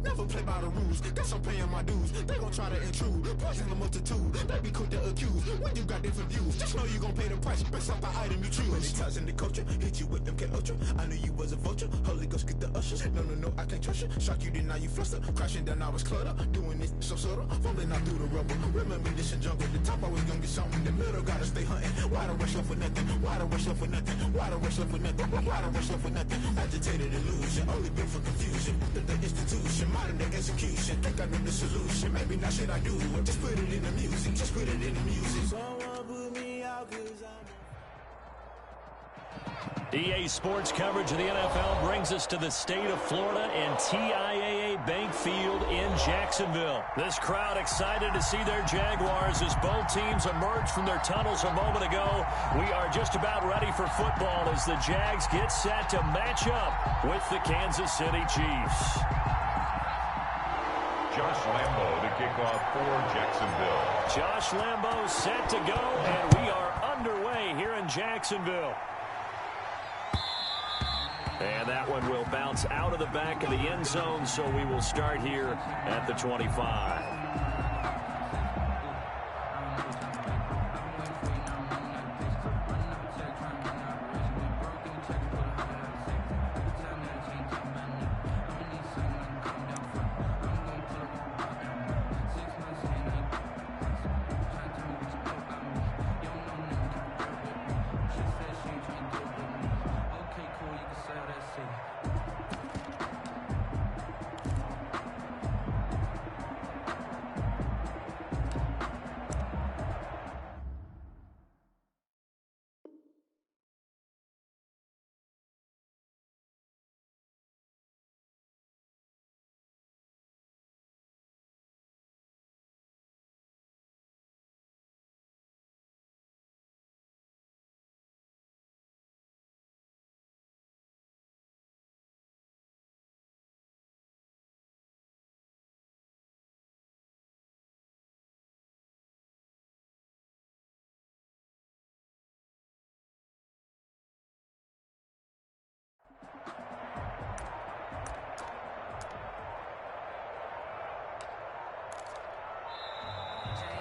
Never play by the rules, guess I'm paying my dues. They gon' try to intrude, poison the multitude. They be quick to accuse, when you got different views. Just know you gon' pay the price, based off the item you choose. When it ties in the culture, hit you with MK Ultra. I knew you was a vulture, Holy Ghost get the ushers. No, I can't trust you. Shock you, then now you fluster. Crashing down, I was clutter. Doing this so subtle, fumbling out through the rubble. Remember this in jungle, the top always gonna get something. The middle gotta stay hunting. Why the rush left for nothing? Why the rush left for nothing? Why the rush left for nothing? Why the rush left for nothing? Agitated illusion, only built for confusion. The institution, modern day execution. Think I know the solution. Maybe not shit I do. Just put it in the music. Just put it in the music. Someone put me out 'cause I'm EA Sports coverage of the NFL brings us to the state of Florida and TIAA Bank Field in Jacksonville. This crowd excited to see their Jaguars as both teams emerge from their tunnels a moment ago. We are just about ready for football as the Jags get set to match up with the Kansas City Chiefs. Josh Lambo to kick off for Jacksonville. Josh Lambo set to go, and we are underway here in Jacksonville. And that one will bounce out of the back of the end zone, so we will start here at the 25.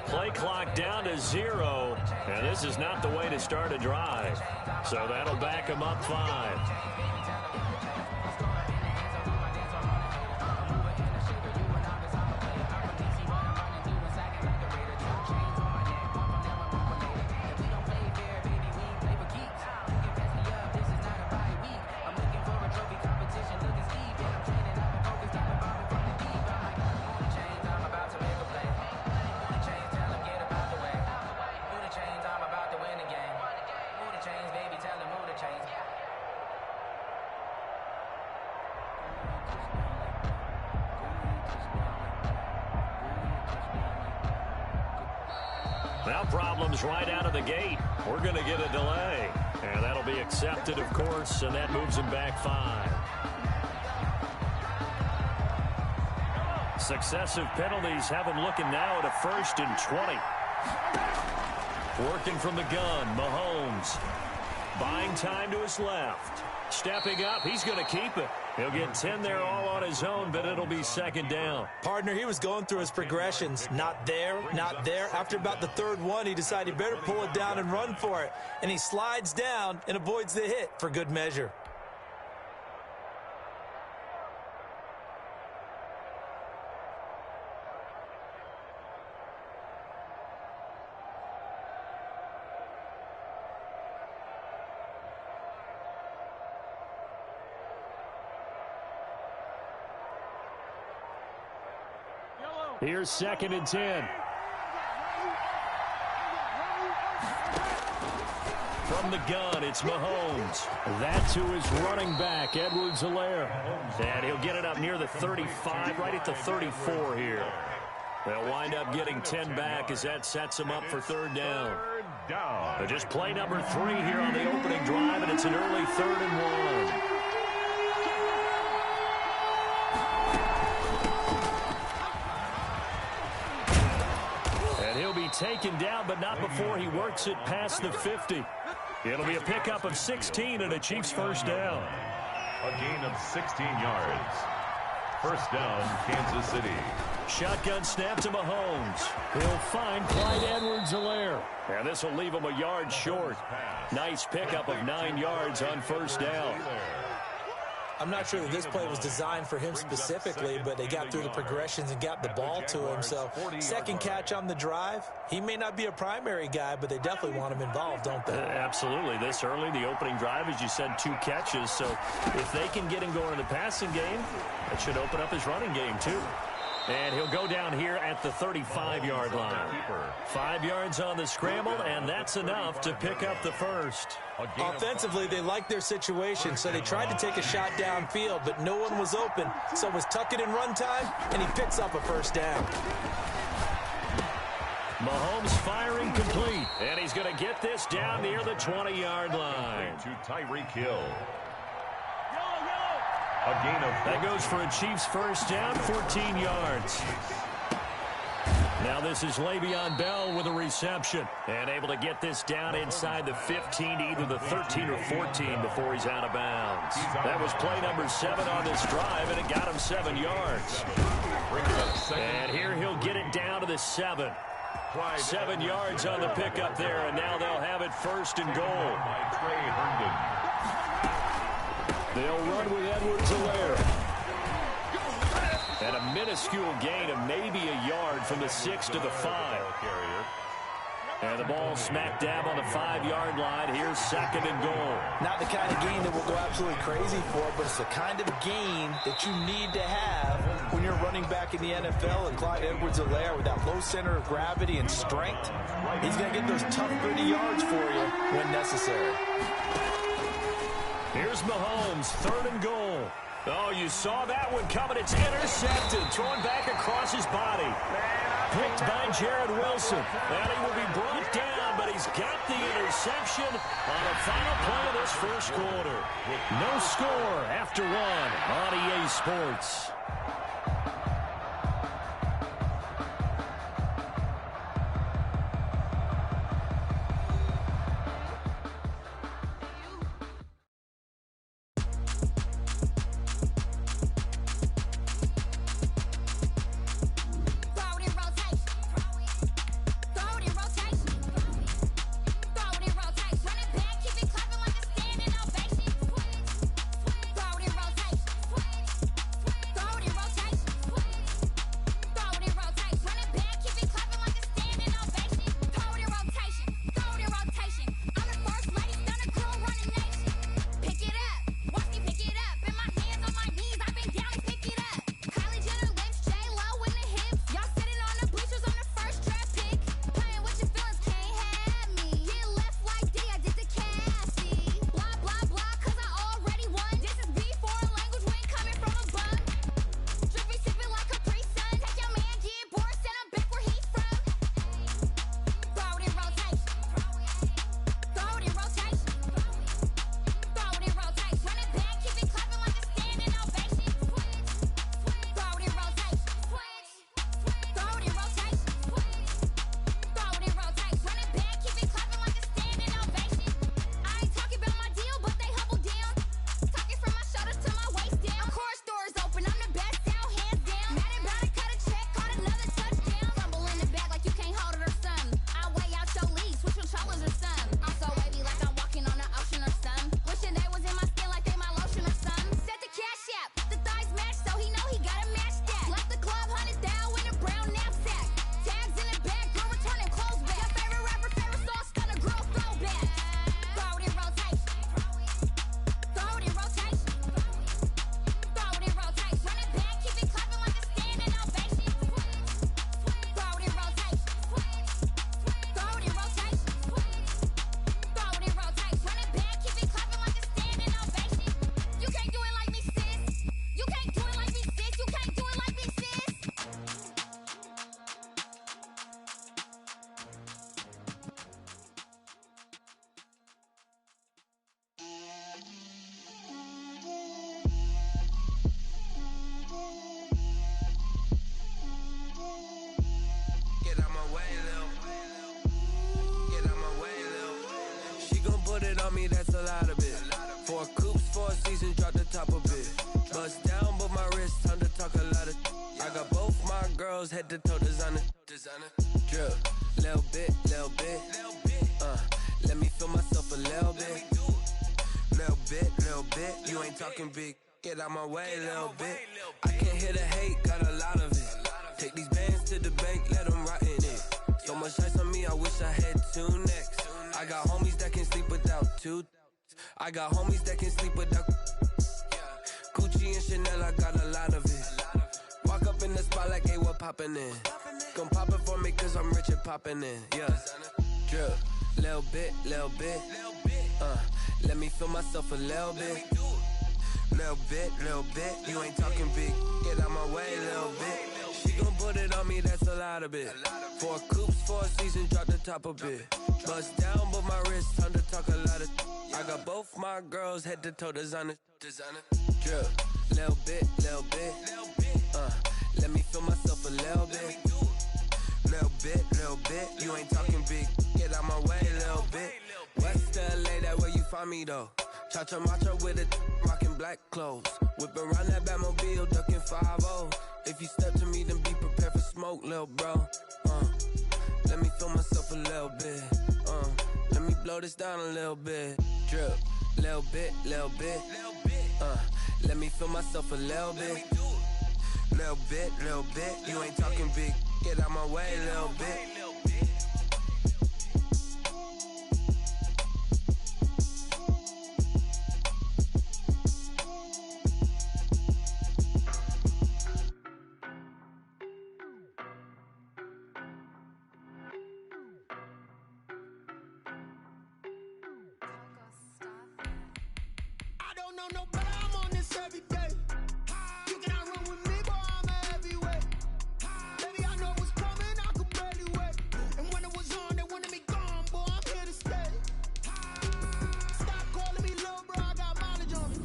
Play clock down to 0, and this is not the way to start a drive. So that'll back them up 5. Now problems right out of the gate. We're going to get a delay. And that'll be accepted, of course, and that moves him back 5. Successive penalties have him looking now at a 1st and 20. Working from the gun, Mahomes. Buying time to his left. Stepping up, he's going to keep it. He'll get 10 there all on his own, but it'll be 2nd down. Partner, he was going through his progressions. Not there, not there. After about the 3rd one, he decided he better pull it down and run for it. And he slides down and avoids the hit for good measure. Here's 2nd and 10. From the gun, it's Mahomes. That's who is running back, Edwards-Helaire. And he'll get it up near the 35, right at the 34 here. They'll wind up getting 10 back as that sets them up for 3rd down. But just play number 3 here on the opening drive, and it's an early 3rd and 1. Taken down, but not before he works it past the 50. It'll be a pickup of 16 and a Chiefs first down. A gain of 16 yards. First down, Kansas City. Shotgun snap to Mahomes. He'll find Clyde Edwards-Helaire. And this will leave him a yard short. Nice pickup of 9 yards on first down. I'm not sure that this play was designed for him specifically, but they got through the progressions and got the ball to him. So second catch on the drive. He may not be a primary guy, but they definitely want him involved, don't they? Absolutely. This early, the opening drive, as you said, 2 catches. So if they can get him going in the passing game, that should open up his running game too. And he'll go down here at the 35-yard line. 5 yards on the scramble, and that's enough to pick up the first. Offensively, they liked their situation, so they tried to take a shot downfield, but no one was open. So it was tuck it in run time, and he picks up a first down. Mahomes firing complete, and he's going to get this down near the 20-yard line. To Tyreek Hill. A gain of that goes for a Chiefs first down, 14 yards. Now this is Le'Veon Bell with a reception and able to get this down inside the 15 to either the 13 or 14 before he's out of bounds. That was play number 7 on this drive, and it got him 7 yards. And here he'll get it down to the 7. 7 yards on the pickup there, and now they'll have it first and goal. They'll run with Edwards-Helaire. And a minuscule gain of maybe a yard from the 6 to the 5. And the ball smack dab on the 5-yard line. Here's second and goal. Not the kind of gain that we'll go absolutely crazy for, but it's the kind of gain that you need to have when you're running back in the NFL. And Clyde Edwards-Helaire, with that low center of gravity and strength, he's going to get those tough, gritty yards for you when necessary. Here's Mahomes, third and goal. Oh, you saw that one coming. It's intercepted. Thrown back across his body. Picked by Jared Wilson. And he will be brought down, but he's got the interception on the final play of this first quarter. No score after 1 on EA Sports. on me, that's a lot of it. 4 coops, 4 seasons, drop the top a bit. Bust down, but my wrist, time to talk a lot of. I got both my girls head to toe designer. Drip, little bit. Let me feel myself a little bit. Little bit. You ain't talking big. Get out my way, little bit. I can't hear the hate, got a lot of it. Take these bands to the bank, let them rot in it. So much ice on me, I wish I had 2 necks. I got homies that can sleep without 2. I got homies that can sleep without Gucci and Chanel, I got a lot of it. Walk up in the spot like, hey, what poppin' in? Gon' pop it for me cause I'm rich and poppin' in, yeah. Drip, little bit. Let me feel myself a little bit. Little bit. You ain't talking big. Get out my way, little bit. She gon' put it on me, that's a lot of it. 4 coops, 4 seasons, drop the top a bit. Bust down, but my wrist, time to talk a lot of. I got both my girls head to toe designer. Drip, little bit. Let me feel myself a little bit. Little bit. You ain't talking big. Get out my way, little bit. West LA, that where you find me though. Cha-cha macha with it, rockin' black clothes. Whip around that Batmobile, duckin' 5-0. If you step to me, then be prepared for smoke, lil' bro. Let me feel myself a little bit. Let me blow this down a little bit. Drip, little bit. Let me feel myself a little bit. Little bit. You ain't talking big. Get out my way, little bit. No, but I'm on this every day. You cannot run with me, boy, I'm a heavyweight. Baby, I know what's coming, I could barely wait. And when it was on, they wanted me gone, boy, I'm here to stay. Stop calling me little bro, I got mileage on me.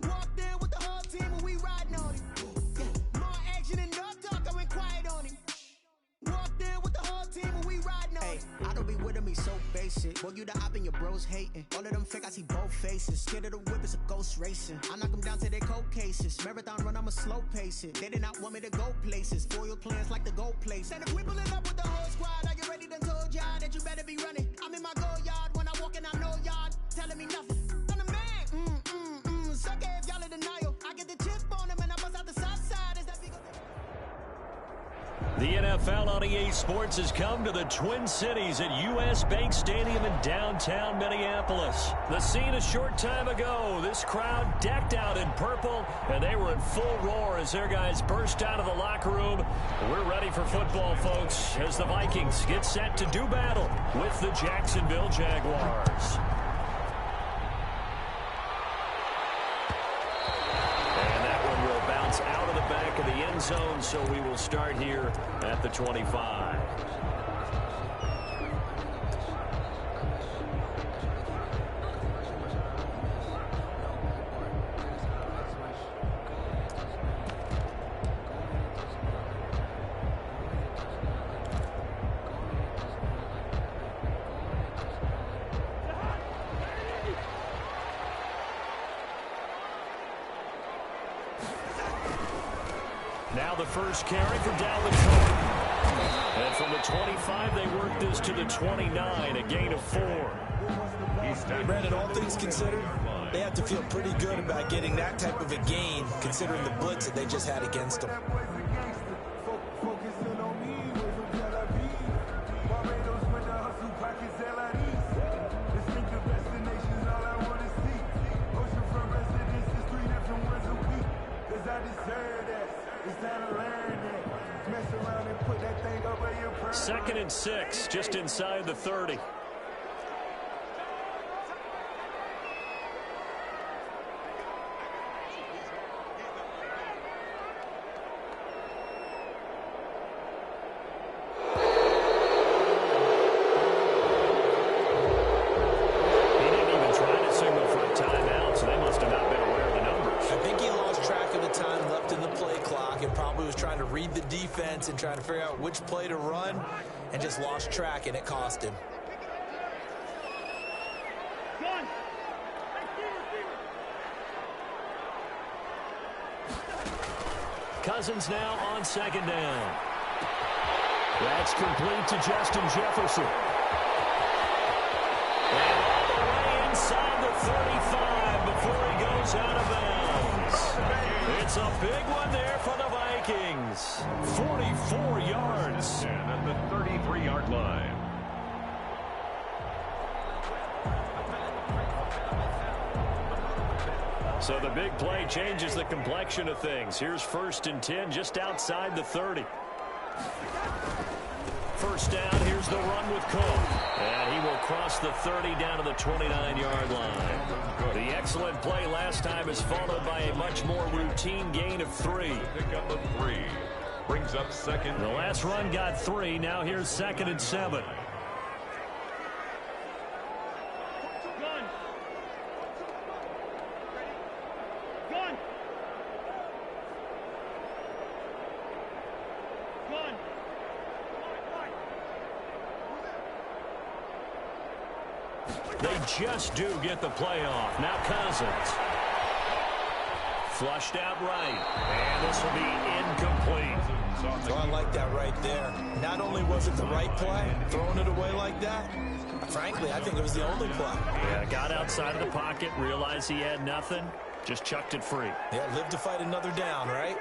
Walked in with the whole team and we riding on it. More action and no talk, I went quiet on him. Walked in with the whole team and we riding on it. I don't be with him, he's so basic. Boy, you the op and your bros hating. All of them fake, I see both faces. Scared of the whip, it's a ghost racing. I knock them down to their cold cases. Marathon run, I'ma slow pace it. They did not want me to go places. Foil plans like the gold place. And if we pulling up with the whole squad, I get ready to told y'all that you better be running. I'm in my go yard when I walk in, I know y'all telling me nothing. I'm the man, suck it if y'all in denial. I get the chip on them and I bust out the south side. Is that big? The NFL on EA Sports has come to the Twin Cities at US Bank Stadium in downtown Minneapolis. The scene a short time ago, this crowd decked out in purple, and they were in full roar as their guys burst out of the locker room. We're ready for football, folks, as the Vikings get set to do battle with the Jacksonville Jaguars. Out of the back of the end zone, so we will start here at the 25. Now the first carry for down the 20. And from the 25, they work this to the 29, a gain of 4. Hey, Brandon, all things considered, they have to feel pretty good about getting that type of a gain, considering the blitz that they just had against them. Second and 6, just inside the 30. And trying to figure out which play to run and just lost track, and it cost him. Cousins now on second down. That's complete to Justin Jefferson. And all the way inside the 35 before he goes out of bounds. It's a big one there for the Vikings. 44 yards. And at the 33-yard line. So the big play changes the complexion of things. Here's 1st and 10 just outside the 30. First down, here's the run with Cook. And he will cross the 30 down to the 29-yard line. The excellent play last time is followed by a much more routine gain of 3. Pick up a 3. Brings up second. The last run got 3. Now here's 2nd and 7. They just do get the play off. Now Cousins. Flushed out right. And this will be incomplete. So I like that right there. Not only was it the right play, throwing it away like that, frankly, I think it was the only play. Yeah, got outside of the pocket, realized he had nothing, just chucked it free. Yeah, live to fight another down, right?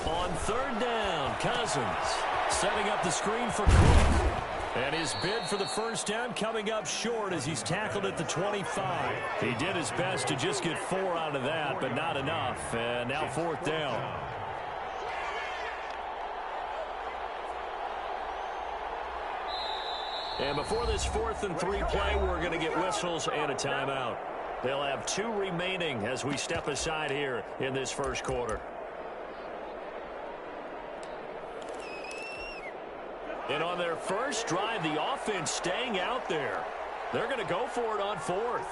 On 3rd down, Cousins setting up the screen for Cook. And his bid for the first down coming up short as he's tackled at the 25. He did his best to just get 4 out of that, but not enough. And now 4th down. And before this 4th and 3 play, we're going to get whistles and a timeout. They'll have 2 remaining as we step aside here in this first quarter. And on their first drive, the offense staying out there. They're going to go for it on 4th.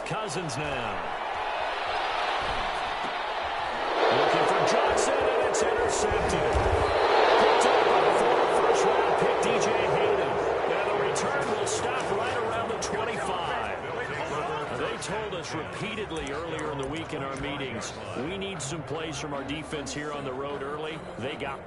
Cousins now. Looking for Johnson, and it's intercepted. Picked up by the former first-round pick, DJ Hayden. And the return will stop right around the 25. They told us repeatedly earlier in the week in our meetings, we need some plays from our defense here on the road early. They got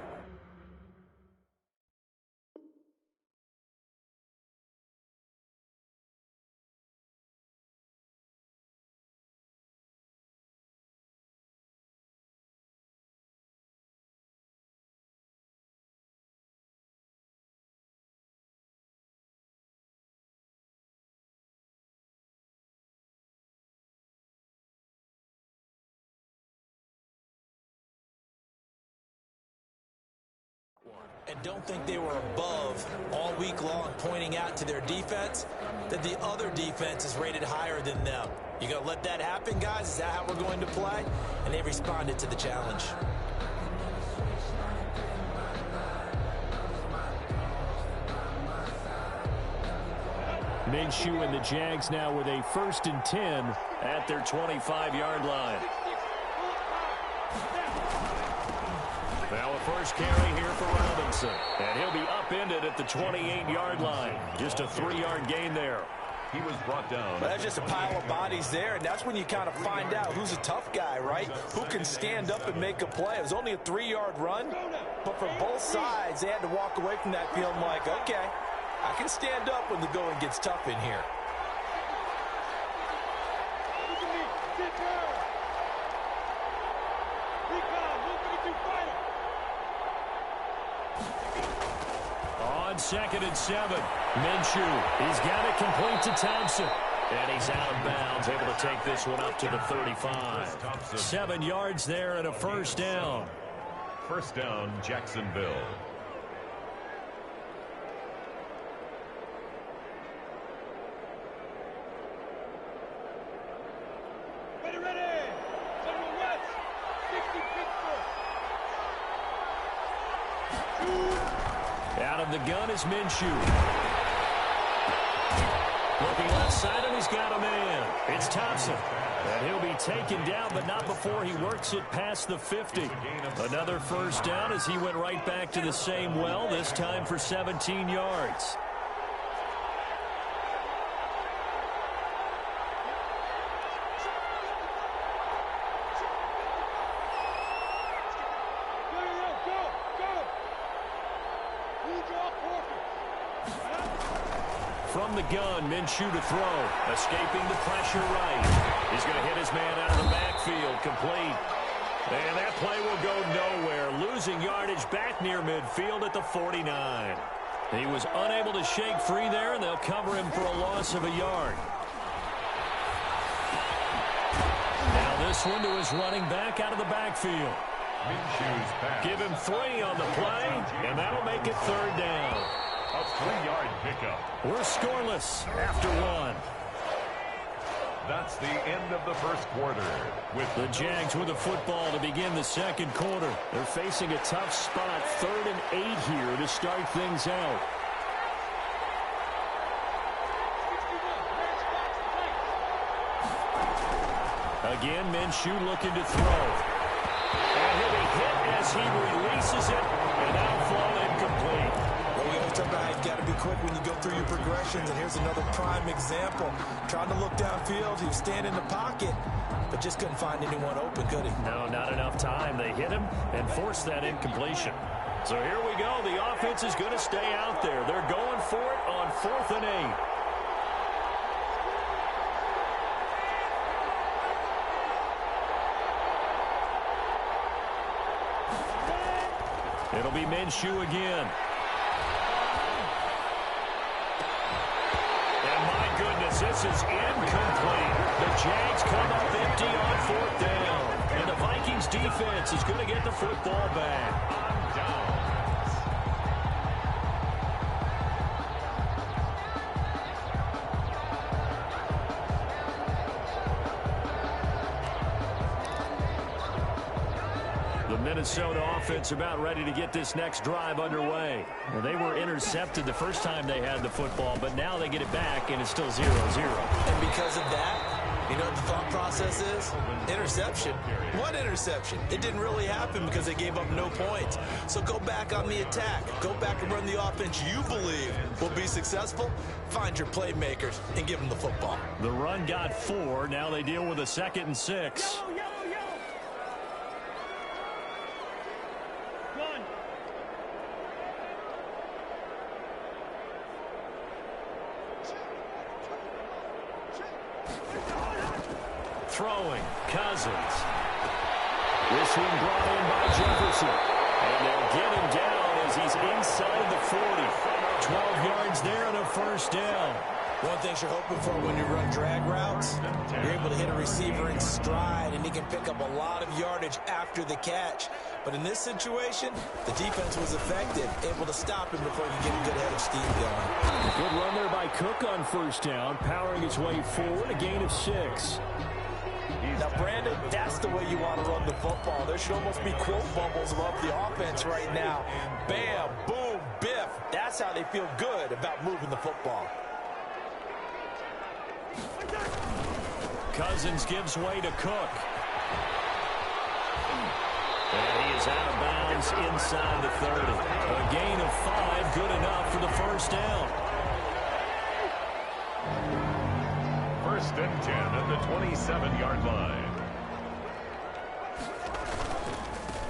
and don't think they were above all week long, pointing out to their defense that the other defense is rated higher than them. You gonna let that happen, guys? Is that how we're going to play? And they responded to the challenge. Minshew and the Jags now with a 1st and 10 at their 25-yard line. Now a first carry here for Robinson. And he'll be upended at the 28-yard line. Just a 3-yard gain there. He was brought down. Well, that's just a pile of bodies there, and that's when you kind of find out who's a tough guy, right? Who can stand up and make a play. It was only a 3-yard run, but for both sides, they had to walk away from that feeling like, okay, I can stand up when the going gets tough in here. On 2nd and 7, Minshew, he's got it complete to Thompson. And he's out of bounds, able to take this one up to the 35. 7 yards there and a first down. First down, Jacksonville. Out of the gun is Minshew. Looking left side, and he's got a man. It's Thompson. And he'll be taken down, but not before he works it past the 50. Another first down as he went right back to the same well, this time for 17 yards. From the gun, Minshew to throw. Escaping the pressure right. He's going to hit his man out of the backfield. Complete. And that play will go nowhere. Losing yardage back near midfield at the 49. He was unable to shake free there, and they'll cover him for a loss of a yard. Now this one to his running back out of the backfield. Give him 3 on the play, and that'll make it third down. A 3-yard pickup. We're scoreless after 1. That's the end of the first quarter. With The Jags with the football to begin the second quarter. They're facing a tough spot, 3rd and 8 here to start things out. Again, Minshew looking to throw. And he'll be hit as he releases it, and that'll fall incomplete. Well, we always talk about how you've got to be quick when you go through your progressions, and here's another prime example. Trying to look downfield, he was standing in the pocket, but just couldn't find anyone open, could he? No, not enough time. They hit him and forced that incompletion. So here we go. The offense is going to stay out there. They're going for it on 4th and 8. It'll be Minshew again. And my goodness, this is incomplete. The Jags come up empty on 4th down. And the Vikings defense is going to get the football back. down. Minnesota offense about ready to get this next drive underway. Well, they were intercepted the first time they had the football, but now they get it back, and it's still 0-0. And because of that, you know what the thought process is? Interception. What interception? It didn't really happen because they gave up no points. So go back on the attack. Go back and run the offense you believe will be successful. Find your playmakers and give them the football. The run got 4. Now they deal with a 2nd and 6. Throwing, Cousins. This one brought in by Jefferson. And they'll get him down as he's inside the 40. 12 yards there and a first down. One thing you're hoping for when you run drag routes, you're able to hit a receiver in stride, and he can pick up a lot of yardage after the catch. But in this situation, the defense was effective, able to stop him before he could get a good head of steam going. A good run there by Cook on first down, powering his way forward, a gain of 6. Now, Brandon, that's the way you want to run the football. There should almost be quote bubbles above the offense right now. Bam, boom, biff. That's how they feel good about moving the football. Cousins gives way to Cook. And he is out of bounds inside the 30. A gain of 5, good enough for the first down. 1st and 10 at the 27-yard line.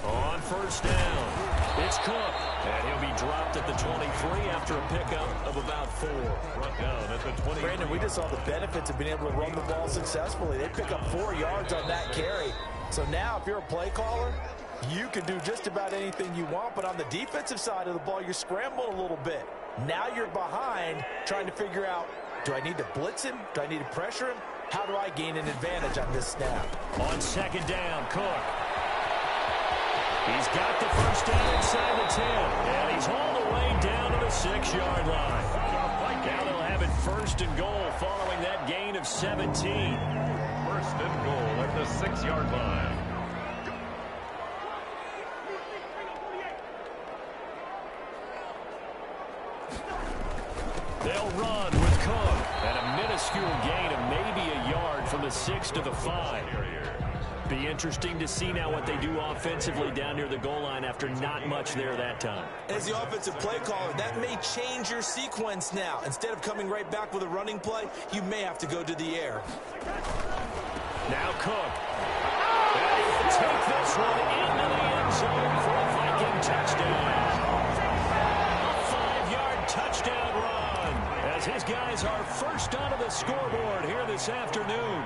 On first down, it's Cook. And he'll be dropped at the 23 after a pickup of about 4. Brought down at the 20. Brandon, we just saw the benefits of being able to run the ball successfully. They pick up 4 yards on that carry. So now if you're a play caller, you can do just about anything you want. But on the defensive side of the ball, you're scrambling a little bit. Now you're behind trying to figure out, do I need to blitz him? Do I need to pressure him? How do I gain an advantage on this snap? On 2nd down, Cook. He's got the first down inside the 10, and he's all the way down to the 6-yard line. Now they'll have it first and goal following that gain of 17. First and goal at the 6-yard line. They'll run with Cook, and a minuscule gain of maybe a yard from the 6 to the 5. Be interesting to see now what they do offensively down near the goal line after not much there that time. As the offensive play caller, that may change your sequence now. Instead of coming right back with a running play, you may have to go to the air. Now Cook. And he will take this one into the end zone for a Viking touchdown. A 5-yard touchdown run as his guys are first onto the scoreboard here this afternoon.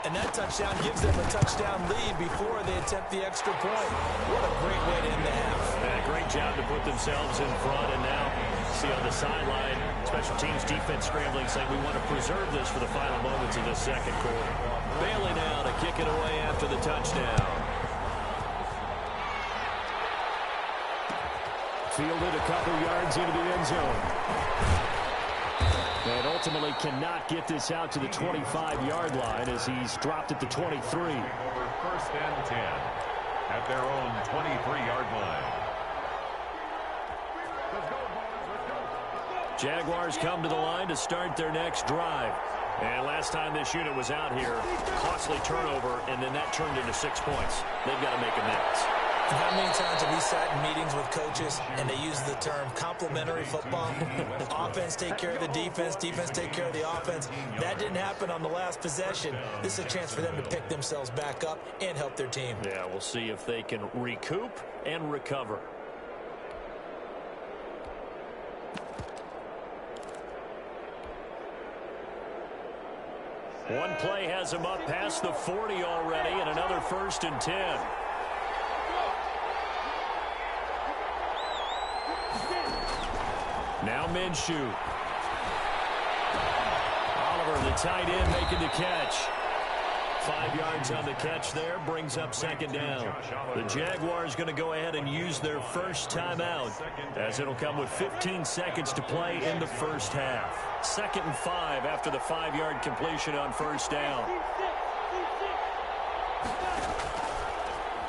And that touchdown gives them a touchdown lead before they attempt the extra point. What a great way to end the half. And a great job to put themselves in front. And now, see on the sideline, special teams defense scrambling, saying we want to preserve this for the final moments of the second quarter. Bailey now to kick it away after the touchdown. Fielded a couple yards into the end zone. And ultimately cannot get this out to the 25-yard line as he's dropped at the 23. Over first and 10 at their own 23-yard line. Jaguars come to the line to start their next drive. And last time this unit was out here, costly turnover, and then that turned into 6 points. They've got to make amends. How many times have we sat in meetings with coaches and they use the term complementary football? Offense take care of the defense, defense take care of the offense. That didn't happen on the last possession. This is a chance for them to pick themselves back up and help their team. Yeah, we'll see if they can recoup and recover. One play has him up past the 40 already, and another first and 10. Now Minshew. Oliver, the tight end, making the catch. 5 yards on the catch there, brings up second down. The Jaguars going to go ahead and use their first timeout, as it'll come with 15 seconds to play in the first half. 2nd and 5 after the 5-yard completion on first down.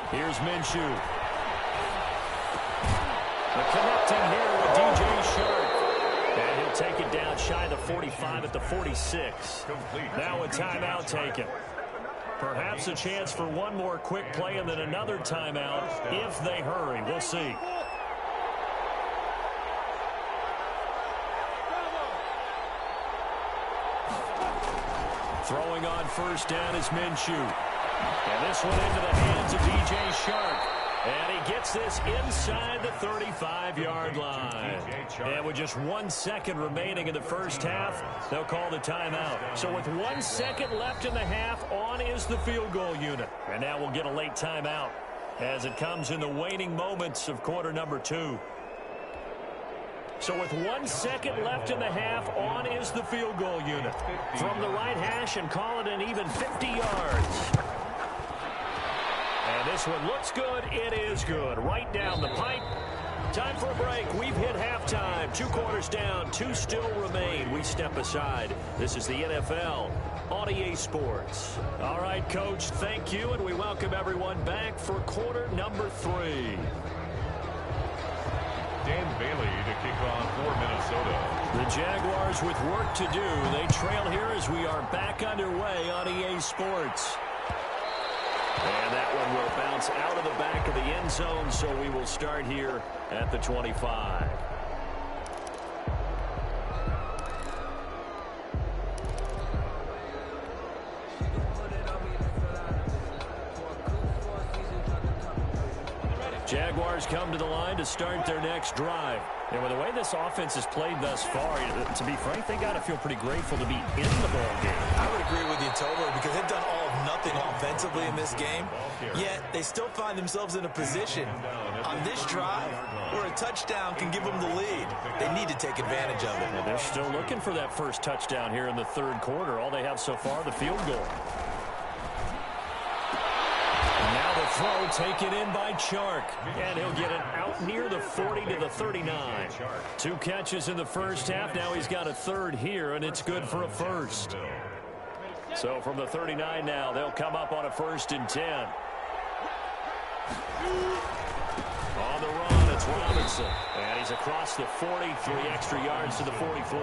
Here's Minshew. The connecting here with DJ Shark. And he'll take it down shy of the 45 at the 46. Now a timeout taken. Perhaps a chance for one more quick play and then another timeout if they hurry. We'll see. Throwing on first down is Minshew. And this one into the hands of DJ Shark. And he gets this inside the 35-yard line. And with just 1 second remaining in the first half, they'll call the timeout. So with 1 second left in the half, on is the field goal unit. And now we'll get a late timeout as it comes in the waning moments of quarter number 2. So with 1 second left in the half, on is the field goal unit. From the right hash and call it an even 50 yards. And this one looks good. It is good. Right down the pipe. Time for a break. We've hit halftime. 2 quarters down. 2 still remain. We step aside. This is the NFL on EA Sports. All right, Coach, thank you, and we welcome everyone back for quarter number 3. Dan Bailey to kick off for Minnesota. The Jaguars with work to do. They trail here as we are back underway on EA Sports. And that one will bounce out of the back of the end zone, so we will start here at the 25. Jaguars come to the line to start their next drive. And with the way this offense has played thus far, to be frank, they got to feel pretty grateful to be in the ball game. I would agree with you totally, because they've done all of nothing offensively in this game, yet they still find themselves in a position on this drive where a touchdown can give them the lead. They need to take advantage of it. And they're still looking for that first touchdown here in the third quarter. All they have so far, the field goal. And now the throw taken in by Chark. And he'll get it out near the 40 to the 39. 2 catches in the first half. Now he's got a third here, and it's good for a first. So from the 39 now, they'll come up on a 1st and 10. On the run, it's Robinson. And he's across the 40, 3 extra yards to the 43.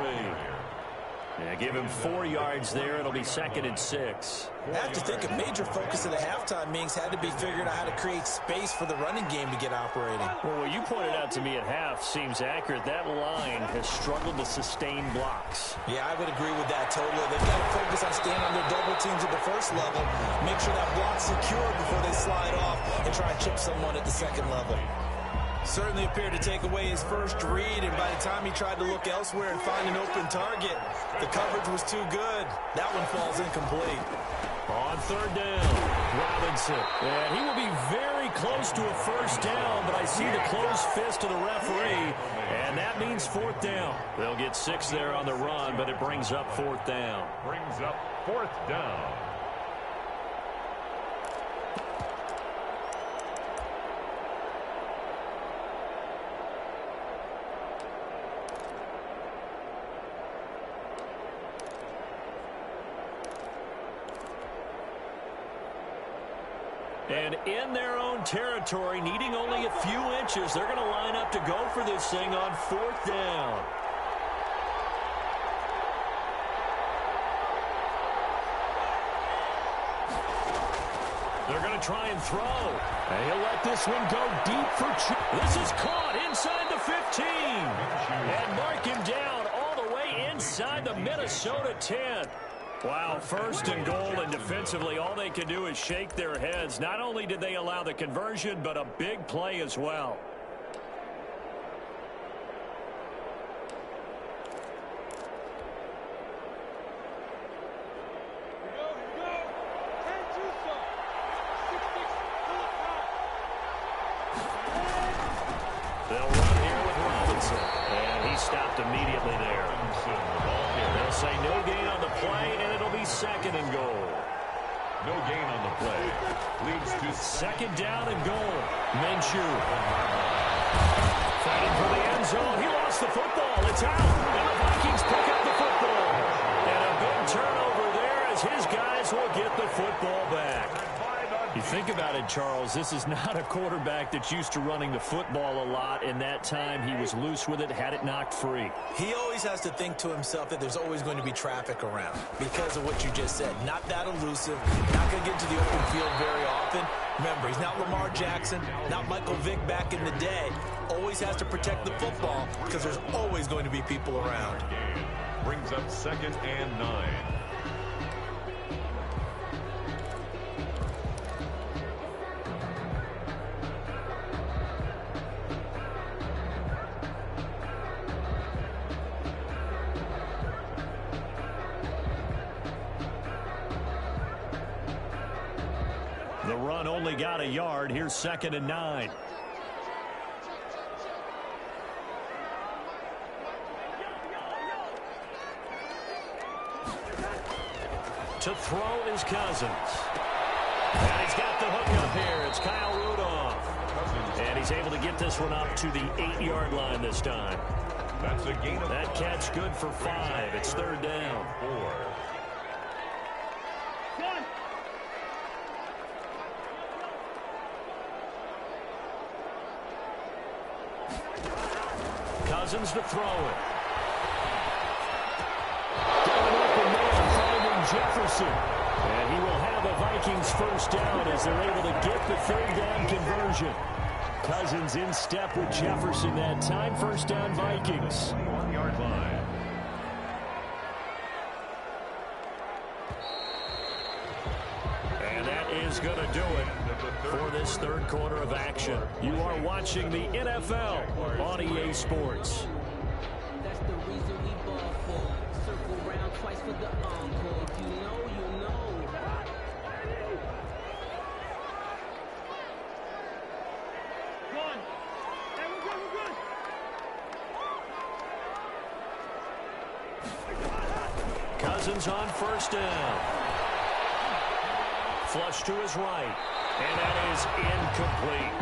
Yeah, give him 4 yards there. It'll be 2nd and 6. I have to think a major focus of the halftime meetings had to be figuring out how to create space for the running game to get operating. Well, what you pointed out to me at half seems accurate. That line has struggled to sustain blocks. Yeah, I would agree with that totally. They've got to focus on staying on their double teams at the first level, make sure that block's secure before they slide off and try and chip someone at the second level. Certainly appeared to take away his first read, and by the time he tried to look elsewhere and find an open target, the coverage was too good. That one falls incomplete. On 3rd down, Robinson. And he will be very close to a first down, but I see the closed fist of the referee, and that means 4th down. They'll get 6 there on the run, but it brings up 4th down. Brings up 4th down. And in their own territory, needing only a few inches, they're going to line up to go for this thing on 4th down. They're going to try and throw. And he'll let this one go deep for This is caught inside the 15. And mark him down all the way inside the Minnesota 10. Wow, 1st and goal, and defensively all they can do is shake their heads. Not only did they allow the conversion, but a big play as well. They'll run here with Robinson, and he stopped immediately there. They'll say no gain on the play, and it'll be 2nd and goal. No gain on the play. Leads to 2nd down and goal. Minshew fighting for the end zone. He lost the football. It's out. And the Vikings pick up the football. And a big turnover there as his guys will get the football back. You think about it, Charles, this is not a quarterback that's used to running the football a lot, and that time he was loose with it, had it knocked free. He always has to think to himself that there's always going to be traffic around because of what you just said. Not that elusive, not going to get to the open field very often. Remember, he's not Lamar Jackson, not Michael Vick back in the day. Always has to protect the football because there's always going to be people around. brings up 2nd and 9. The run only got a yard. Here's 2nd and 9. To throw is Cousins. And he's got the hook up here. It's Kyle Rudolph. And he's able to get this one up to the 8-yard line this time. That's a gain of that catch good for 5. It's 3rd down. 4. Cousins to throw it. Got an open man finding Jefferson. And he will have a Vikings first down as they're able to get the 3rd down conversion. Cousins in step with Jefferson that time. First down Vikings. 1-yard line. And that is going to do it for this 3rd quarter of action. You are watching the NFL on EA Sports. That's the reason we ball for. Circle round twice for the encore. If you know, you know. Cousins on first down. Flush to his right. And that is incomplete.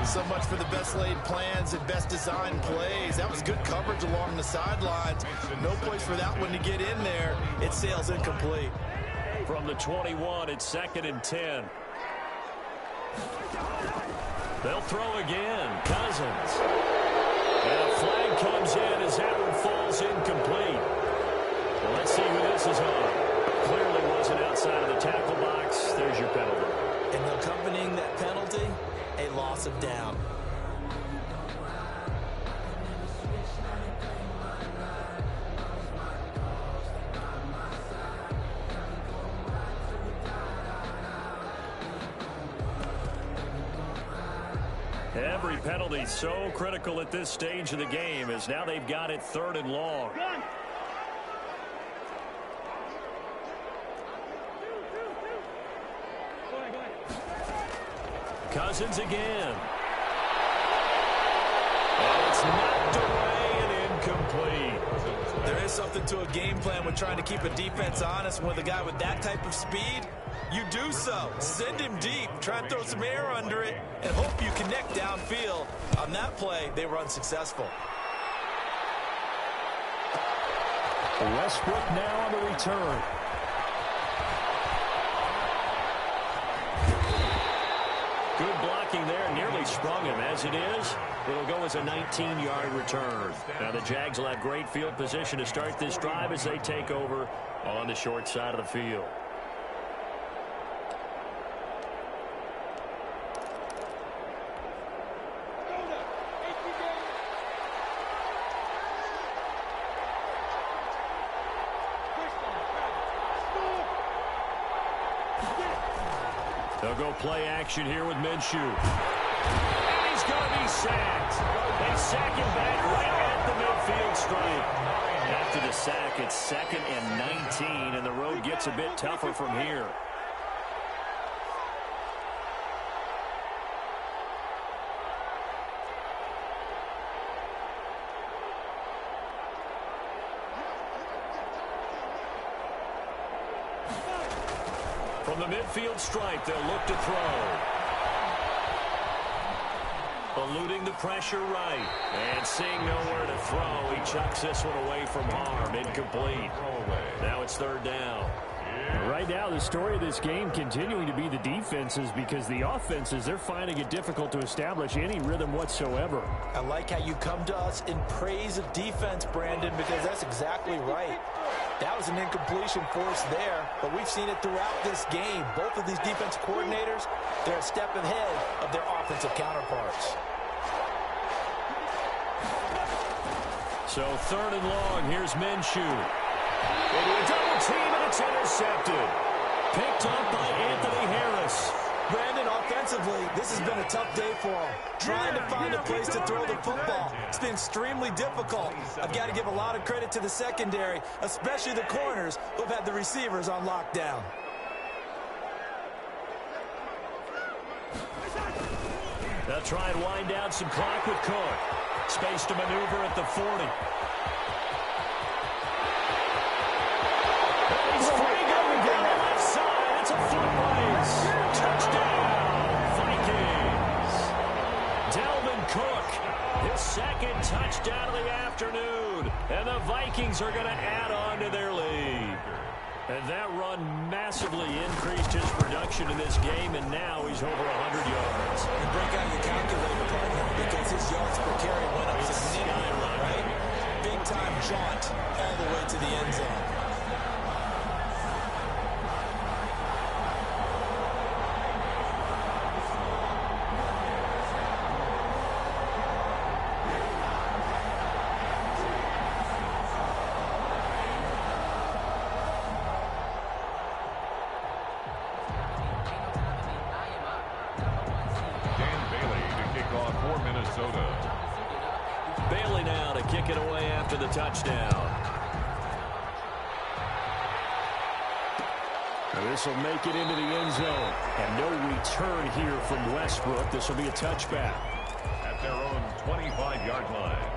So much for the best laid plans and best designed plays. That was good coverage along the sidelines. No place for that one to get in there. It sails incomplete. From the 21, it's 2nd and 10. They'll throw again. Cousins. And a flag comes in as that one falls incomplete. Well, let's see who this is on. Clearly wasn't outside of the tackle box. There's your penalty. And accompanying that penalty, a loss of down. Every penalty so critical at this stage of the game as now they've got it 3rd and long. Cousins again. And it's knocked away and incomplete. There is something to a game plan with trying to keep a defense honest. With a guy with that type of speed, you do so. Send him deep. Try and throw some air under it and hope you connect downfield. On that play, they were unsuccessful. Westbrook now on the return. Good blocking there, nearly sprung him. As it is, it'll go as a 19-yard return. Now the Jags will have great field position to start this drive as they take over on the short side of the field. They'll go play action here with Minshew. And he's going to be sacked. They sack him back right at the midfield stripe. After the sack, it's 2nd and 19, and the road gets a bit tougher from here. From the midfield stripe, they'll look to throw. Eluding the pressure right. And seeing nowhere to throw, he chucks this one away from harm. Incomplete. Now it's 3rd down. Right now, the story of this game continuing to be the defenses, because the offenses, they're finding it difficult to establish any rhythm whatsoever. I like how you come to us in praise of defense, Brandon, because that's exactly right. That was an incompletion force there, but we've seen it throughout this game. Both of these defense coordinators, they're a step ahead of their offensive counterparts. So 3rd and long, here's Minshew. Into a double team, and it's intercepted. Picked up by Anthony Harris. Brandon, offensively, this has been a tough day for him. Trying to find a place to throw the football. It's been extremely difficult. I've got to give a lot of credit to the secondary, especially the corners who've had the receivers on lockdown. They'll try and wind down some clock with Cook. Space to maneuver at the 40. He's free going down the left side. It's a foot race. Touchdown, Vikings. Dalvin Cook, his 2nd touchdown of the afternoon. And the Vikings are going to add on to their lead. And that run massively increased his production in this game, and now he's over 100 yards. And break out your calculator, partner, because his yards per carry went up significantly, right? Big-time jaunt all the way to the end zone. Bailey now to kick it away after the touchdown. And this will make it into the end zone. And no return here from Westbrook. This will be a touchback. At their own 25-yard line.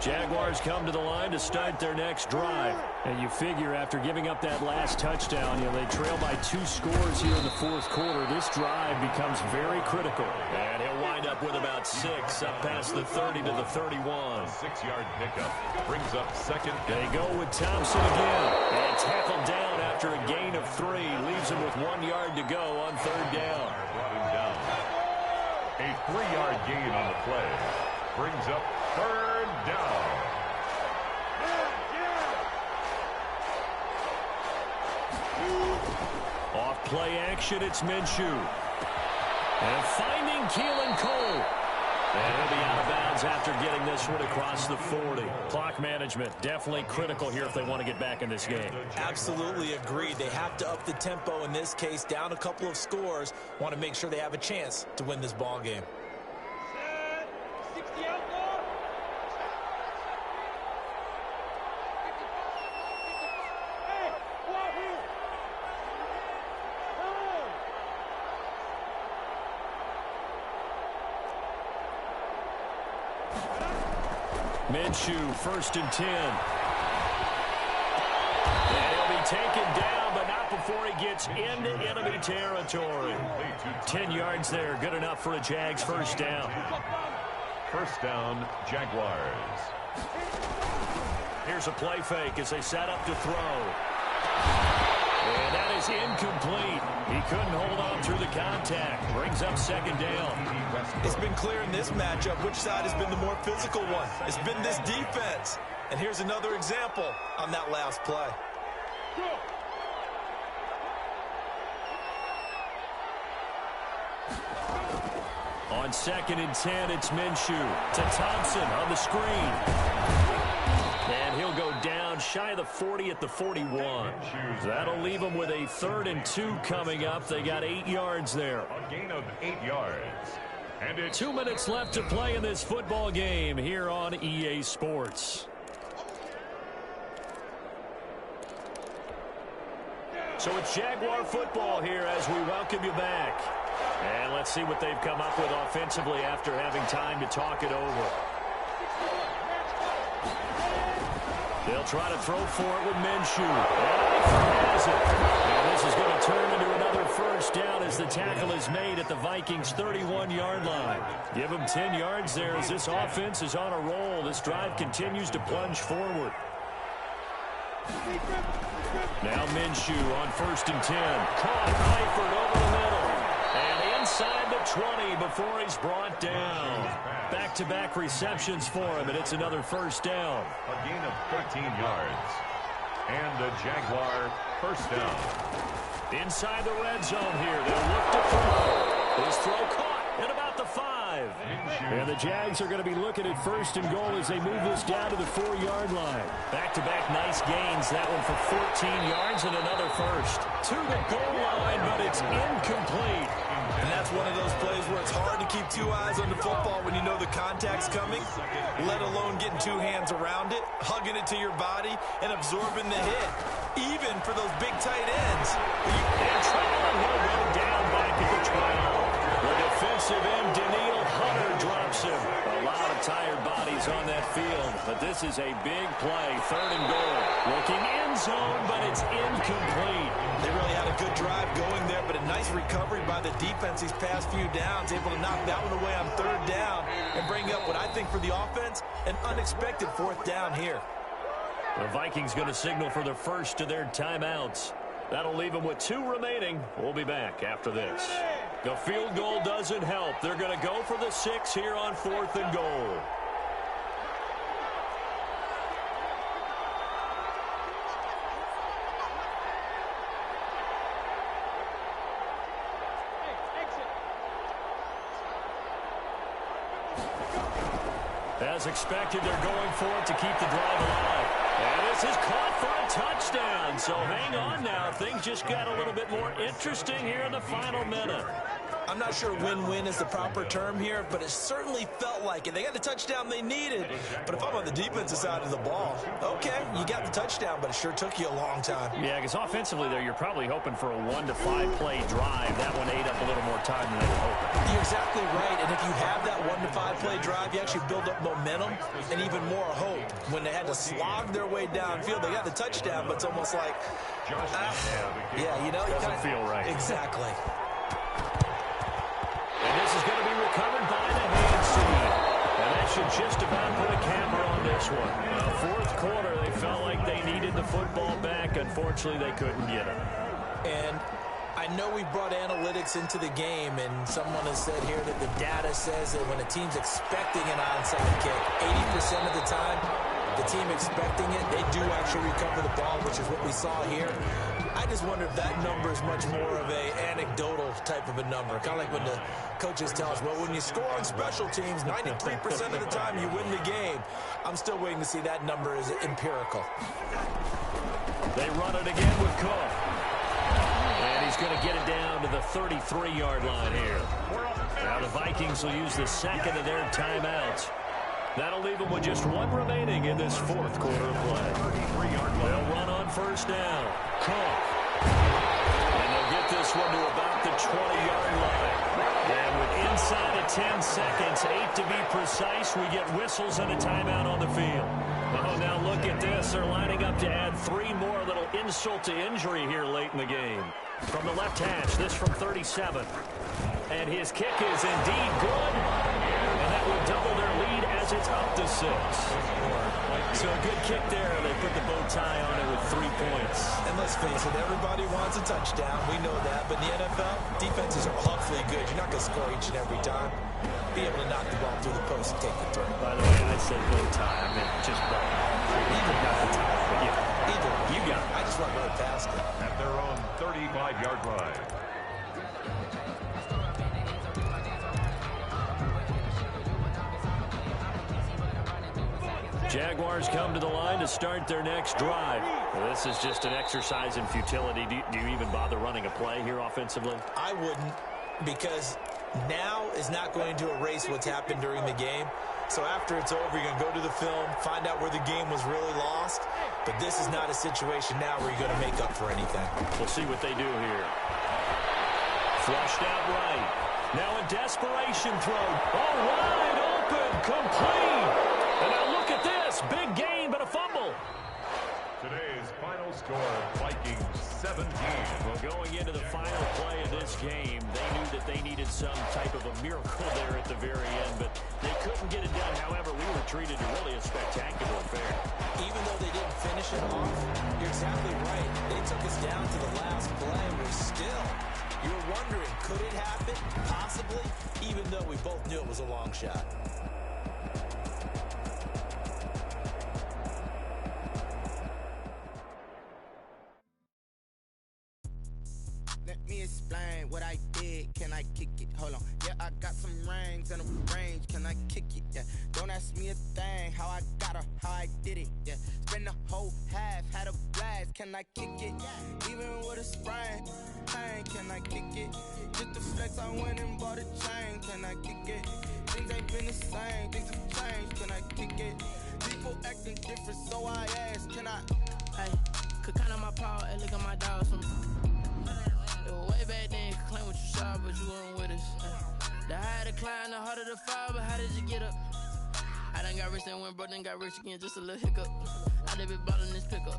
Jaguars come to the line to start their next drive. And you figure after giving up that last touchdown, they trail by 2 scores here in the fourth quarter. This drive becomes very critical. And he'll wind up with about 6, up past the 30 to the 31. 6-yard pickup brings up second. They go with Thompson again. And tackled down after a gain of 3. Leaves him with 1 yard to go on third down. Brought him down. A 3-yard gain on the play brings up third down. Off play action, it's Minshew. And finding Keelan Cole. And he'll be out of bounds after getting this one across the 40. Clock management, definitely critical here if they want to get back in this game. Absolutely agreed. They have to up the tempo in this case, down a couple of scores. Want to make sure they have a chance to win this ball game. Minshew, 1st and 10. And he'll be taken down, but not before he gets into enemy territory. 10 yards there, good enough for a Jags first down. First down, Jaguars. Here's a play fake as they set up to throw. And that is incomplete. He couldn't hold on through the contact. Brings up second down. It's been clear in this matchup which side has been the more physical one. It's been this defense. And here's another example on that last play. On 2nd and 10, it's Minshew to Thompson on the screen. And he'll go down shy of the 40 at the 41. That'll leave them with a 3rd and 2 coming up. They got 8 yards there. A gain of 8 yards. And it's 2 minutes left to play in this football game here on EA Sports. So it's Jaguar football here as we welcome you back. And let's see what they've come up with offensively after having time to talk it over. They'll try to throw for it with Minshew. And has it. And this is going to turn into another first down as the tackle is made at the Vikings' 31-yard line. Give them 10 yards there as this offense is on a roll. This drive continues to plunge forward. Now Minshew on 1st and 10. Caught Eifert over the middle. And inside the 20 before he's brought down. Back-to-back receptions for him, and it's another first down. a gain of 13 yards. And a Jaguar first down. Inside the red zone here. They'll look to throw. His throw caught at about the 5. And the Jags are going to be looking at 1st and goal as they move this down to the 4-yard line. Back-to-back nice gains. That one for 14 yards and another first. To the goal line, but it's incomplete. And that's one of those plays where it's hard to keep 2 eyes on the football when you know the contact's coming, let alone getting 2 hands around it, hugging it to your body, and absorbing the hit, even for those big tight ends. And Traylon will go down back at the 12. The defensive end, Daniil Hunter, drops him. A lot of tired bodies on that field, but this is a big play, 3rd and goal. Looking end zone, but it's incomplete. They really had a good drive going there, but a nice recovery by the defense these past few downs, able to knock that one away on 3rd down and bring up what I think for the offense, an unexpected 4th down here. The Vikings going to signal for the first of their timeouts. That'll leave them with 2 remaining. We'll be back after this. The field goal doesn't help. They're going to go for the 6 here on 4th and goal. As expected, they're going for it to keep the drive alive. And this is caught for a touchdown. So hang on now. Things just got a little bit more interesting here in the final minute. I'm not sure win-win is the proper term here, but it certainly felt like it. They got the touchdown they needed, but if I'm on the defensive side of the ball, okay, you got the touchdown, but it sure took you a long time. Yeah, because offensively there, you're probably hoping for a 1 to 5 play drive. That one ate up a little more time than they were hoping. You're exactly right, and if you have that 1 to 5 play drive, you actually build up momentum and even more hope. When they had to slog their way downfield, they got the touchdown, but it's almost like, yeah, you know, doesn't feel right. Exactly. And this is going to be recovered by the hands team. And that should just about put a camera on this one. Fourth quarter, they felt like they needed the football back. Unfortunately, they couldn't get it. And I know we brought analytics into the game, and someone has said here that the data says that when a team's expecting an onside kick, 80% of the time, the team expecting it, they do actually recover the ball, which is what we saw here. I just wonder if that number is much more of a anecdotal type of a number. Kind of like when the coaches tell us, well, when you score on special teams, 93% of the time you win the game. I'm still waiting to see that number is empirical. They run it again with Cook. And he's going to get it down to the 33-yard line here. Now the Vikings will use the second of their timeouts. That'll leave them with just one remaining in this fourth quarter of play. They'll run on first down. Cook. And they'll get this one to about the 20-yard line. And with inside of 10 seconds, 8 to be precise, we get whistles and a timeout on the field. Oh, now look at this. They're lining up to add 3 more. Little insult to injury here late in the game. From the left hash, this from 37. And his kick is indeed good. And that will double their lead as it's up to 6. So a good kick there. They put the bow tie on it with 3 points. And let's face it, everybody wants a touchdown. We know that. But in the NFL, defenses are awfully good. You're not going to score each and every time. Be able to knock the ball through the post and take the throw. By the way, I said bow tie. I meant just bow. Either got the tie. But yeah, either. You got it. I just want to run past it. At their own 35-yard line. Jaguars come to the line to start their next drive. Well, this is just an exercise in futility. Do you even bother running a play here offensively? I wouldn't, because now is not going to erase what's happened during the game. So after it's over, you're going to go to the film, find out where the game was really lost. But this is not a situation now where you're going to make up for anything. We'll see what they do here. Flushed out right. Now a desperation throw. Oh, wide open, complete. And now look at this. Big gain, but a fumble. Today's final score, Vikings 17. Well, going into the final play of this game, they knew that they needed some type of a miracle there at the very end, but they couldn't get it done. However, we were treated to really a spectacular affair. Even though they didn't finish it off, you're exactly right. They took us down to the last play. We're still, you're wondering, could it happen? Possibly, even though we both knew it was a long shot. Let me explain what I did. Can I kick it? Hold on. Yeah, I got some rings and a range. Can I kick it? Yeah. Don't ask me a thing. How I got her, how I did it. Yeah. Spend the whole half, had a blast. Can I kick it? Even with a sprain. Pain, can I kick it? Just the flex, I went and bought a chain. Can I kick it? Things ain't been the same. Things have changed. Can I kick it? People acting different, so I ask. Can I? Hey, could count on my power and look at my dogs. Way back then, you could claim what you saw, but you weren't with us. The higher the climb, the harder the fall, but how did you get up? I done got rich and went broke, then got rich again, just a little hiccup. I done been ballin' this pickup.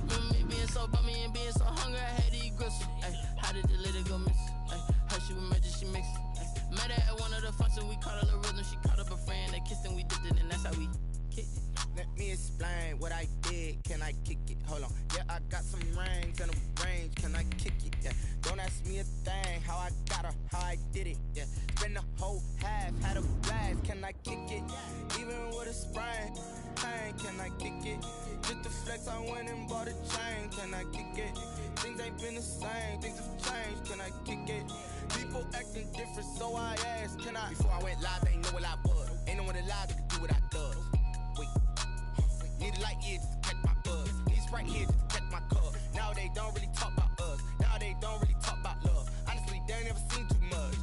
Remember me being so bummy and being so hungry, I had to eat gristle. Ay, how did the lady go miss? Ay, how she was magic, she mixed it. Met her at one of the functions, we caught her the rhythm, she caught up a friend, they kissed and we dipped it, and that's how we kicked it. Let me explain what I did. Can I kick it? Hold on. Yeah, I got some rings and a range. Can I kick it? Yeah. Don't ask me a thing. How I got her, how I did it. Yeah. Spend the whole half, had a blast. Can I kick it? Even with a sprain. Pain, can I kick it? Just the flex, I went and bought a chain. Can I kick it? Things ain't been the same. Things have changed. Can I kick it? People acting different, so I asked. Can I? Before I went live, they ain't know what I was. Ain't no one alive that could do what I does. Wait. Need a light here just to catch my buzz. Need a Sprite here just to catch my cup. Now they don't really talk about us. Now they don't really talk about love. Honestly, they ain't never seen too much.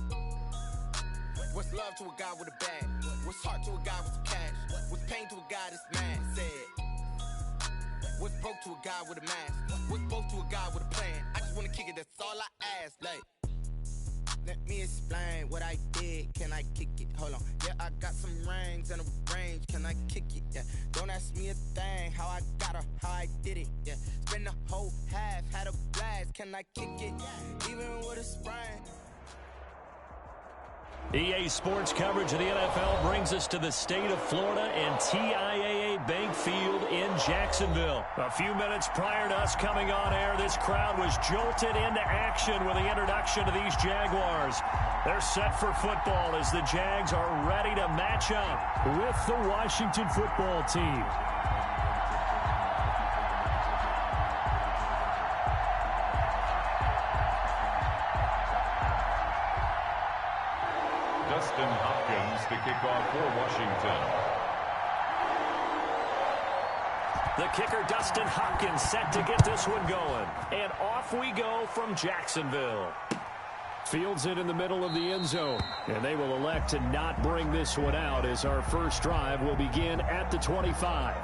What's love to a guy with a bag? What's heart to a guy with some cash? What's pain to a guy that's mad? Said. What's broke to a guy with a mask? What's both to a guy with a plan? I just wanna kick it, that's all I ask. Like, let me explain what I did. Can I kick it? Hold on. Yeah, I got some rings and a range. Can I kick it? Yeah. Don't ask me a thing. How I got her, how I did it. Yeah. Spend the whole half, had a blast. Can I kick it? Even with a sprain. EA Sports coverage of the NFL brings us to the state of Florida and TIAA Bank Field in Jacksonville. A few minutes prior to us coming on air, this crowd was jolted into action with the introduction of these Jaguars. They're set for football as the Jags are ready to match up with the Washington football team. Dustin Hopkins to kick off for Washington. The kicker, Dustin Hopkins, set to get this one going. And off we go from Jacksonville. Fields it in the middle of the end zone. And they will elect to not bring this one out as our first drive will begin at the 25.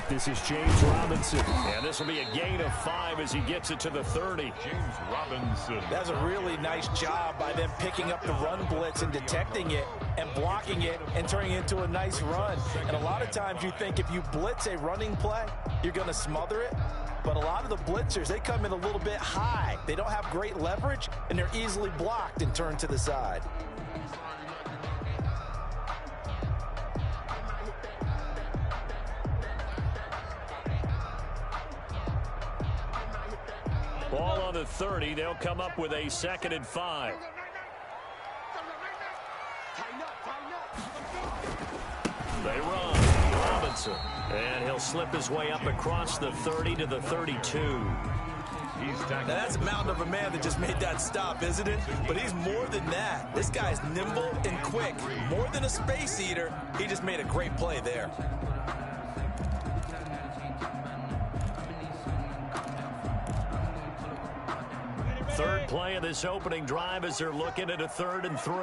This is James Robinson, and this will be a gain of 5 as he gets it to the 30. James Robinson. That's a really nice job by them picking up the run blitz and detecting it and blocking it and turning it into a nice run. And a lot of times you think if you blitz a running play, you're going to smother it. But a lot of the blitzers, they come in a little bit high. They don't have great leverage, and they're easily blocked and turned to the side. Ball on the 30. They'll come up with a 2nd and 5. They run. Robinson. And he'll slip his way up across the 30 to the 32. Now that's a mountain of a man that just made that stop, isn't it? But he's more than that. This guy's nimble and quick. More than a space eater. He just made a great play there. Third play of this opening drive as they're looking at a 3rd and 3.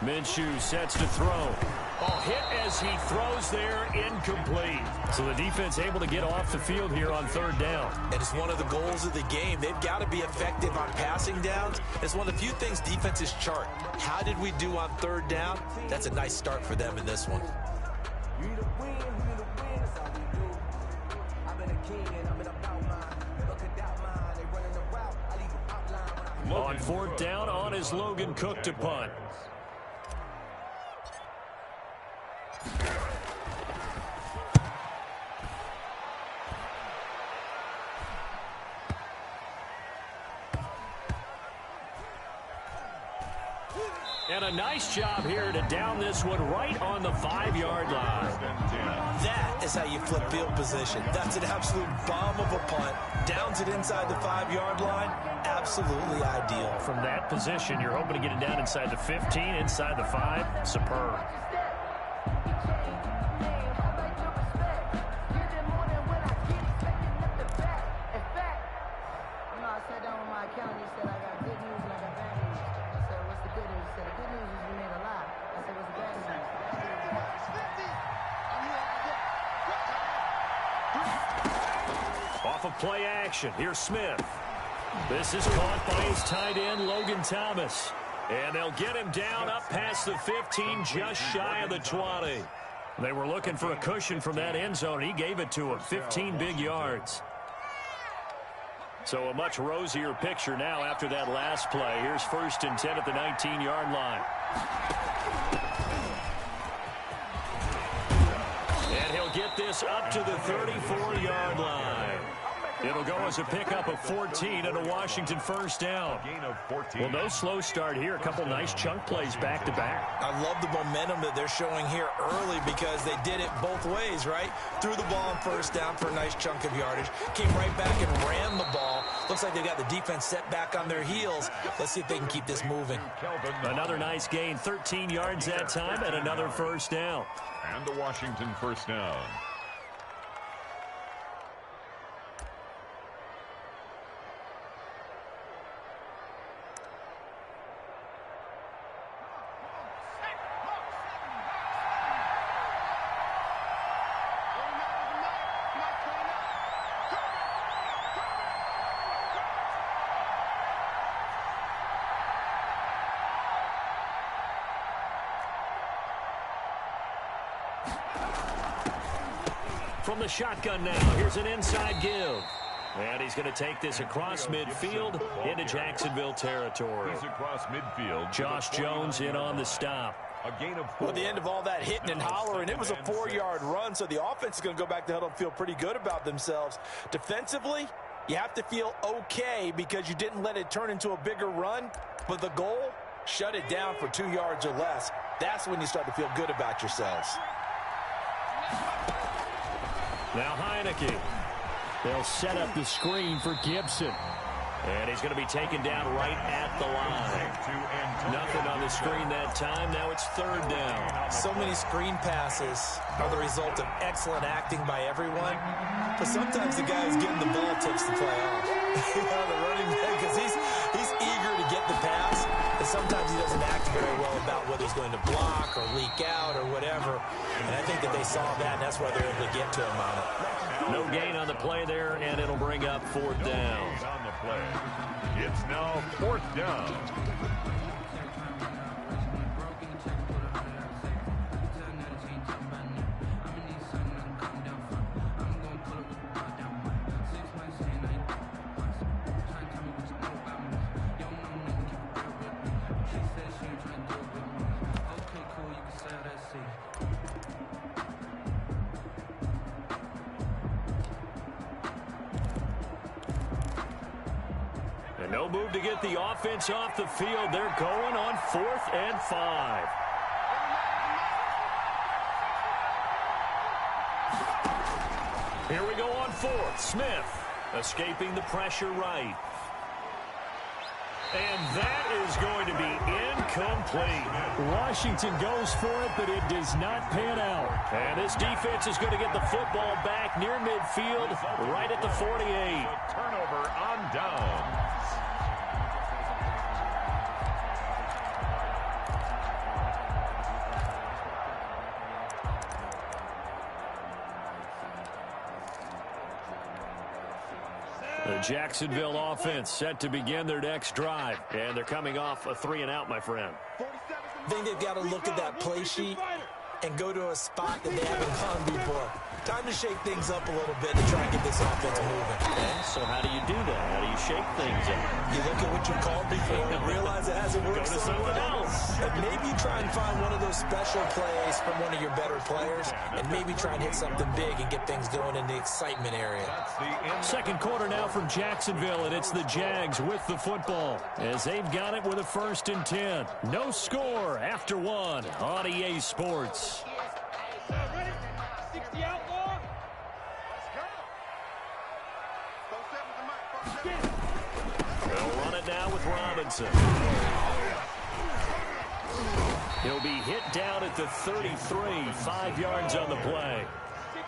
Minshew sets to throw. Oh, hit as he throws there, incomplete. So the defense able to get off the field here on 3rd down. And it's one of the goals of the game. They've got to be effective on passing downs. It's one of the few things defenses chart. How did we do on 3rd down? That's a nice start for them in this one. On 4th down, on is Logan Cook to punt. And a nice job here to down this one right on the 5-yard line. That is how you flip field position. That's an absolute bomb of a punt. Downs it inside the 5-yard line. Absolutely ideal. From that position, you're hoping to get it down inside the 15, inside the 5. Superb. Off of play action, here's Smith. This is caught by his tight end, Logan Thomas. And they'll get him down up past the 15, just shy of the 20. They were looking for a cushion from that end zone. He gave it to him, 15 big yards. So a much rosier picture now after that last play. Here's 1st and 10 at the 19-yard line. And he'll get get this up to the 34-yard line. It'll go as a pickup of 14 and a Washington first down. Well, no slow start here. A couple nice chunk plays back-to-back. I love the momentum that they're showing here early because they did it both ways, right? Threw the ball on first down for a nice chunk of yardage. Came right back and ran the ball. Looks like they've got the defense set back on their heels. Let's see if they can keep this moving. Another nice gain, 13 yards that time, and another first down. And the Washington first down. From the shotgun now, here's an inside give. And he's going to take this across midfield into Jacksonville territory. He's across midfield. Josh Jones in on the stop. A gain of 4. Well, the end of all that hitting and hollering, it was a 4-yard run, so the offense is going to go back to huddle and feel pretty good about themselves. Defensively, you have to feel okay because you didn't let it turn into a bigger run, but the goal, shut it down for 2 yards or less. That's when you start to feel good about yourselves. Now Heineke. They'll set up the screen for Gibson. And he's going to be taken down right at the line. Nothing on the screen that time. Now it's third down. So many screen passes are the result of excellent acting by everyone. But sometimes the guy who's getting the ball takes the play off. The running back, because he's eager to get the pass. And sometimes he doesn't act very well about whether he's going to block or leak out or whatever. And I think that they saw that, and that's why they're able to get to him on it. No gain on the play there, and it'll bring up fourth down. On the play. It's now fourth down. No move to get the offense off the field. They're going on 4th and 5. Here we go on 4th. Smith escaping the pressure right. And that is going to be incomplete. Washington goes for it, but it does not pan out. And this defense is going to get the football back near midfield, right at the 48. Turnover on down. The Jacksonville offense set to begin their next drive. And they're coming off a 3-and-out, my friend. I think they've got to look at that play sheet and go to a spot that they haven't gone before. Time to shake things up a little bit to try and get this offense moving. Okay, so how do you do that? How do you shake things up? You look at what you called before and realize it hasn't worked. Go to someone else. And maybe try and find one of those special plays from one of your better players and maybe try and hit something big and get things going in the excitement area. Second quarter now from Jacksonville, and it's the Jags with the football as they've got it with a 1st and 10. No score after 1 on EA Sports. They'll run it now with Robinson. He'll be hit down at the 33, 5 yards on the play.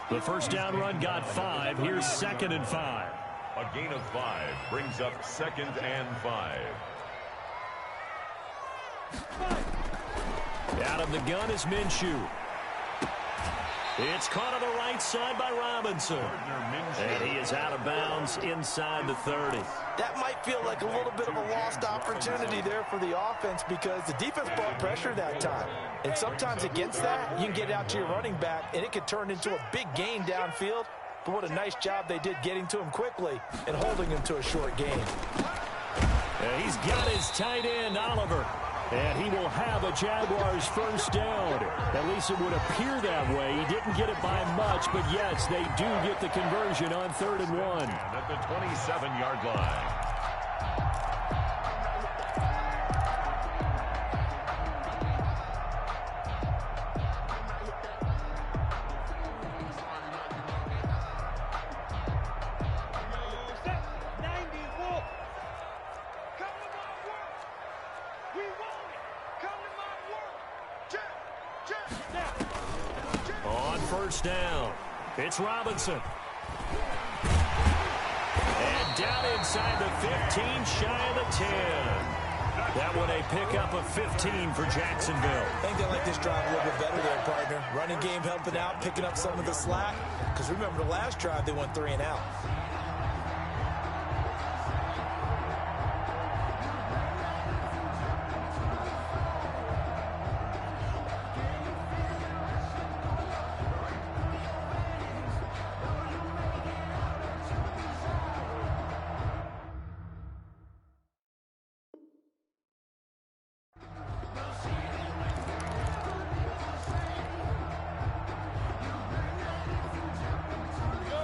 The first down run got 5. Here's 2nd and 5. A gain of 5 brings up 2nd and 5. Out of the gun is Minshew. It's caught on the right side by Robinson. And he is out of bounds inside the 30. That might feel like a little bit of a lost opportunity there for the offense because the defense brought pressure that time. And sometimes against that, you can get out to your running back, and it could turn into a big gain downfield. But what a nice job they did getting to him quickly and holding him to a short gain. He's got his tight end, Oliver. And he will have a Jaguars first down. At least it would appear that way. He didn't get it by much, but yes, they do get the conversion on 3rd and 1. And at the 27-yard line. On first down, it's Robinson. And down inside the 15, shy of the 10. That one a pickup of 15 for Jacksonville. I think they like this drive a little bit better there, partner. Running game helping out, picking up some of the slack. Because remember, the last drive, they went 3 and out.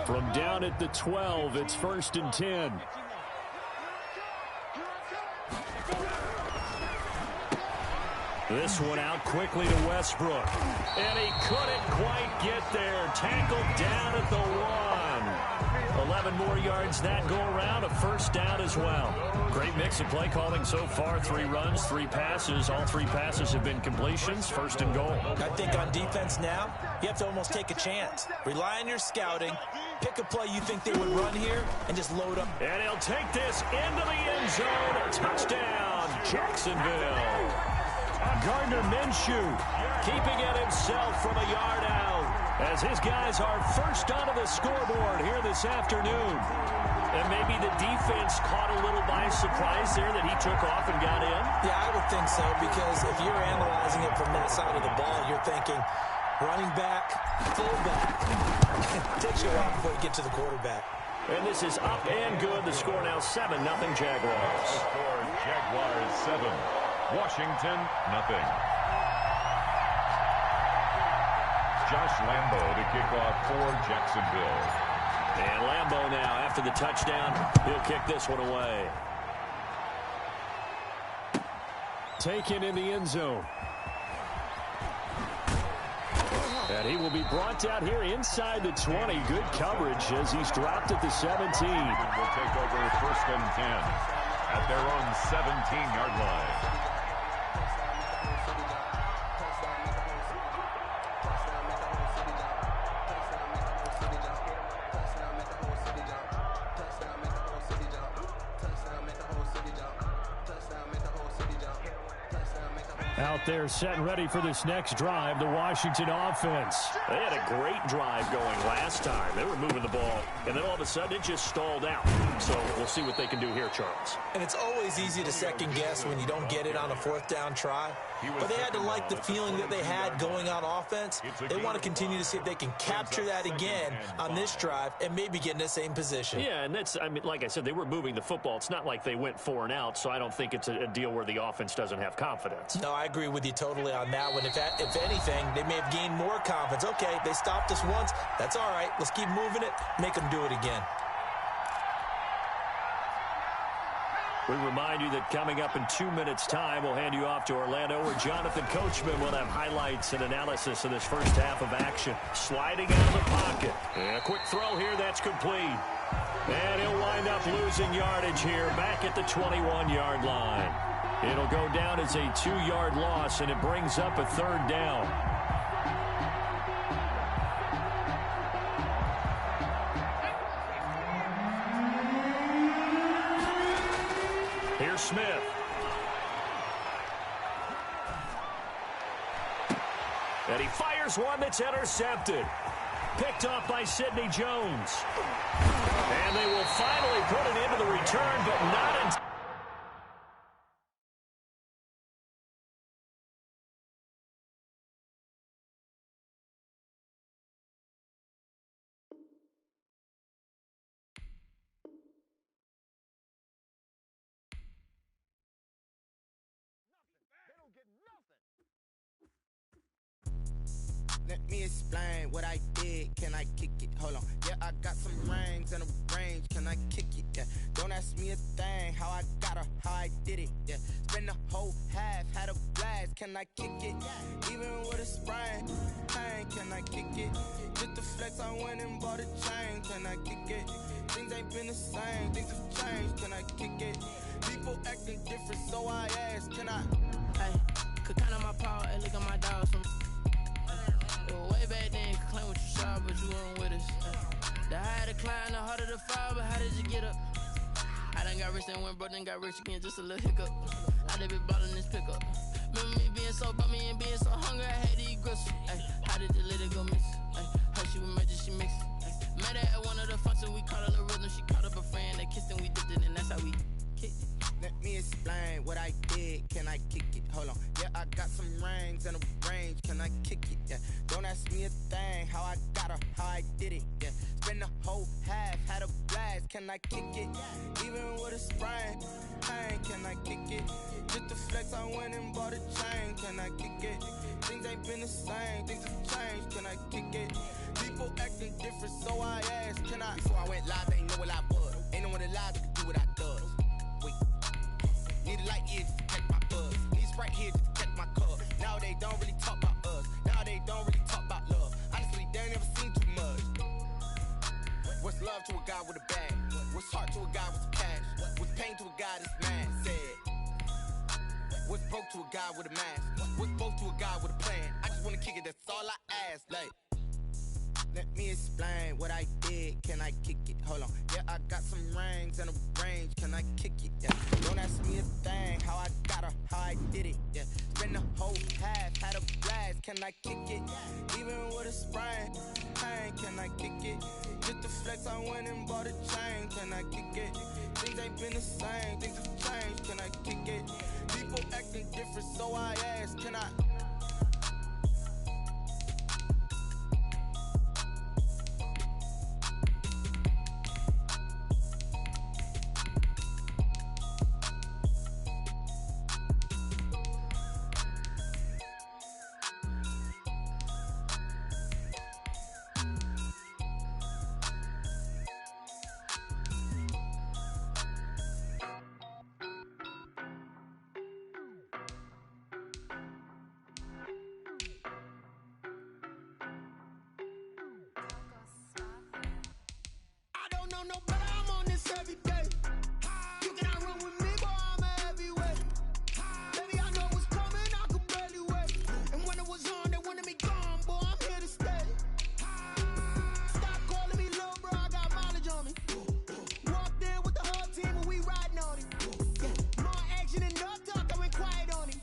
From down at the 12, it's 1st and 10. This one out quickly to Westbrook. And he couldn't quite get there. Tackled down at the 1. 11 more yards that go around. A first down as well. Great mix of play calling so far. 3 runs, 3 passes. All 3 passes have been completions. 1st and goal. I think on defense now, you have to almost take a chance. Rely on your scouting. Pick a play you think they would run here and just load up. And he'll take this into the end zone. Touchdown, Jacksonville. Gardner Minshew keeping it himself from a yard out as his guys are first onto the scoreboard here this afternoon. And maybe the defense caught a little by surprise there that he took off and got in. Yeah, I would think so, because if you're analyzing it from that side of the ball, you're thinking running back, fullback. It takes you a while before you get to the quarterback. And this is up and good. The score now 7-0 Jaguars. Score Jaguars 7. Washington, nothing. Josh Lambo to kick off for Jacksonville. And Lambo now, after the touchdown, he'll kick this one away. Taken in the end zone. And he will be brought down here inside the 20. Good coverage as he's dropped at the 17. Will take over 1st and 10 at their own 17-yard line. Out there set and ready for this next drive, the Washington offense. They had a great drive going last time. They were moving the ball, and then all of a sudden it just stalled out. So we'll see what they can do here, Charles. And it's always easy to second guess when you don't get it on a 4th down try. But they had to like the feeling that they had going on offense. They want to continue to see if they can capture that again on this drive and maybe get in the same position. Yeah, and that's, I mean, like I said, they were moving the football. It's not like they went 4 and out, so I don't think it's a deal where the offense doesn't have confidence. No, I agree with you totally on that one. If anything, they may have gained more confidence. Okay, they stopped us once. That's all right. Let's keep moving it. Make them do it again. We remind you that coming up in 2 minutes' time, we'll hand you off to Orlando, where Jonathan Coachman will have highlights and analysis of this first half of action. Sliding out of the pocket. And a quick throw here, that's complete. And he'll wind up losing yardage here, back at the 21-yard line. It'll go down as a 2-yard loss, and it brings up a 3rd down. Here's Smith. And he fires one that's intercepted. Picked off by Sidney Jones. And they will finally put it into the return, but not in Let me explain what I did. Can I kick it? Hold on. Yeah, I got some rings and a range. Can I kick it? Yeah. Don't ask me a thing. How I got her, how I did it. Yeah. Spend the whole half, had a blast. Can I kick it? Even with a sprain. Pain, can I kick it? Just the flex, I went and bought a chain. Can I kick it? Things ain't been the same. Things have changed. Can I kick it? People acting different, so I ask. Can I? Hey, could count on my paw and look at my dogs from. Way back then, you could claim what you saw, but you weren't with us. The higher the climb, the harder the fall, but how did you get up? I done got rich and went broke, then got rich again, just a little hiccup. I done been ballin' this pickup. Remember me being so bummy and being so hungry, I had to eat gristle. Ay, how did the little go miss? Ay, her she was major, she mixed. Met her at one of the functions, we caught her the rhythm, she caught up a friend, they kissed and we dipped it, and that's how we kicked it. Let me explain what I did. Can I kick it? Hold on. Yeah, I got some rings and a range. Can I kick it? Yeah. Don't ask me a thing. How I got her, how I did it. Yeah. Spend the whole half, had a blast. Can I kick it? Even with a sprain. Pain, can I kick it? Just the flex, I went and bought a chain. Can I kick it? Things ain't been the same. Things have changed. Can I kick it? People acting different, so I asked. Can I? Before I went live, they ain't know what I was. Ain't no one alive that could do what I does. Wait. Need a light here just to catch my buzz. Need Sprite here just to catch my cup. Now they don't really talk about us. Now they don't really talk about love. Honestly, they ain't never seen too much. What's love to a guy with a bag? What's heart to a guy with some cash? What's pain to a guy that's mad? Said. What's broke to a guy with a mask? What's broke to a guy with a plan? I just wanna kick it, that's all I ask. Like, let me explain what I did. Can I kick it? Hold on. Yeah, I got some rings and a range. Can I kick it? Yeah. Don't ask me a thing. How I got her, how I did it. Yeah. Spend the whole half, had a blast. Can I kick it? Even with a sprain. Pain, can I kick it? Just the flex, I went and bought a chain. Can I kick it? Things ain't been the same. Things have changed. Can I kick it? People acting different, so I ask. Can I? No, but I'm on this every day. You cannot run with me, boy, I'm a heavyweight. Baby, I know what's coming, I could barely wait. And when it was on, they wanted me gone, boy, I'm here to stay. Stop calling me little bro, I got mileage on me. Walked in with the whole team and we riding on it. More action and no talk, I went quiet on it.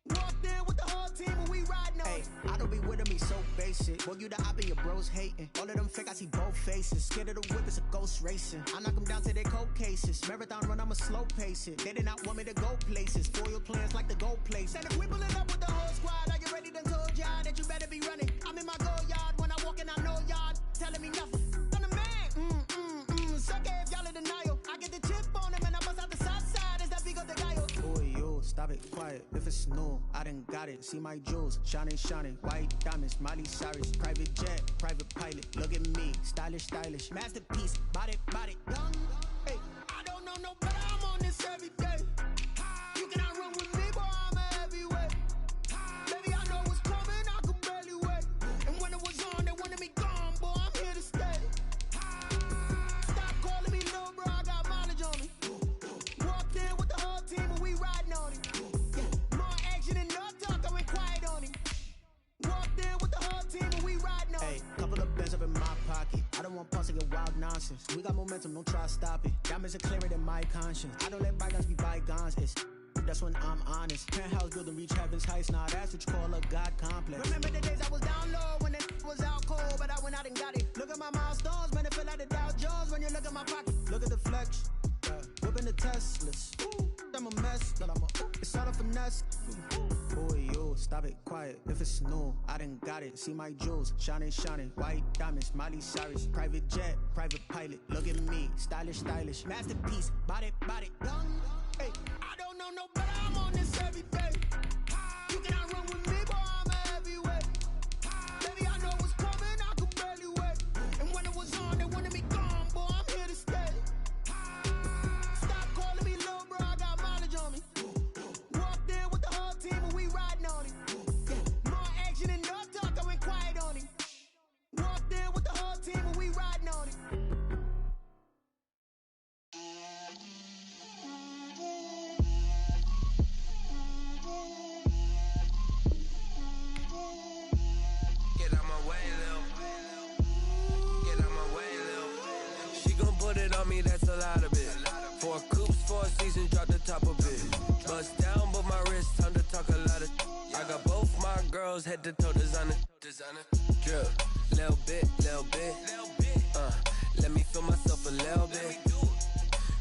Walked in with the whole team and we riding on it. I don't be with me so basic. Boy, you the op and your bros hating. All of them fake, I see both faces. Scared of the whip, it's a ghost racing. I knock them down to their cold cases. Marathon run, I'ma slow pace it. They did not want me to go places. Foil plans like the go place. And if we pulling up with the whole squad, are you ready? Done told y'all that you better be running. I'm in my go yard. When I walk in, I know y'all telling me nothing. I'm the man. Suck it if y'all in denial. I get the chip on them and I bust out the south side. Is that Vigo de Gallo? Boy, yo, stop it, quiet. If it's new, I done got it. See my jewels, shining, shining. White diamonds, Miley Cyrus. Private jet, private pilot. Look at me, stylish, stylish. Masterpiece, body, body. Young, hey. I don't know no better, I'm on this every day. You cannot run with me, boy, I'm a heavyweight. Baby, I know what's coming, I could barely wait. And when it was on, they wanted me gone, boy, I'm here to stay. Stop calling me little bro, I got mileage on me. Walked in with the whole team and we riding on it. More action and no talk, I went quiet on it. Walked in with the whole team and we riding on it. Hey, couple of bands up in my pocket. I don't want pulse to get wild nonsense. We got momentum, don't try to stop it. Diamonds are clearer than my conscience. I don't let bygones be bygones. It's that's when I'm honest. Penthouse building reach heaven's heights. Nah, that's what you call a God complex. Remember the days I was down low when it was out cold, but I went out and got it. Look at my milestones, man, it feel like the Dow Jones when you look at my pocket. Look at the flex, whipping the Teslas. Ooh, I'm a mess, but it's all a finesse. Boy, yo, stop it, quiet. If it's new, I done got it. See my jewels, shining, shining. White diamonds, Miley Cyrus. Private jet, private pilot. Look at me, stylish, stylish. Masterpiece, body, body. Young, hey. I don't know no better, I'm on this every day. You cannot run with me, boy, I'm a heavyweight. rose, head to toe designer. Drip, little bit. Let me feel myself a little bit.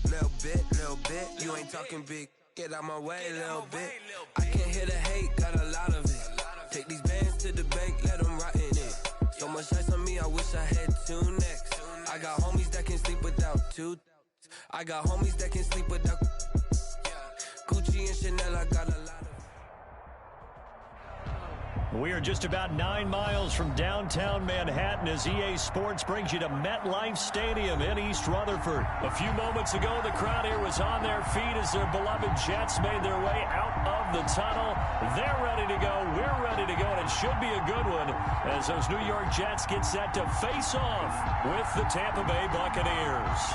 Little bit. You ain't talking big. Get out my way, little bit. I can't hear the hate, got a lot of it. Take these bands to the bank, let them rot in it. So much ice on me, I wish I had 2 necks. I got homies that can sleep without 2. I got homies that can sleep without Gucci and Chanel, I got a lot of. We are just about 9 miles from downtown Manhattan as EA Sports brings you to MetLife Stadium in East Rutherford. A few moments ago, the crowd here was on their feet as their beloved Jets made their way out of the tunnel. They're ready to go. We're ready to go, and it should be a good one as those New York Jets get set to face off with the Tampa Bay Buccaneers.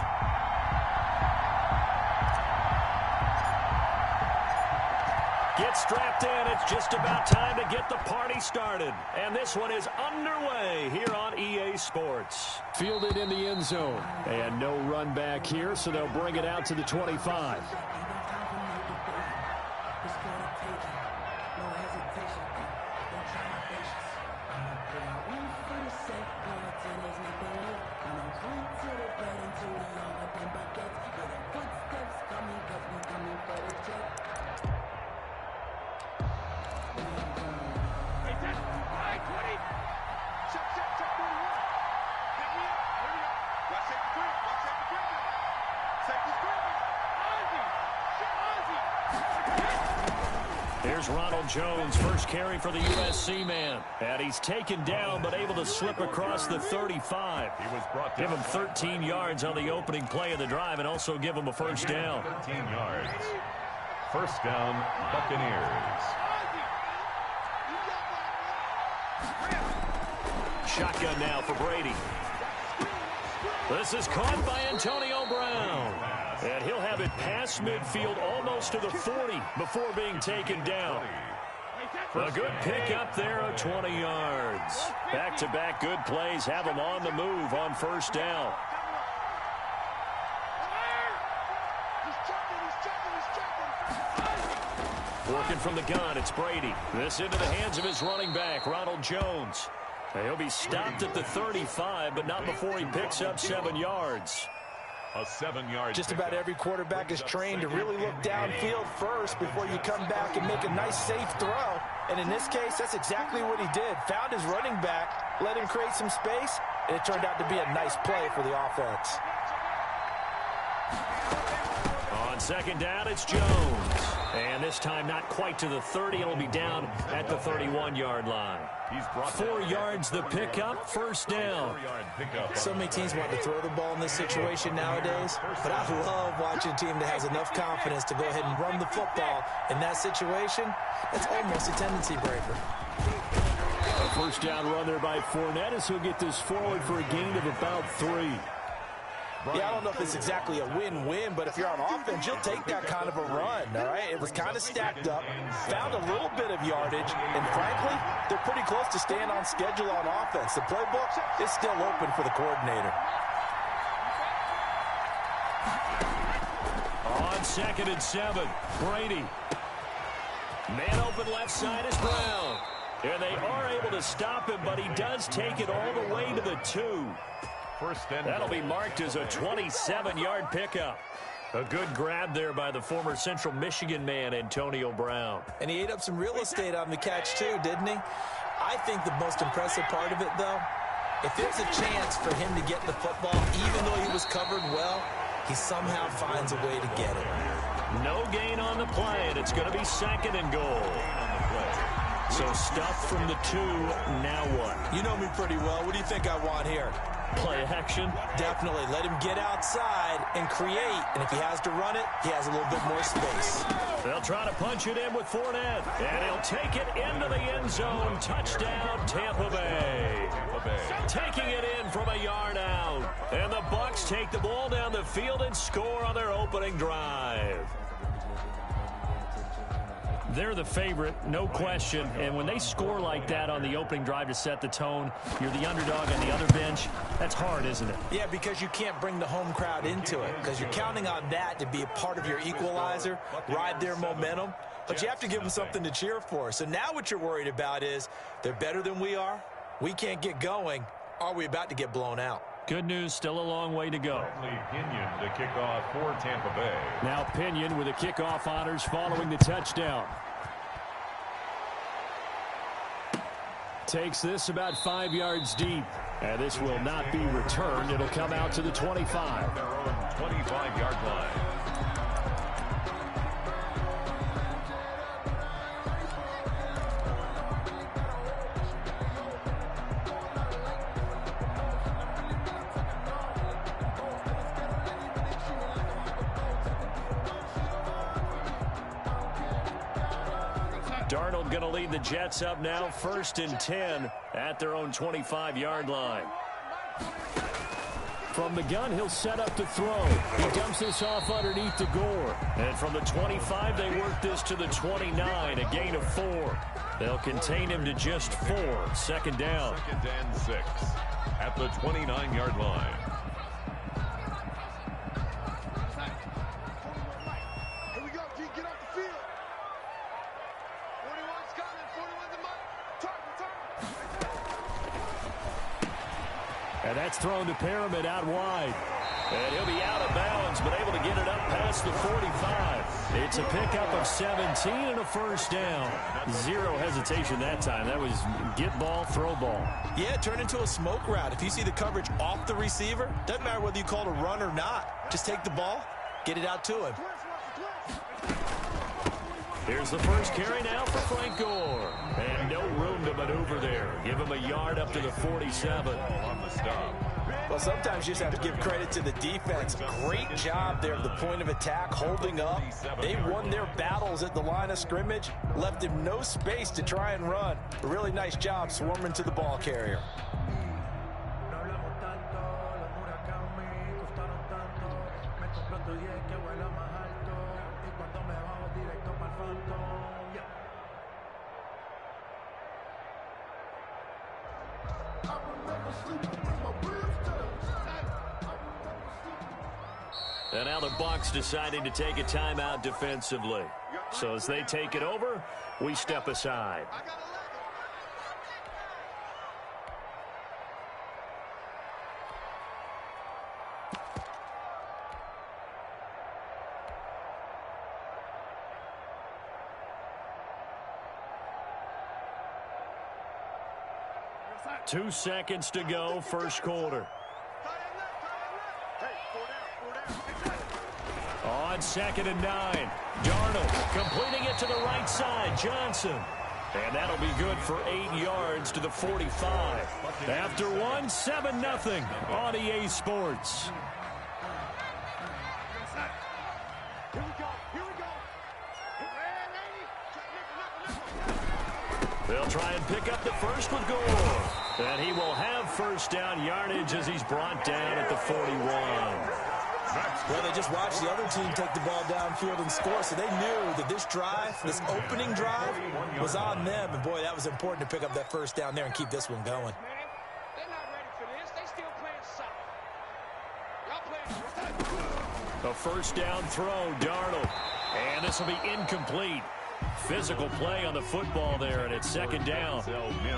Get strapped in. It's just about time to get the party started. And this one is underway here on EA Sports. Fielded in the end zone. And no run back here, so they'll bring it out to the 25. Here's Ronald Jones, first carry for the USC man. And he's taken down, but able to slip across the 35. He was brought Give down. him 13 yards on the opening play of the drive and also give him a first down. 13 yards. First down, Buccaneers. Shotgun now for Brady. This is caught by Antonio Brown. And he'll have it past midfield almost to the 40 before being taken down. A good pickup there of 20 yards. Back-to-back good plays have him on the move on first down. Working from the gun, it's Brady. This into the hands of his running back, Ronald Jones. He'll be stopped at the 35, but not before he picks up 7 yards. A 7-yard. Just about every quarterback is trained to really look downfield first before you come back and make a nice, safe throw. And in this case, that's exactly what he did. Found his running back, let him create some space, and it turned out to be a nice play for the offense. On second down, it's Jones. And this time not quite to the 30. It'll be down at the 31-yard line. 4 yards the pickup, first down. So many teams want to throw the ball in this situation nowadays, but I love watching a team that has enough confidence to go ahead and run the football. In that situation, that's almost a tendency breaker. A first down run there by Fournette as he'll get this forward for a gain of about 3. Yeah, I don't know if it's exactly a win-win, but if you're on offense, you'll take that kind of a run, all right? It was kind of stacked up, found a little bit of yardage, and frankly, they're pretty close to staying on schedule on offense. The playbook is still open for the coordinator. On second and 7, Brady. Man open left side is Brown. And they are able to stop him, but he does take it all the way to the 2. That'll be marked as a 27-yard pickup. A good grab there by the former Central Michigan man, Antonio Brown. And he ate up some real estate on the catch, too, didn't he? I think the most impressive part of it, though, if there's a chance for him to get the football, even though he was covered well, he somehow finds a way to get it. No gain on the play, and it's going to be second and goal. So stuff from the 2, now what? You know me pretty well. What do you think I want here? Play action? Definitely. Let him get outside and create. And if he has to run it, he has a little bit more space. They'll try to punch it in with Fournette. And he'll take it into the end zone. Touchdown, Tampa Bay. Taking it in from a yard out. And the Bucs take the ball down the field and score on their opening drive. They're the favorite, no question. And when they score like that on the opening drive to set the tone, you're the underdog on the other bench. That's hard, isn't it? Yeah, because you can't bring the home crowd into it because you're counting on that to be a part of your equalizer, ride their momentum. but you have to give them something to cheer for. So now what you're worried about is they're better than we are. We can't get going. Are we about to get blown out? Good news, still a long way to go. Pinion to kick off for Tampa Bay. Now Pinion with the kickoff honors following the touchdown. Takes this about 5 yards deep. And this will not be returned. It'll come out to the 25. Their own 25-yard line. Darnold going to lead the Jets up now, 1st and 10 at their own 25-yard line. From the gun, he'll set up to throw. He dumps this off underneath to Gore. And from the 25, they work this to the 29, a gain of 4. They'll contain him to just 4. 2nd down. 2nd and 6 at the 29-yard line. And that's thrown to Pyramid out wide. And he'll be out of bounds, but able to get it up past the 45. It's a pickup of 17 and a 1st down. 0 hesitation that time. That was get ball, throw ball. Yeah, turn into a smoke route. If you see the coverage off the receiver, doesn't matter whether you call it a run or not. Just take the ball, get it out to him. Here's the first carry now for Frank Gore. And no room to maneuver there. Give him a yard up to the 47. On the stop. Well, sometimes you just have to give credit to the defense. Great job there at the point of attack, holding up. They won their battles at the line of scrimmage, left him no space to try and run. A really nice job swarming to the ball carrier. And now the Bucs deciding to take a timeout defensively. So as they take it over, we step aside. Two seconds to go, 1st quarter. On 2nd and 9, Darnold completing it to the right side, Johnson. And that'll be good for 8 yards to the 45. After one, 7-0 on EA Sports. They'll try and pick up the first with Gore. And he will have 1st down yardage as he's brought down at the 41. Well, they just watched the other team take the ball downfield and score, so they knew that this drive, this opening drive, was on them. And, boy, that was important to pick up that 1st down there and keep this one going. They're not ready for this. They still playing solid. Y'all playing. A 1st down throw, Darnold. And this will be incomplete. Physical play on the football there, and it's 2nd down.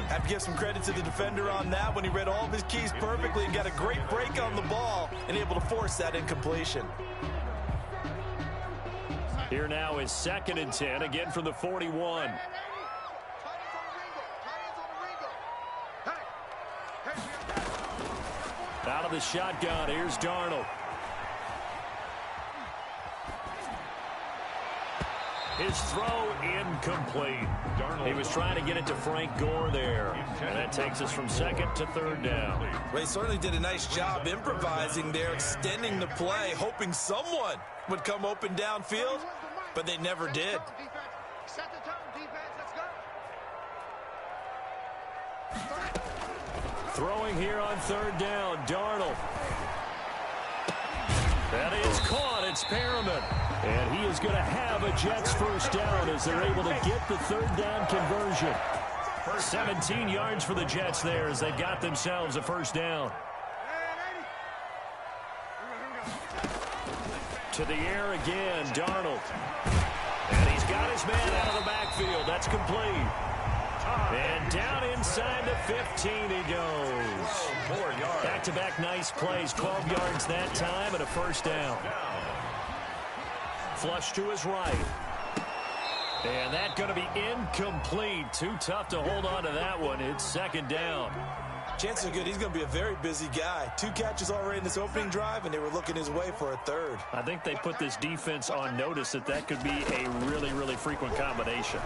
Have to give some credit to the defender on that when he read all of his keys perfectly and got a great break on the ball and able to force that incompletion. Here now is 2nd and 10, again from the 41. Out of the shotgun, here's Darnold. His throw incomplete. He was trying to get it to Frank Gore there. And that takes us from 2nd to 3rd down. Well, he certainly did a nice job improvising there, extending the play, hoping someone would come open downfield, but they never did. Set the tone, defense. Let's go. Throwing here on 3rd down, Darnold. That is caught. It's Perriman. And he is going to have a Jets 1st down as they're able to get the 3rd down conversion. 17 yards for the Jets there as they've got themselves a 1st down. To the air again, Darnold. And he's got his man out of the backfield. That's complete. And down inside the 15 he goes. 4 yards. Back-to-back nice plays. 12 yards that time and a first down. Flush to his right. And that's going to be incomplete. Too tough to hold on to that one. It's second down. Chances are good he's going to be a very busy guy. 2 catches already in this opening drive, and they were looking his way for a third. I think they put this defense on notice that could be a really, really frequent combination.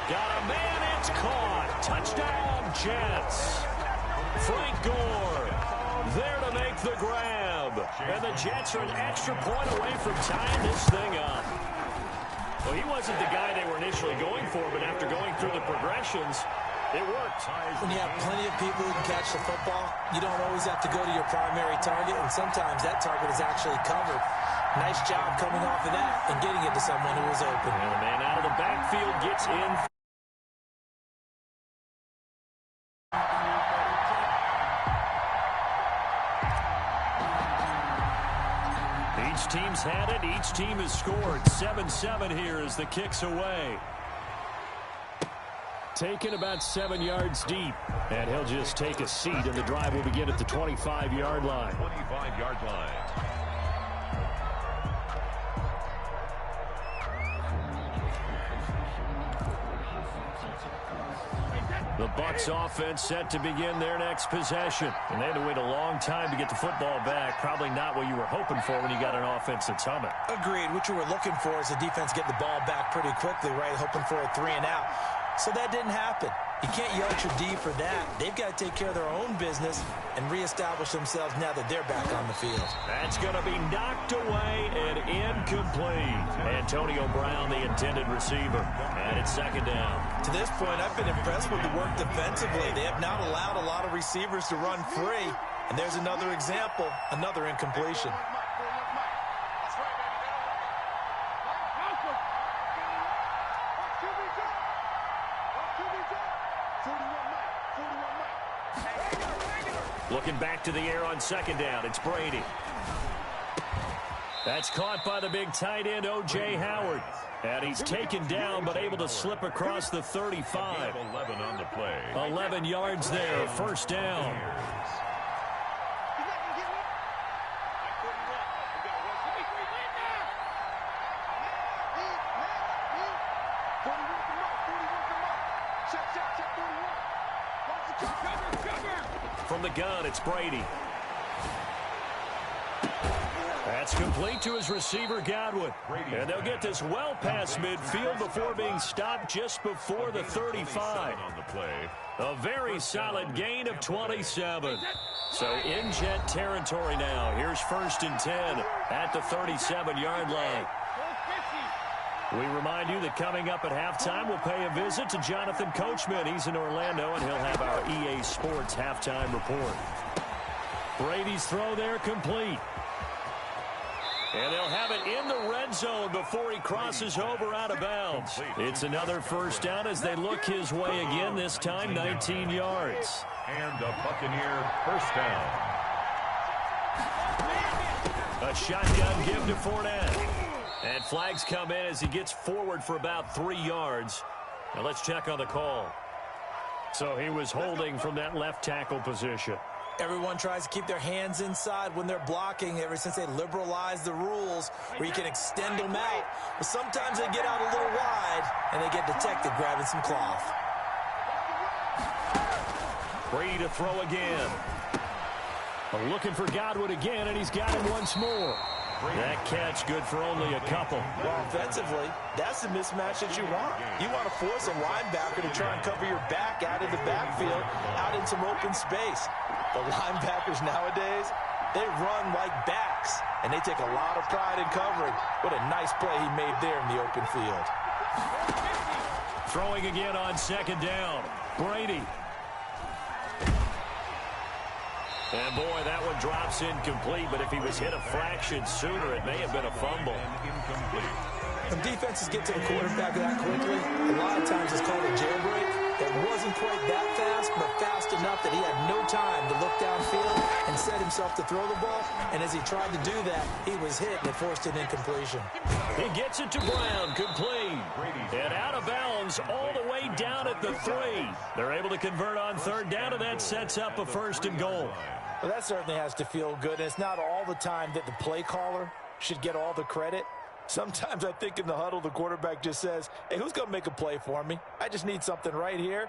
Got a man, it's caught. Touchdown, Jets. Frank Gore there to make the grab. And the Jets are an extra point away from tying this thing up. Well, he wasn't the guy they were initially going for, but after going through the progressions, it worked. When you have plenty of people who can catch the football, you don't always have to go to your primary target, and sometimes that target is actually covered. Nice job coming off of that and getting it to someone who was open. And the man out of the backfield gets in. Each team's had it. Each team has scored. 7-7 here as the kick's away. Taken about 7 yards deep. And he'll just take a seat, and the drive will begin at the 25-yard line. 25-yard line. The Bucs offense set to begin their next possession. And they had to wait a long time to get the football back. Probably not what you were hoping for when you got an offense that's humming. Agreed. What you were looking for is the defense getting the ball back pretty quickly, right? Hoping for a 3-and-out. So that didn't happen. You can't yell at your D for that. They've got to take care of their own business and reestablish themselves now that they're back on the field. That's going to be knocked away and incomplete. Antonio Brown, the intended receiver. And it's second down. To this point, I've been impressed with the work defensively. They have not allowed a lot of receivers to run free. And there's another example, another incompletion. Looking back to the air on second down. It's Brady. That's caught by the big tight end, O.J. Howard. And he's taken down but able to slip across the 35. 11 on the play. 11 yards there. First down. From the gun, it's Brady. That's complete to his receiver, Godwin. And they'll get this well past midfield before being stopped just before the 35. On the play. A very solid gain of 27. So in Jet territory now. Here's 1st and 10 at the 37-yard line. We remind you that coming up at halftime, we'll pay a visit to Jonathan Coachman. He's in Orlando, and he'll have our EA Sports halftime report. Brady's throw there complete. And they'll have it in the red zone before he crosses over out of bounds. It's another first down as they look his way again, this time 19 yards. And a Buccaneer first down. A shotgun give to Fournette. And flags come in as he gets forward for about 3 yards. Now let's check on the call. So he was holding from that left tackle position. Everyone tries to keep their hands inside when they're blocking ever since they liberalized the rules where you can extend them out. But sometimes they get out a little wide and they get detected grabbing some cloth. Brady to throw again. Looking for Godwin again, and he's got him once more. That catch good for only a couple. Well, offensively, that's the mismatch that you want. You want to force a linebacker to try and cover your back out of the backfield, out in some open space. The linebackers nowadays, they run like backs, and they take a lot of pride in covering. What a nice play he made there in the open field. Throwing again on second down. Brady. And, boy, that one drops incomplete, but if he was hit a fraction sooner, it may have been a fumble. Incomplete. When defenses get to the quarterback that quickly, a lot of times it's called a jailbreak. It wasn't quite that fast, but fast enough that he had no time to look downfield and set himself to throw the ball. And as he tried to do that, he was hit and it forced an incompletion. He gets it to Brown, complete. And out of bounds all the way down at the 3. They're able to convert on third down, and that sets up a 1st and goal. Well, that certainly has to feel good. And it's not all the time that the play caller should get all the credit. Sometimes I think in the huddle, the quarterback just says, hey, who's going to make a play for me? I just need something right here.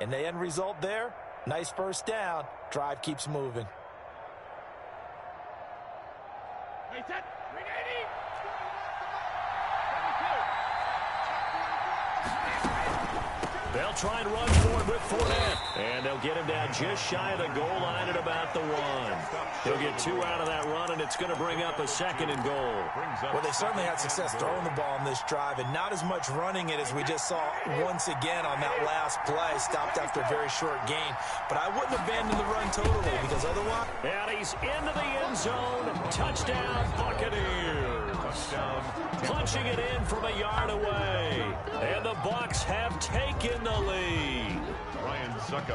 And the end result there, nice first down. Drive keeps moving. They'll try and run for it with Fournette. And they'll get him down just shy of the goal line at about the 1. He'll get 2 out of that run, and it's going to bring up a 2nd and goal. Well, they certainly had success throwing the ball on this drive, and not as much running it as we just saw once again on that last play. Stopped after a very short gain. But I wouldn't abandon the run totally, because otherwise... And he's into the end zone. Touchdown, Buccaneers. Punching it in from a yard away. And the Bucs have taken the lead.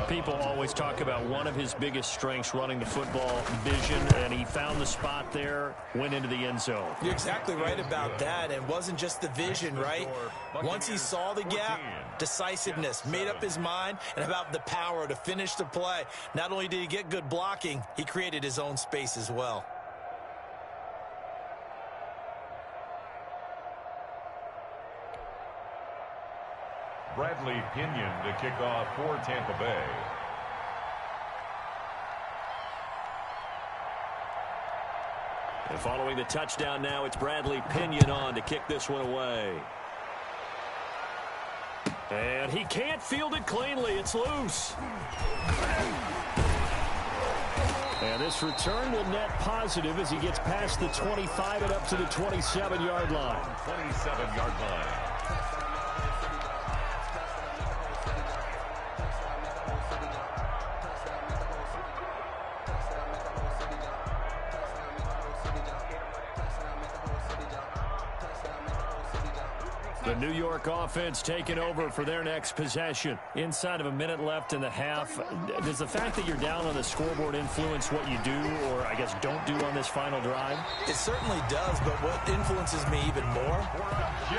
People always talk about one of his biggest strengths running the football, vision, and he found the spot there, went into the end zone. You're exactly right about that. And wasn't just the vision, right? Once he saw the gap, decisiveness, made up his mind, and about the power to finish the play. Not only did he get good blocking, he created his own space as well. Bradley Pinion to kick off for Tampa Bay. And following the touchdown now, it's Bradley Pinion on to kick this one away. And he can't field it cleanly. It's loose. And this return will net positive as he gets past the 25 and up to the 27-yard line. 27-yard line. The New York offense taking over for their next possession. Inside of a minute left in the half, does the fact that you're down on the scoreboard influence what you do, or I guess don't do on this final drive? It certainly does, but what influences me even more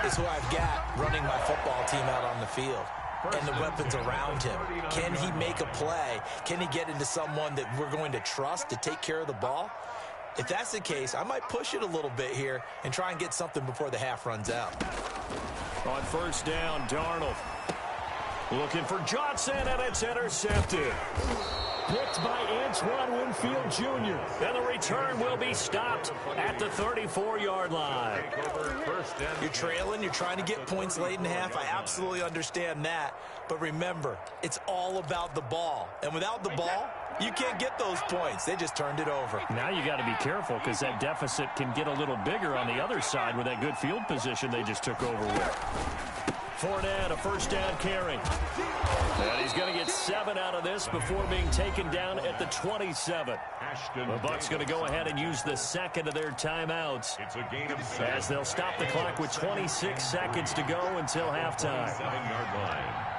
is who I've got running my football team out on the field and the weapons around him. Can he make a play? Can he get into someone that we're going to trust to take care of the ball? If that's the case, I might push it a little bit here and try and get something before the half runs out. On first down, Darnold looking for Johnson, and it's intercepted. Picked by Antoine Winfield Jr. And the return will be stopped at the 34-yard line. You're trailing. You're trying to get points late in the half. I absolutely understand that. But remember, it's all about the ball. And without the ball, you can't get those points. They just turned it over. Now you got to be careful because that deficit can get a little bigger on the other side with that good field position they just took over with. Fournette, a first down carry. And he's going to get 7 out of this before being taken down at the 27. The Bucs going to go ahead and use the second of their timeouts. It's a gain of 7. As they'll stop the clock with 26 seconds to go until halftime. 7-yard line.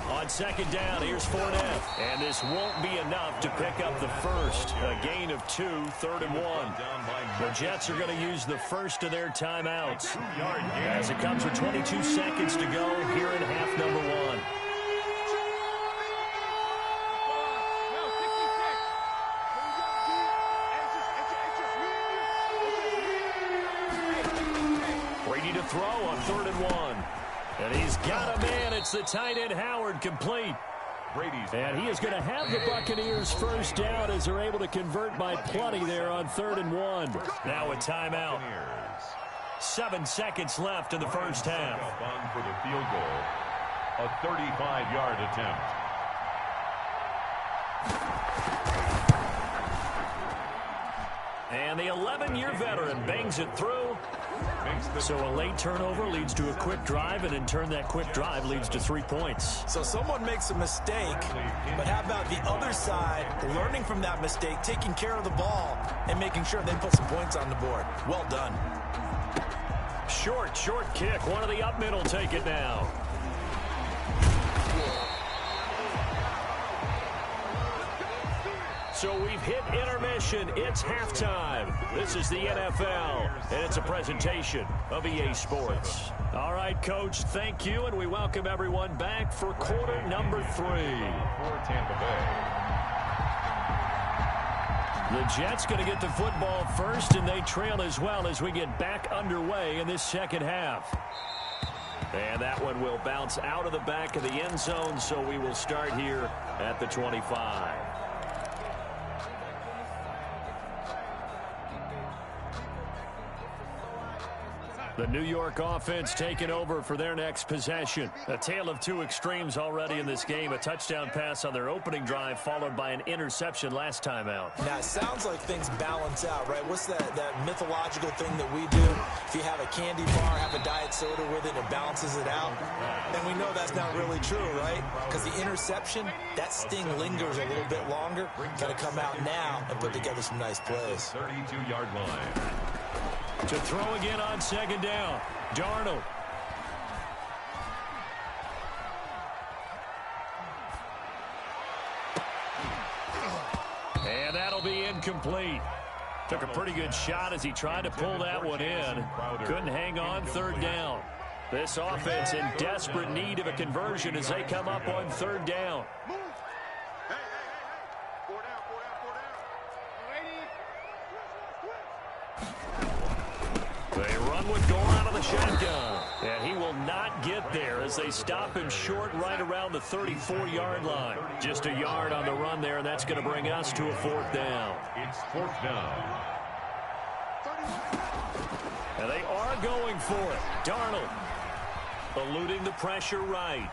On second down, here's Fournette. And this won't be enough to pick up the first. A gain of 2, 3rd and 1. The Jets are going to use the first of their timeouts as it comes with 22 seconds to go here in half number 1. Brady to throw on 3rd and 1. And he's got a man. It's the tight end Howard, complete. And he is going to have the Buccaneers first down as they're able to convert by plenty there on 3rd and 1. Now a timeout. 7 seconds left in the first half. On for the field goal. A 35-yard attempt. And the 11-year veteran bangs it through So a late turnover leads to a quick drive, and in turn that quick drive leads to 3 points. So someone makes a mistake, but how about the other side, learning from that mistake, taking care of the ball, and making sure they put some points on the board. Well done. Short kick. One of the up middle take it now. So we've hit intermission. It's halftime. This is the NFL, and it's a presentation of EA Sports. All right, Coach, thank you, and we welcome everyone back for quarter number 3. For Tampa Bay. The Jets going to get the football first, and they trail as well as we get back underway in this second half. And that one will bounce out of the back of the end zone, so we will start here at the 25. The New York offense taking over for their next possession. A tale of two extremes already in this game. A touchdown pass on their opening drive followed by an interception last time out. Now, it sounds like things balance out, right? What's that mythological thing that we do? If you have a candy bar, have a diet soda with it, it balances it out. And we know that's not really true, right? Because the interception, that sting lingers a little bit longer. Got to come out now and put together some nice plays. 32-yard line. To throw again on second down. Darnold. And that'll be incomplete. Took a pretty good shot as he tried to pull that one in. Couldn't hang on third down. This offense in desperate need of a conversion as they come up on third down. They run with Gore out of the shotgun. And he will not get there as they stop him short right around the 34-yard line. Just a yard on the run there, and that's going to bring us to a fourth down. It's fourth down. And they are going for it. Darnold eluding the pressure right.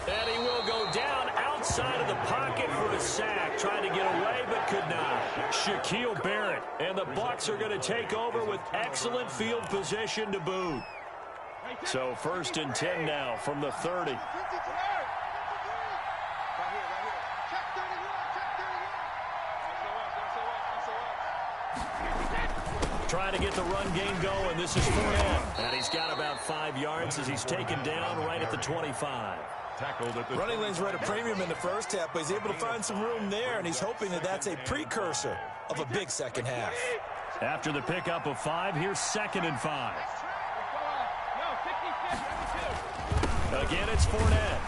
And he will go down outside of the pocket for a sack. Trying to get away, but could not. Shaquille Barrett. And the Bucs are going to take over with excellent field position to boot. So 1st and 10 now from the 30. Trying to get the run game going. This is Fournette. And he's got about 5 yards as he's taken down right at the 25. Running lanes were at a premium in the first half, but he's able to find some room there, and he's hoping that that's a precursor of a big second half. After the pickup of 5, here's 2nd and 5. Again, it's Fournette.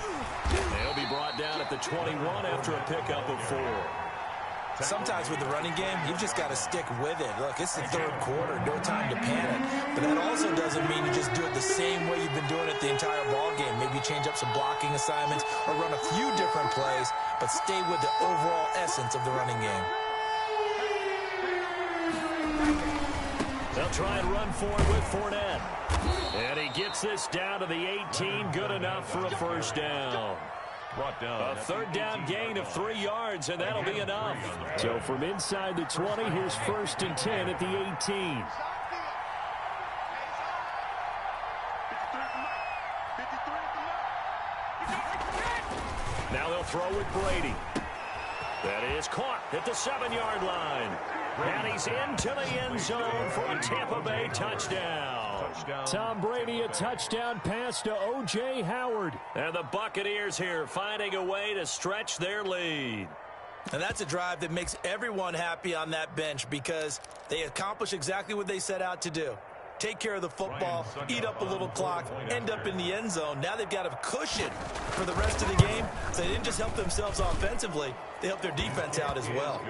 He'll be brought down at the 21 after a pickup of 4. Sometimes with the running game, you've just got to stick with it. Look, it's the third quarter, no time to panic. But that also doesn't mean you just do it the same way you've been doing it the entire ball game. Maybe change up some blocking assignments or run a few different plays, but stay with the overall essence of the running game. They'll try and run for it with Fournette. And he gets this down to the 18, good enough for a first down. A third down gain of 3 yards, and that'll be enough. So from inside the 20, here's 1st and 10 at the 18. Now they'll throw with Brady. That is caught at the 7-yard line. And he's into the end zone for a Tampa Bay touchdown. Tom Brady, a touchdown pass to O.J. Howard. And the Buccaneers here finding a way to stretch their lead. And that's a drive that makes everyone happy on that bench because they accomplish exactly what they set out to do. Take care of the football, eat up a little clock, end up in the end zone. Now they've got a cushion for the rest of the game. So they didn't just help themselves offensively, they helped their defense out as well.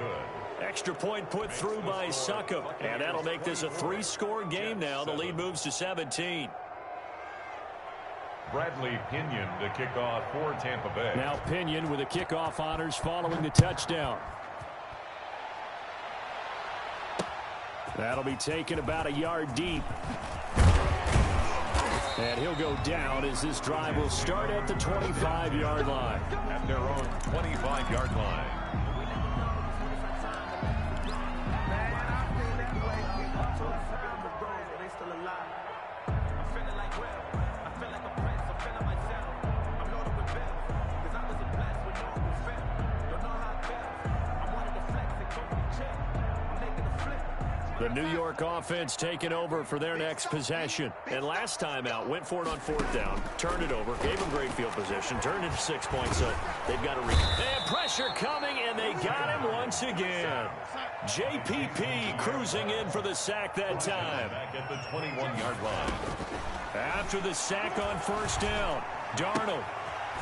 Extra point put through by Succop. And that'll make this a 3-score game now. The lead moves to 17. Bradley Pinion to kick off for Tampa Bay. Now Pinion with the kickoff honors following the touchdown. That'll be taken about a yard deep. And he'll go down as this drive will start at the 25-yard line. At their own 25-yard line. The New York offense taking over for their next possession. And last time out, went for it on 4th down, turned it over, gave them great field position, turned into 6 points, so they've got to They have pressure coming, and they got him once again. JPP cruising in for the sack that time. Back at the 21-yard line. After the sack on 1st down, Darnold.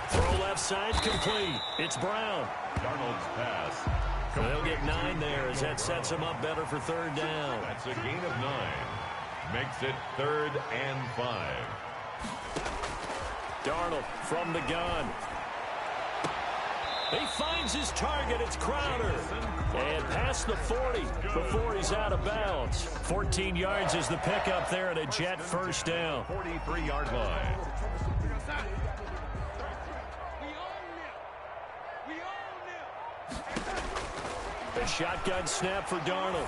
Throw left side complete. It's Brown. Darnold's pass. So they'll get 9 there as that sets them up better for 3rd down. That's a gain of 9. Makes it 3rd and 5. Darnold from the gun. He finds his target. It's Crowder. And past the 40 before he's out of bounds. 14 yards is the pickup there and a Jet 1st down. 43-yard line. The shotgun snap for Darnold.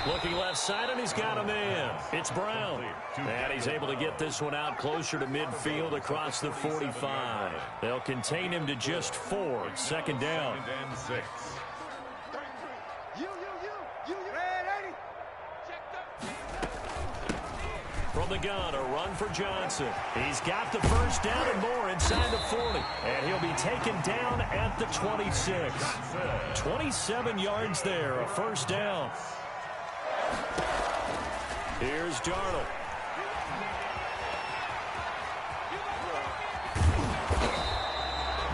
Looking left side, and he's got a man. It's Brown. And he's able to get this one out closer to midfield across the 45. They'll contain him to just 4. 2nd down. 2nd and 6. From the gun, a run for Johnson. He's got the 1st down and more inside the 40. And he'll be taken down at the 26. 27 yards there, a 1st down. Here's Darnold.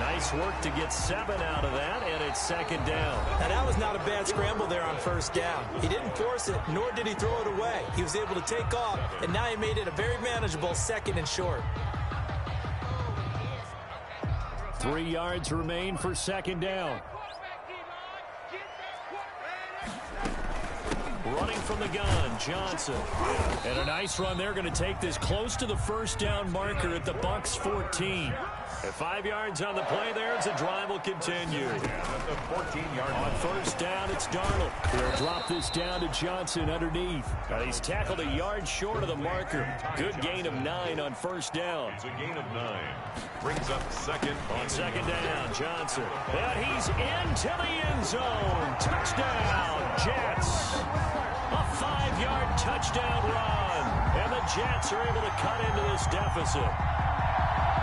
Nice work to get 7 out of that, and it's 2nd down. Now, that was not a bad scramble there on 1st down. He didn't force it, nor did he throw it away. He was able to take off, and now he made it a very manageable 2nd and short. 3 yards remain for 2nd down. Running from the gun, Johnson. And a nice run there, going to take this close to the 1st down marker at the Bucs 14. At 5 yards on the play there, as the drive will continue. That's a 14-yard On 1st down, it's Darnold. He'll drop this down to Johnson underneath. And he's tackled a yard short of the marker. Good gain of 9 on 1st down. It's a gain of 9. Brings up 2nd. On 2nd down, Johnson. And he's into the end zone. Touchdown, Jets. A 5-yard touchdown run. And the Jets are able to cut into this deficit.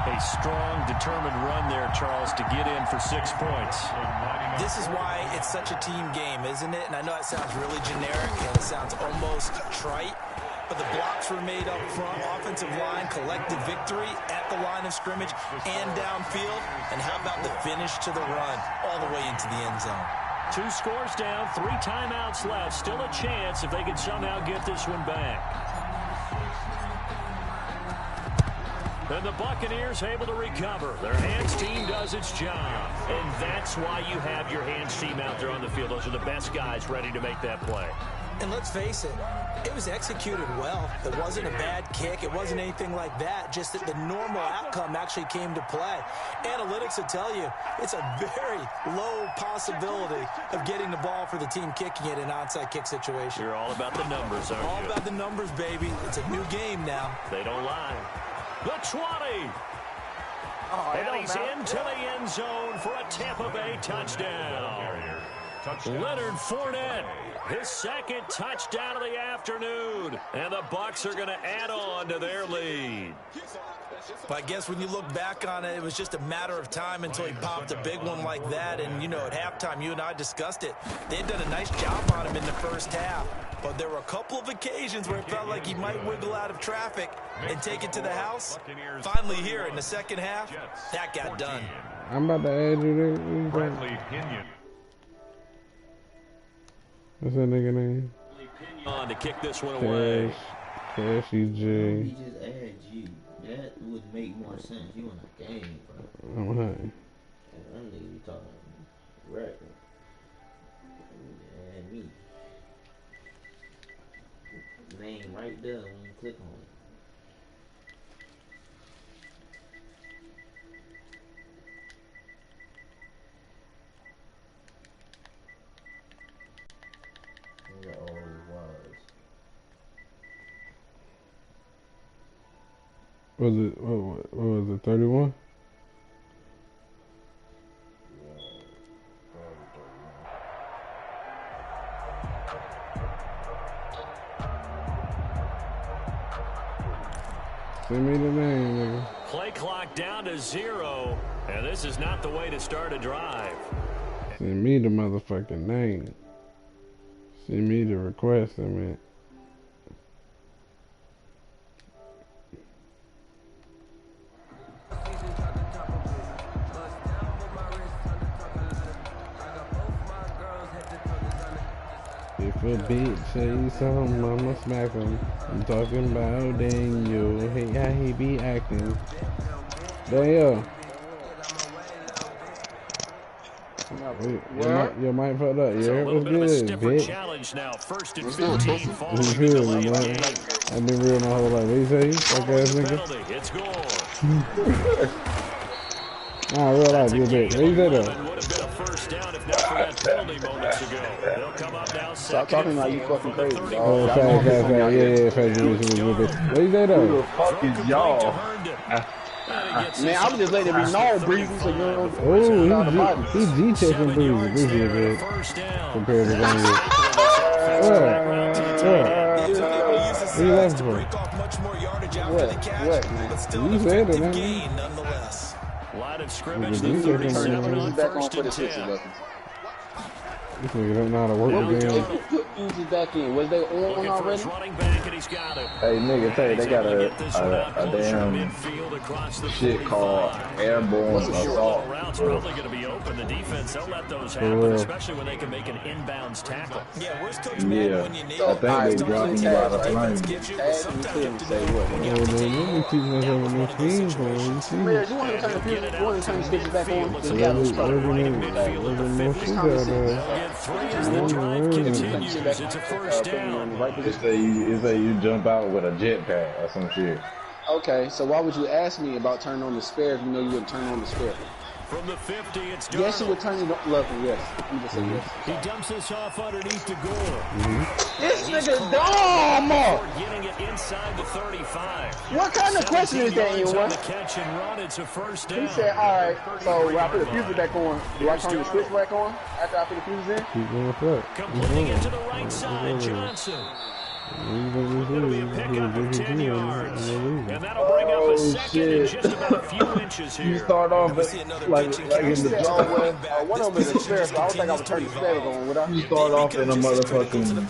A strong, determined run there, Charles, to get in for 6 points. This is why it's such a team game, isn't it? And I know it sounds really generic and it sounds almost trite, but the blocks were made up front, offensive line, collective victory at the line of scrimmage and downfield. And how about the finish to the run all the way into the end zone? 2 scores down, 3 timeouts left. Still a chance if they can somehow get this one back. And the Buccaneers able to recover. Their hands team does its job. And that's why you have your hands team out there on the field. Those are the best guys ready to make that play. And let's face it, it was executed well. It wasn't a bad kick. It wasn't anything like that. Just that the normal outcome actually came to play. Analytics will tell you it's a very low possibility of getting the ball for the team kicking it in an onside kick situation. You're all about the numbers, aren't you? All about the numbers, baby. It's a new game now. They don't lie. The 20. And he's into the end zone for a Tampa Bay touchdown. Leonard Fournette, his 2nd touchdown of the afternoon. And the Bucs are going to add on to their lead. But I guess when you look back on it, it was just a matter of time until he popped a big one like that. And, you know, at halftime, you and I discussed it. They had done a nice job on him in the 1st half. But there were a couple of occasions where it felt like he might wiggle out of traffic and take it to the house. Finally here in the 2nd half, that got done. I'm about to add you there. Bradley Pinion. What's that nigga name? On to kick this one away. Cashy J. He just add you. That would make more sense. You in a game, bro. Oh, hi. That nigga be talking right. And me. Name right there when you click on it. That always was. Was it, what was it, 31? Send me the name, nigga. Play clock down to 0, and this is not the way to start a drive. Send me the motherfucking name. Send me the request, I mean. If a bitch say something, I'ma smack him. I'm talking about Daniel. Hey, how he be acting. Daniel. Your mic fucked up. Yeah, it was good, bitch. Challenge now. First and 15 following Who's the good, delay of man? game. I've been real my whole life. What you say? Fuck ass nigga. It's gone. Nah, real life, you bitch. What you say though? Would have been a first down if not for that penalty moments ago. They'll come up now. Stop talking like you fucking crazy, dog. Oh, fast. Yeah, fast. What you say though? Who the fuck is y'all? Man, I was just letting it be known, Breezy, so you don't. Oh, he G-checking Breezy. Breezy is good compared to Daniel. What are you laughing for? What, man? You said it, man. Line of scrimmage, the 37 on first and 10. This nigga don't know how to work the game. Put Uzi back in. Was they on already? Hey, nigga, tell you, they got a damn shit called airborne assault. Routes probably going to be open. The defense, they'll let those happen, especially when they can make an inbounds tackle. Yeah, I think they dropping you out of plane. Couldn't say what. Oh, man, let me teach myself a new scheme for him. You see? You want to turn the switches back on? There's more shit out there. Three as the drive continues. It's a first down. It's that you jump out with a jetpack or some shit. Okay, so why would you ask me about turning on the spare if you know you wouldn't turn on the spare? From the 50, it's Darnold. Yes, you would turn it on. Love him, yes. You just say yes. He dumps this off underneath the goal. This nigga dumb! Getting it inside the 35. What kind of question is that, you want? Catch and run, it's a first down. He said, all right, so when I put the fuse back on, do I turn the switch back on after I put the fuse in? Keep going for it. Completing it to the right side, Johnson. It's going to be a pickup of 10 yards. And that'll bring up a second and just about a few inches here. You start off like in the driveway. One of them is a spare, so I don't think I would turn the spare on. Would I? You start off in a motherfucking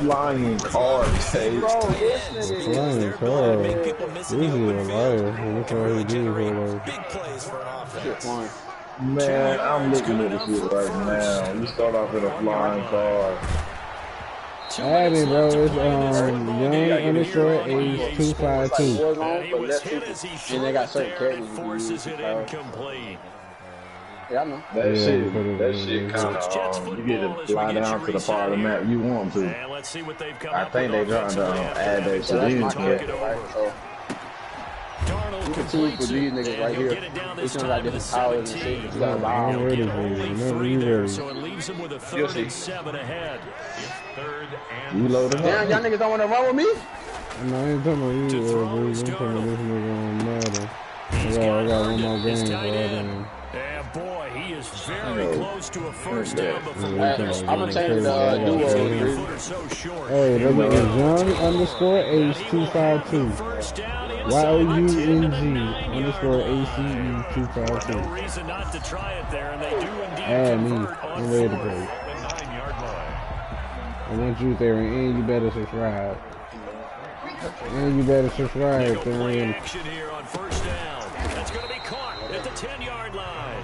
flying car chase. Bro, this nigga Flying car. This is a liar. That's all he do is Man, I'm looking at this shit right now. You start off in a flying car. Madden, bro, it's young_age252. And they got certain characters. Forces it incomplete. Yeah, I know. That shit kind of, you get to fly down to the part of the map you want to. And let's see what they've come I think they're trying to add that to these yet. You can see for these niggas right here. Each one got different powers and shit. You got I'm ready for you. Whenever you ready. So it leaves him with a 3rd and 7 ahead. You loaded up. Damn, y'all niggas don't want to run with me? No, I ain't talking about you, Bruce. I'm talking about this nigga on Madden. I got one more game for all them. And boy, he is very close to a first down before I'm gonna change the duo. Hey, that is young_age252. YOUNG_ACE252. No reason not to try it there, and they do indeed. Add me. I'm ready to play. And once you're there, and you better subscribe. And you better subscribe. Play action here on first down. That's going to be caught at the 10-yard line.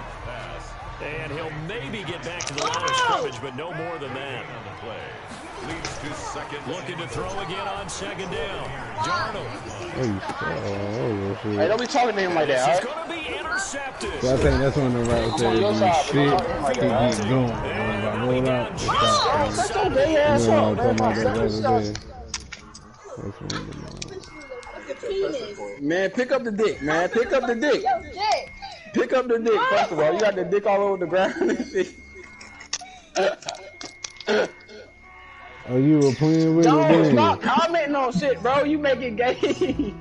And he'll maybe get back to the line of scrimmage, but no more than that. Looking to throw again on second down. Darnold. Hey, don't be talking to him like that, He's going to be intercepted. So I think that's on the right side. Shit, keep going. If I roll out, stop. Man, pick up the dick, man. Pick up the dick. Pick up the dick, first of all. You got the dick all over the ground. Oh, you were playing with it? Don't stop commenting on shit, bro. You make it gay. They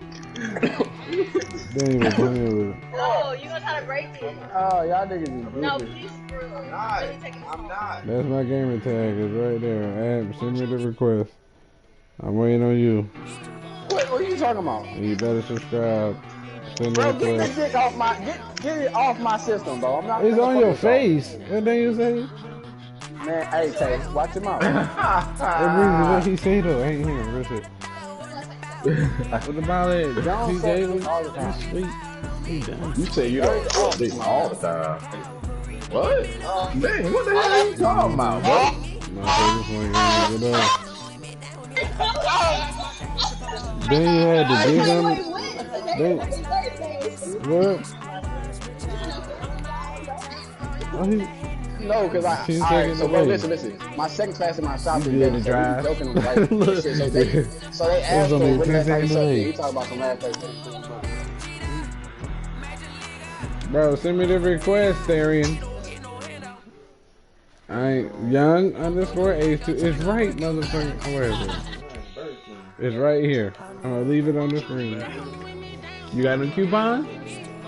ain't even playing with it. No, you gonna try to break it. Oh, y'all niggas is No, please, bro. I'm not. That's my gamer tag. It's right there. Send me the request. I'm waiting on you. What What are you talking about? You better subscribe. Bro, get this dick off my get it off my system, bro. I'm not. It's on your face. What did you say? Man, hey Tay, watch him out. Hey, Breezy, what he say though? I ain't hear him. What's it? What about it? Don't say all the time. Sweet. You say you don't fuck dick all the time. What? Dang, what the hell are you talking about, bro? Then you had to dig on it. What? No, because alright, so bro, listen. My second class in my shop is to drive. joking like shit. So they asked for what last time you sucked it. He talking about some last place. Bro, send me the request, Therian. Young _ H2. It's right, motherfucker. Where is it? It's right here. I'm gonna leave it on the screen. You got a coupon?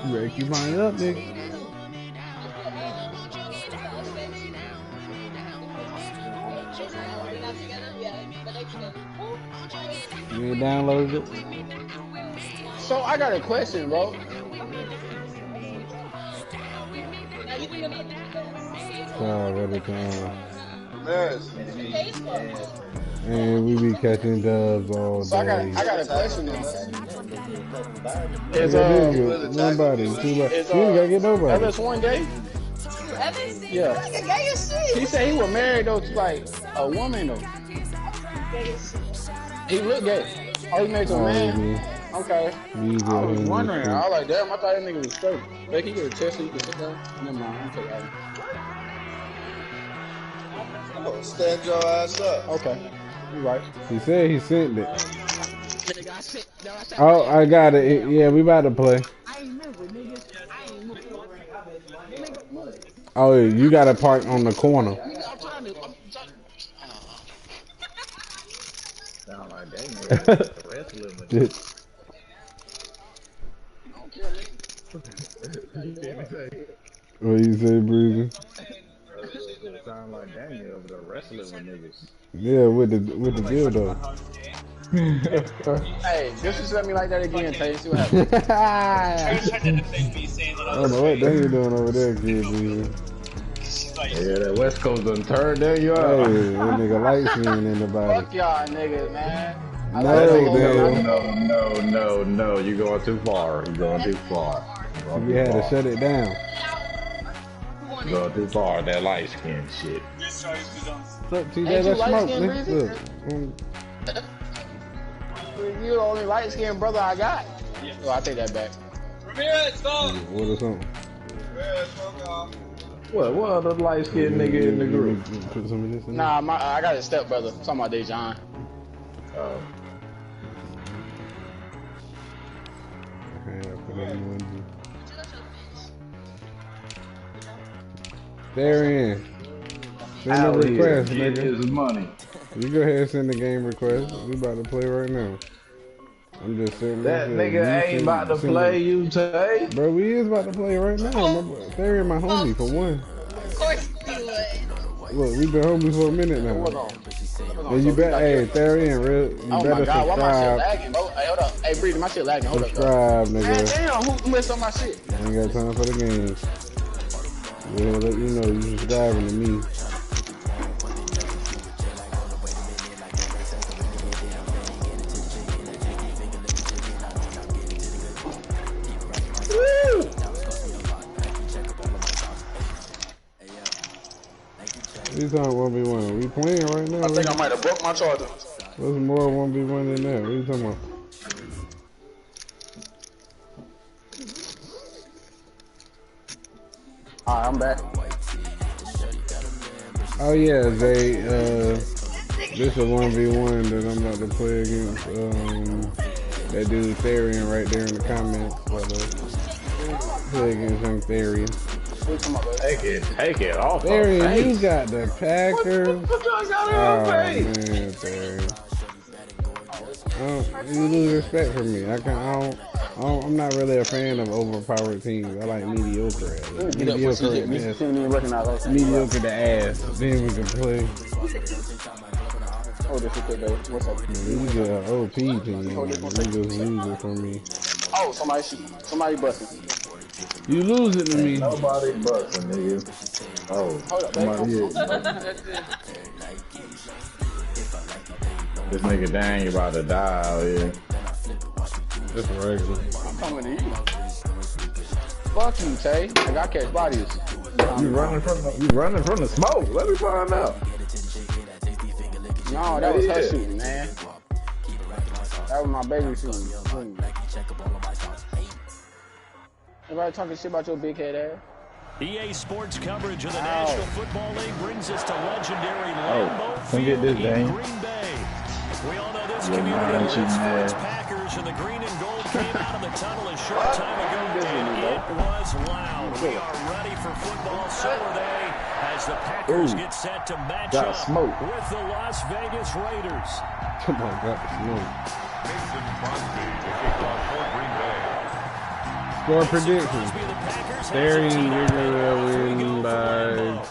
You better coupon it up, nigga. You ain't downloaded it? So I got a question, bro. And we be catching dubs all day. So I got a question though. Is nobody. You ain't gotta get nobody. Ever sworn gay? Yeah. He said he was married though to like a woman though. He looked gay. Oh, he married to a man? Okay. I was wondering. I was like, damn, I thought that nigga was straight. Like, he get a chest so you can sit down? Never mind, I'm taking it out. Stand your ass up. Okay. You right. He said he sent it. Oh, I got it. Yeah, we about to play. Oh, you got to park on the corner. What you say, Breezy? Sound like Daniel over there wrestling with niggas. Yeah, with the dildo. Hey, disrespect me like that again, Tay. See what happens. I don't know what Daniel doing over there, kid, Breezy. Yeah, that West Coast done turned there you out. Hey, that nigga light skin in the body. Fuck y'all niggas, man. No, you're going too far. You're going too far. You had to shut it down. You're going too far, that light skin shit. Look, TJ, let's smoke, nigga. Look. You're the only light skinned brother I got. Oh, I take that back. Ramirez, go! What or something? Ramirez, fuck off. What other light skinned nigga in the group? Put some of this in Nah, I got a step brother. I'm talking about Dejan. Oh. They're in. Send a request, nigga. His money. You go ahead and send the game request. We about to play right now. I'm just sitting that nigga ain't about to play you today. Bro, we is about to play right now. They're my homie for one. Of course you would. Look, we've been homies for a minute now. And you better, hey, Therian, real. You better God, why my shit subscribe. lagging, bro? Hey, hold up. Hey, Breezy, my shit lagging. Hold Subscribe, up. nigga. Man, damn, who messed up my shit? I ain't got time for the games. We'll let you know you subscribing to me. We talking 1v1. We playing right now. I think I might have broke my charger. What's more 1v1 than that? What are you talking about? Alright, I'm back. Oh yeah, Zay. This a 1v1 that I'm about to play against. That dude Therian right there in the comments. Play against young Therian. Take it off. Therian, you got the Packers. Oh man, Therian. You lose respect for me. I'm not really a fan of overpowered teams. I like mediocre. Mediocre at best. Mediocre to ass. Then we can play. Oh, this is good, baby. What's up? You got an OP team. You just lose it from me. Oh, somebody shooting. Somebody busting. You lose it to me. Nobody busting, nigga. Oh, somebody hit. This nigga dang about to die out here. That's regular. I'm coming to you. Fuck you, Tay. Like, I catch bodies. You running from the smoke. Let me find out. No, that was her shooting, man. That was my baby shooting. Everybody talking shit about your big head ass. EA Sports coverage of the National Football League brings us to legendary Lambeau Come get this, Field in Green Bay. We all know this community lives for its Packers, and the green and gold came out of the tunnel a short time ago, and it was loud. We are ready for football, so are they, as the Packers get set to match up with the Las Vegas Raiders. Come on, got the smoke. Mason Crosby to kick off for Green Bay. Score prediction. Darian, you're gonna win by.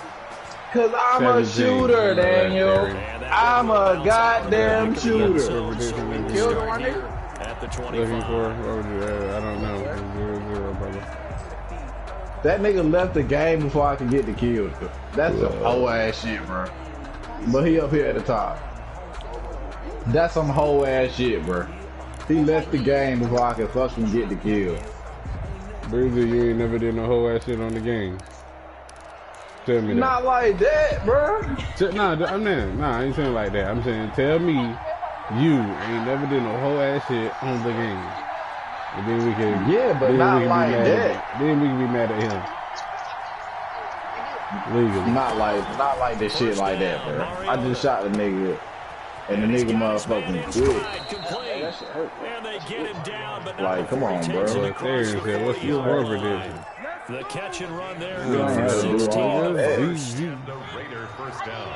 Cause I'm a shooter, Daniel. I'm a goddamn shooter. Killed one nigga? At the 24. Looking for, I don't know. 0-0, brother. That nigga left the game before I could get the kill. That's some whole ass shit, bro. But he up here at the top. That's some whole ass shit, bro. He left the game before I could fucking get the kill. Breezy, you ain't never did no whole ass shit on the game. Tell me that. Not like that, bro. Nah, I ain't saying like that. I'm saying, tell me you ain't never did no whole ass shit on the game. And then we can, but not like that. Then we can be mad at him. Legally. Not like this shit like that, bro. I just shot the nigga, and the nigga motherfucking quit. Like, come on, bro. What's your score prediction? The catch and run there. You don't have to do all that. The Raider first down.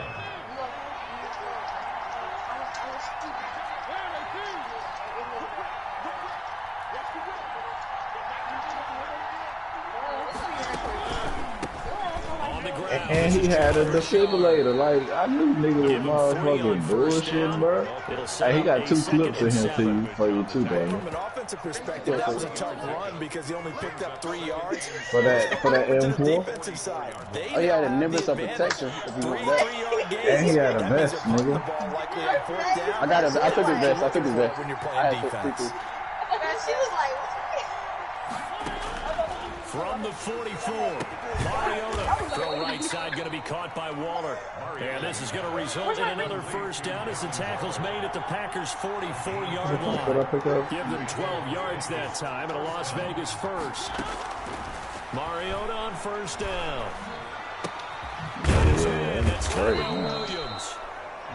And he had a defibrillator. Like, I knew nigga was motherfucking bullshit, bro. Hey, he got 2 clips in him for you too, Daniel. From an offensive perspective, that was a tough run because he only picked up 3 yards. For that M4? Oh, he had a nimbus of protection if you want that. And he had a vest, nigga. I took his vest. I had to She was like, From the 44, Mariota, throw right side, going to be caught by Waller. And this is going to result in another first down as the tackle's made at the Packers' 44-yard line. Give them 12 yards that time and a Las Vegas first. Mariota on first down. That's Tyrell Williams.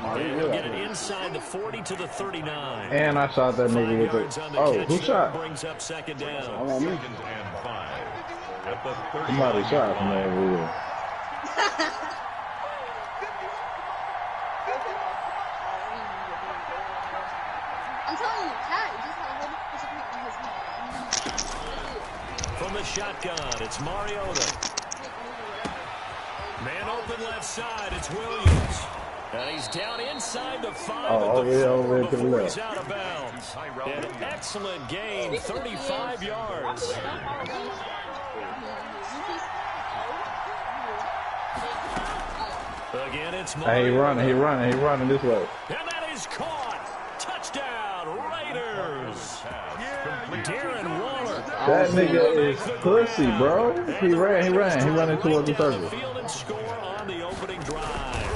And he'll get it inside the 40 to the 39. And I shot that nigga with it. Oh, who shot? Brings up second down. Second and 5. At the 30. Somebody shot from that wheel. I'm telling you, Cat, just like what his From the shotgun, it's Mariota. Man open left side, it's Williams. And he's down inside the 5 over to the left. He's out of bounds. An excellent gain, 35 yards. Again, it's Mariota. He running this way. And that is caught. Touchdown, Raiders. Darren Waller. That nigga is pussy, bro. He ran towards the circle. Field and score on the opening drive.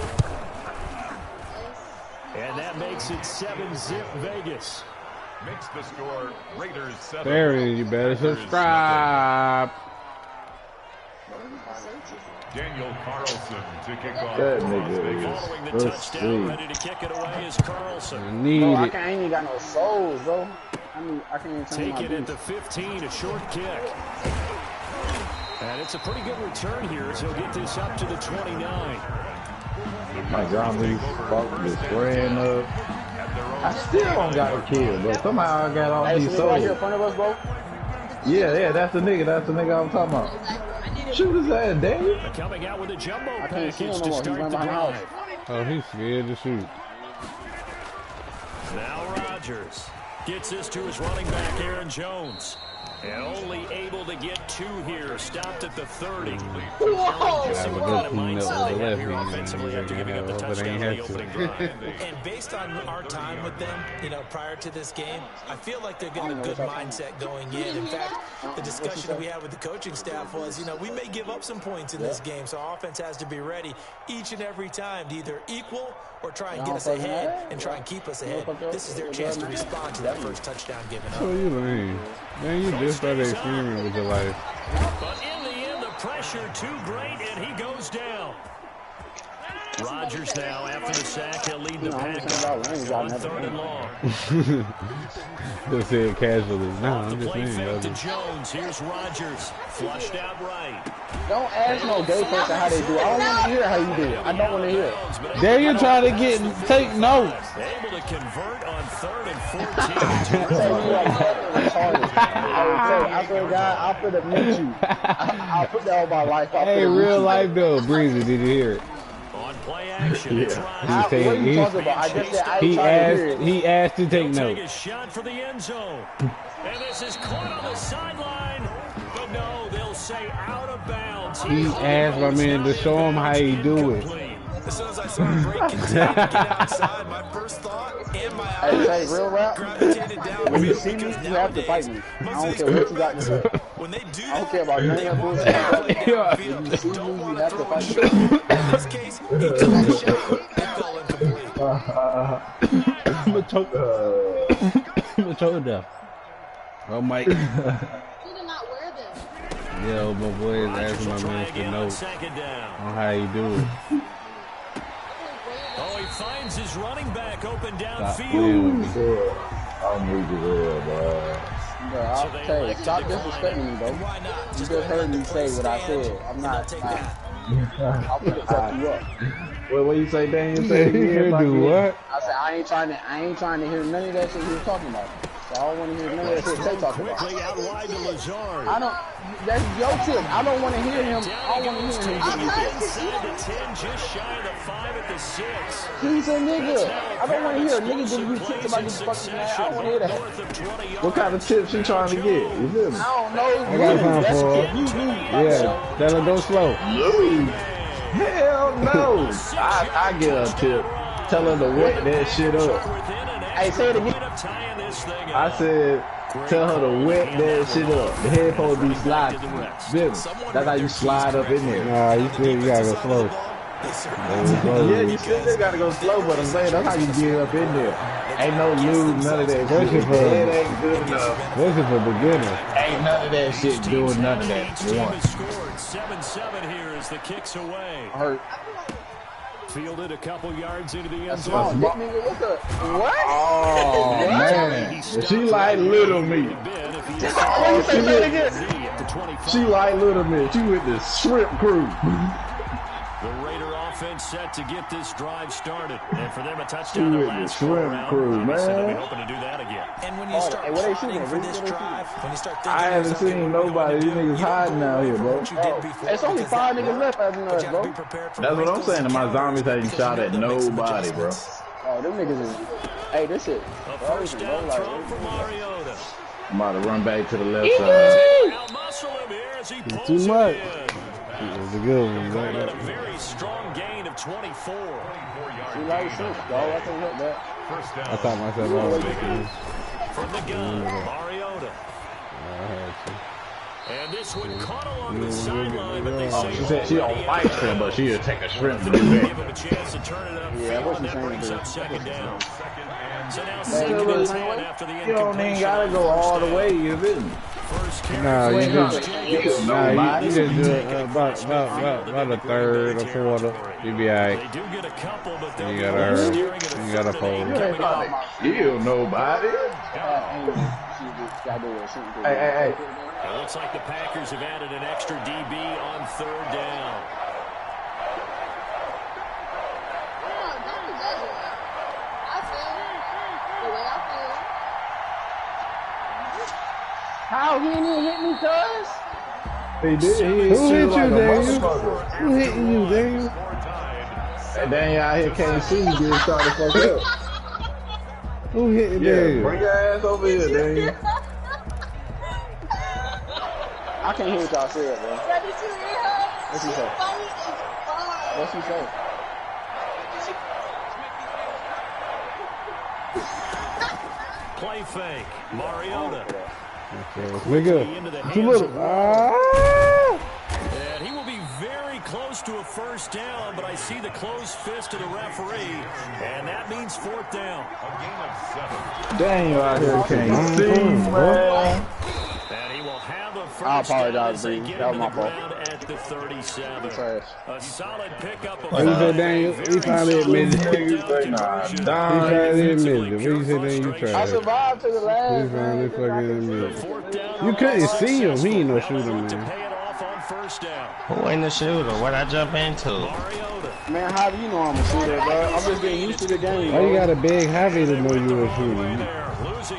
And that makes it 7-zip Vegas. Makes the score Raiders 7. Barry, you better subscribe. Daniel Carlson to kick off. That Las nigga Vegas. Following the touchdown, ready to kick it away is Carlson. I ain't even got no souls, bro. I can't even Take it at the 15, a short kick. And it's a pretty good return here as he'll get this up to the 29. My God, these fuckers is spraying up. I still don't got a kill, but somehow I got all these souls. Right here in front of us, bro. Yeah, that's the nigga I was talking about. Shoot his ass, Daniel. Coming out with a jumbo I can't see package him no to more. He's start the right behind the drive. Oh, he's scared to shoot. Rodgers gets this to his running back, Aaron Jones. And only able to get 2 here. Stopped at the 30. Whoa! See what kind of mindset they have here offensively after giving up the touchdown on the opening drive. And based on our time with them, prior to this game, I feel like they're getting a good mindset going in. In fact, the discussion that we had with the coaching staff was, we may give up some points in this game, so our offense has to be ready each and every time to either equal or try and get us ahead and try and keep us ahead. This is their chance to respond to that first touchdown given up. So you lame. Man, you just started experimenting with your life. But in the end, the pressure too great, and he goes down. Rodgers now, after the sack, he'll lead the Packers on 3rd and long. Just say it casually. No, I'm just Play saying. fake to Jones. Here's Rodgers. Flushed out right. Don't ask no gay person how they do it. I don't want to hear how you do it. I don't want to hear it. There you trying to take notes. Able to convert on 3rd and 14. I swear to God, I'll put it meet you. I'll put that on my life. Hey, real life though, Breezy, did you hear it? On play action, it's He asked to take notes. A shot for the end zone. And this is caught on the sideline. But no, they'll say out of bounds. He asked my man to show him how he do it. As soon as I saw the break continue to get outside, my first thought and my eyes real rap. gravitated down. When you see me, you have to fight me. I don't care what you got to say. When they do I don't care about none of that bullshit. When you see me, you have to fight me. In this case, he took the shot. It fell incomplete. I'm going to choke down. Oh, Mike. He did not wear them. Yo, my boy is asking my man for notes on how he do it. Oh, he finds his running back open Stop downfield. I'm weak as hell, bro. Bro, I'll tell you, stop disrespecting me, bro. You just heard me say what I said. I'm not. I'll put it fuck you up. What you say, Daniel? Say it again. Do what? I said I ain't trying to hear none of that shit he was talking about. So I don't want to hear none of that shit they talking about. Quickly out wide to Lazard. I don't. That's your tip. I don't want to hear him. I don't want to hear him getting you tips. Inside the 10, just shy of the 5 at the 6. He's a nigga. I don't want to hear a nigga giving you tips about this fucking man. I don't want to hear that. What kind of tips you trying to get? You feel me? I don't know. I got time for yeah, tell her go slow. Hell no. I get a tip. Tell her to wet that shit up. Hey, say it again. I said, tell her to wet that shit up. The head supposed to be sliding. That's how you slide up in there. Nah, you gotta go slow. Yeah, you still gotta go slow, but I'm saying that's how you get up in there. Ain't no lube, none of that shit. It ain't good enough. This is for beginners. Ain't none of that shit doing none of that. One. 7-7 here as the kick's away. Hurt. Fielded a couple yards into the end zone. What? Oh, man. She like little me. She like little me. She with the shrimp crew. The Raider offense set to get this drive started. And for them, a touchdown to last shrimp crew, man. They'll be hoping to do that again. And when you start planning for this drive, when you start thinking I haven't seen nobody. These niggas hiding out here, bro. It's only 5 niggas left after us, bro. That's what I'm saying. My zombies ain't shot at nobody, bro. Oh, them niggas is. Hey, this shit. A first down throw for Mariota. I'm about to run back to the left side. Outmuscle him here as he pulls Too much. it in. It was a good one. And a very strong gain of 24. She like shit, dog. I can't help that. I thought myself I was making From the gun, Mariota. And this one caught along the sideline, but they say She said she don't like shrimp, but she'll take a shrimp to do give that. him a chance to turn it up. Yeah, what's she saying? Brings up second down. So now Man, 2nd and 10 after the you don't even gotta go all the way, you feel me? Nah, you just do it about a third or quarter. You be alright. They do get a couple, but You gotta hurry. You gotta fold. Kill nobody. Hey. It looks like the Packers have added an extra DB on 3rd down. How he didn't hit me, cuz? He did. Who hit you, Daniel? Who hitting you, Daniel? Hey, Daniel out here can't see you, dude. Starting to fuck up. Who hit Yeah, Daniel? bring your ass over here, Daniel. I can't hear what y'all said, bro. Yeah, did you hear her? What's she She's say? funny as fuck. What's she say? Play fake. Mariota. Nigga, too little. And he will be very close to a first down, but I see the closed fist of the referee, and that means fourth down. A game of 7. Daniel out here can't see, man. And he will have a I first down apologize, as they Bree. get That was him my to the fault. ground at the 37. Trash. A solid pickup of What you say, Daniel? He finally admitted it. He finally admitted it. What you say, Daniel? You I tried. survived to the He last. finally fucking admitted it. You couldn't see him. He ain't no shooter, man. Who ain't the shooter? What I jump into? Man, how do you know I'm a shooter, bro? I'm just getting used to the game. Why you bro. gotta beg Javi to know you a shooter?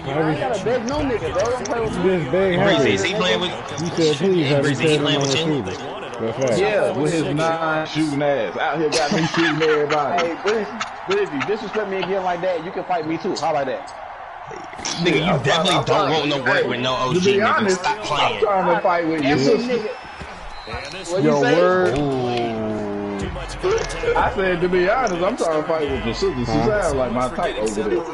I ain't gotta beg no nigga, bro. Don't play with me. Just beg Breezy, Javi. is he playing with? You said please, Javi. Breezy, he Tell him playing I'm a with you? shooter. That's right. Yeah, with his non-shooting ass. Out here got me shooting everybody. Hey, Breezy, disrespect me again like that, you can fight me too. How like that? Nigga, you definitely don't want no work with no OG. To be Nigga, honest, stop I'm playing. trying to fight with you. Every nigga. What you Your say? word. I said, to be honest, I'm trying to fight with your sister. She sounds like my type over there.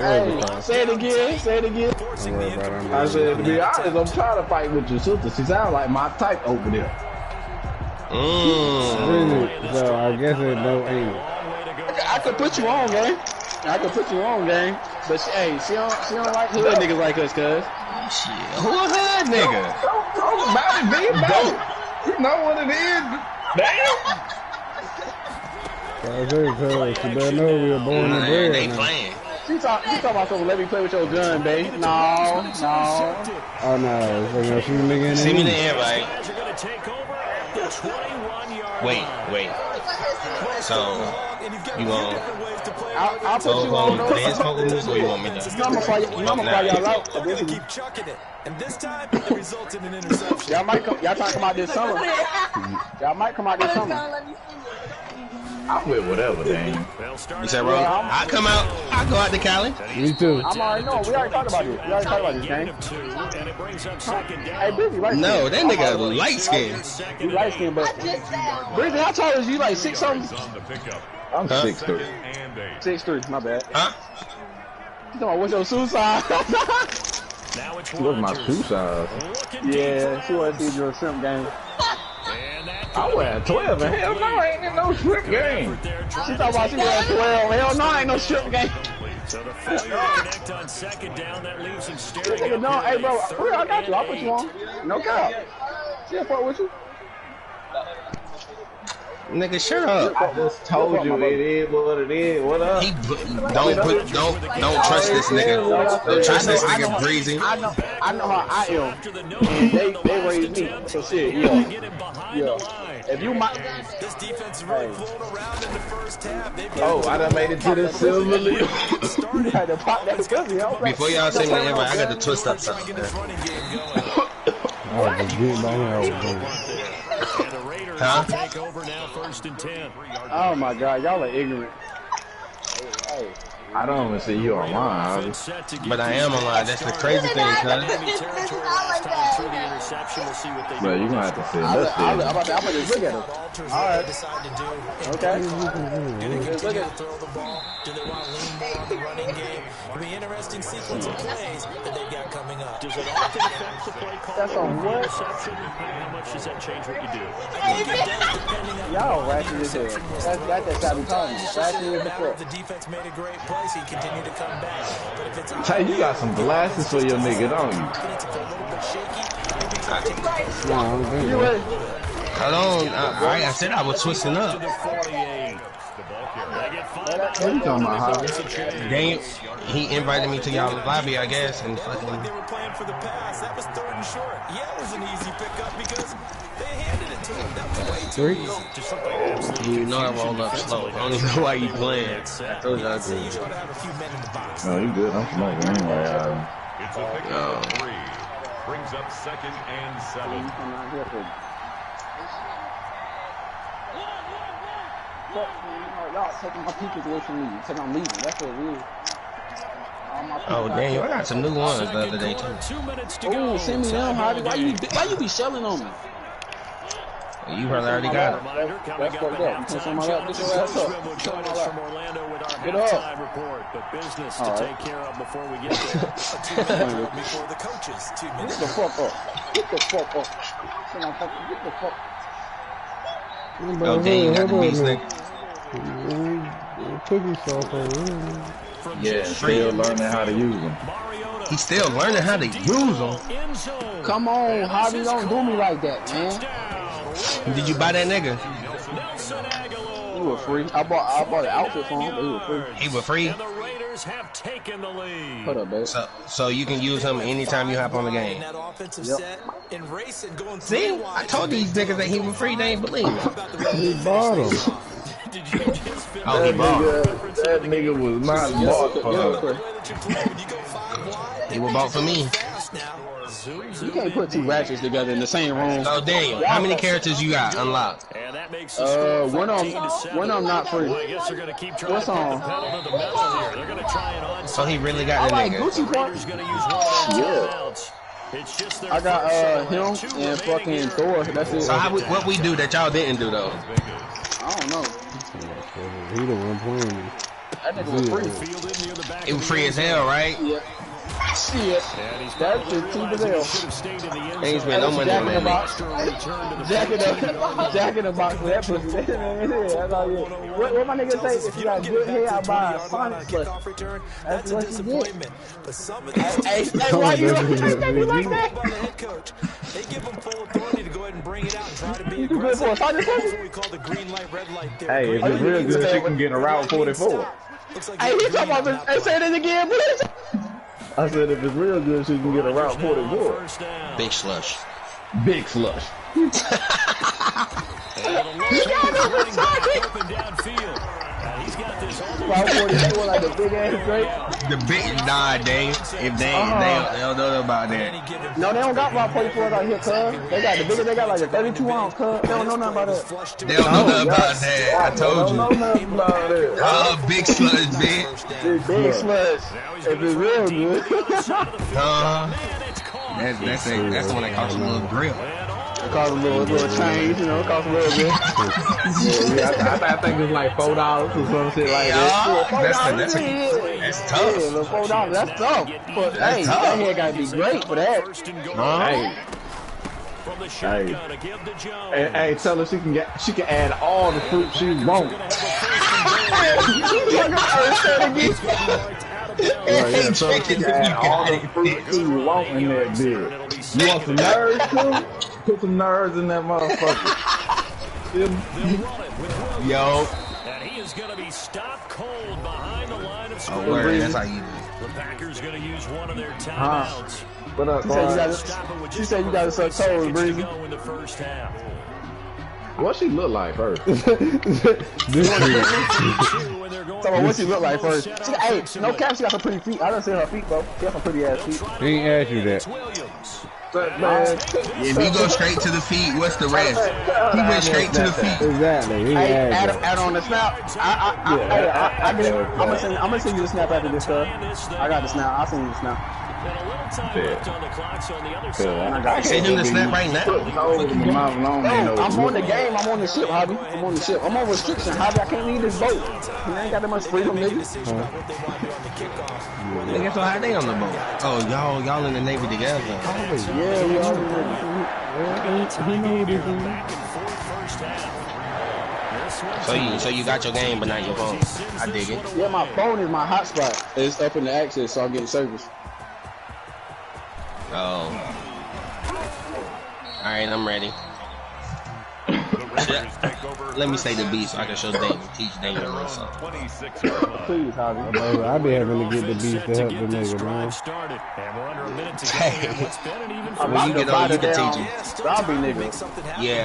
Hey, say it again. Say it again. I said, to be honest, I'm trying to fight with your sister. She sounds like my type over there. Really? So I guess it no ain't. I could put you on, gang. I could put you on, gang. But hey, she don't like hood niggas like us, cuz. Shit, who a hood nigga? Don't about it, be about it. You know what it is. Damn. I say, cuz she better know we were born and bred. They now. playing. She talking about something. Let me play with your gun, babe. No. Oh no, so you shoot a nigga in See me the the invite. Wait. So, you want I'll put you on those. dance vocals or you want me to? I'm gonna fly y'all out. Keep chucking it. And this time, it results in an interception. Y'all trying to come out this summer. Y'all might come out this summer. I'm with whatever, Daniel. You said, bro, I come out, I go out to Cali. Me too. I'm already know. We already talked about this. We already talked about this, gang. Hey, Busy, right? No, that nigga light skin. You light skin, but Busy, how tall is you? Like 6 something? I'm 6'3". 6'3". My bad. Huh? You talking about what's your shoe size? What's my shoe size? Yeah, she want to see your simp game. I wear 12, and hell no, ain't in no strip game. She talking about she wear 12. Hell no, ain't no strip game. So the failure to connect on second down, that leaves him staring Nigga, no, hey, bro, for real, I got you. I'll put you on. No cap. She'll fuck with you. Nigga, shut up. I just told you it is what it is. What up? Don't trust this nigga. Don't trust this nigga, Breezy. I know how I am. And they raised me. So shit, yeah. If you might, This defense really pulled around in the first half. They've Oh, I done made it to the silver league. you had to pop that cookie. Before y'all send me the invite, I got to twist up something. Huh? take over now, 1st and 10. Oh my God, y'all are ignorant. Hey. I don't even see you online. But I am online. That's the crazy thing, cuz. Bro, you gonna have to see I'm this about to just look at him. All right. Okay. Just look at throw the ball. Do they want to lean more on the running game? It'll be an interesting sequence of plays that they've got coming up. Does it often affect the play call? That's on what? Interception? How much does that change what you do? Y'all ratchet as hell. That's how we call me. Ratchet as the fuck. The defense made a great play, so he continued to come back. But if it's Hey, you got some glasses for your nigga, don't you? You ready? Hold on. I said I was twisting up. What you talking about, Javi? Daniel, he invited me to y'all lobby, I guess, and fucking. they were playing for the pass. That was 3rd and short. Yeah, it was an easy pickup because they handed it to him. That was way too easy. Just something absolutely. You know I roll up slow. I don't even know why you playing. I told you I So you did. try to have a few men in the box. No, you good. I'm smoking anyway. It's a pick up 3. Brings up 2nd and 7. stop taking my peepers away from me until I'm leaving. That's what it is. Oh, damn. I got some new ones the other day, too. Oh, send me them, Javi. Why you be selling on me? You probably already got it. That's fucked up. You can't send my lap. Get your ass up. Get up. Business All to right. take care of before we get there. Before the coaches, 2 Get minutes. the fuck up. Get the fuck up. Get the fuck. Oh, damn, you got the beast, nigga. Cookie sauce over here. Yeah, still learning how to use them. He's still learning how to use them. Come on, Javi, don't do me like that, man. Did you buy that nigga? He was free. I bought an outfit for him, but he was free. He was free? Have taken the lead. Hold up, babe. So you can use him anytime you hop on the game. See? I told these niggas that he was free, they ain't believe me. He bought him. Oh, he bought him. That nigga was not bought for her. He was bought for me. You can't put two ratchets together in the same room. So Daniel, how many characters you got unlocked? One of them not free. What's on? So he really got the nigga. Gucci part? Yeah. I got him and fucking Thor. That's it. So what we do that y'all didn't do though? I don't know. He the one playing me. That nigga was free. It was free as hell, right? Yeah. Shit. That's just cheap as hell. They ain't spend no money on that nigga. Jack in the box for that pussy. That's all you. What my nigga say? If you got good hair, I buy a Sonic plush. That's what you get. Hey, why you like that? They give him full authority to go ahead and bring it out and try to be You good for a Sonic That's plush? what we call the green light, red light theory. Hey, if it's real good, she can get a Route 44. Hey, he talking about this. Hey, say this again, please. I said if it's real good, she can get a Route 44. Big slush. Big slush. Route 44 like a big ass grape. The big Dave. If they don't know about that. No, they don't got Route 44 out here, cuz. They got the bigger. They got like a 32 ounce, cuz. They don't know nothing about that. They don't know nothing about that. I told you. Big slush, bitch. Big slush. If it's real good. That's the one that costs a little grill. It costs a little change, you know. It costs a little bit. I think it's like $4 or some shit like that. That's tough. Yeah, $4. That's tough. But hey, that hair gotta be great for that. Hey, tell her she can add all the fruit she wants. Hey, chicken, you got it. You want in that bitch. You want some nerds too? Put some nerds in that motherfucker. Yo. And he is going to be stopped cold behind the line of scrimmage. Oh, word. That's how you do. The Packers going to use one of their timeouts. What up, She said you got to suck toes, Breezy. Go in the first half. What she look like first? Tell her what she look like first. Hey, no cap, she got some pretty feet. I done seen her feet, bro. She got some pretty ass feet. He ain't asked you that. If you go straight to the feet, what's the rest? He went straight to the feet. Exactly. He Hey, asked add on the snap. I'm gonna send you the snap after this stuff. I got the snap. I'll send you the snap. I send him the snap right now. I'm on the game. I'm on the ship, Hobby. I'm on the ship. I'm on restriction, Hobby. I can't leave this boat. I ain't got that much freedom, nigga. Nigga, so how they on the boat? Oh, y'all in the Navy together. Yeah, we are. So you got your game, but not your phone. I dig it. Yeah, my phone is my hotspot. It's up in the access, so I'm getting service. Oh. Alright, I'm ready. Let me say the beat so I can show Daniel, teach Daniel a little something. Please, Hobby. I be having to get the beast to help the nigga, man. Hey. When you get on, you can teach him. Zombie nigga. Yeah,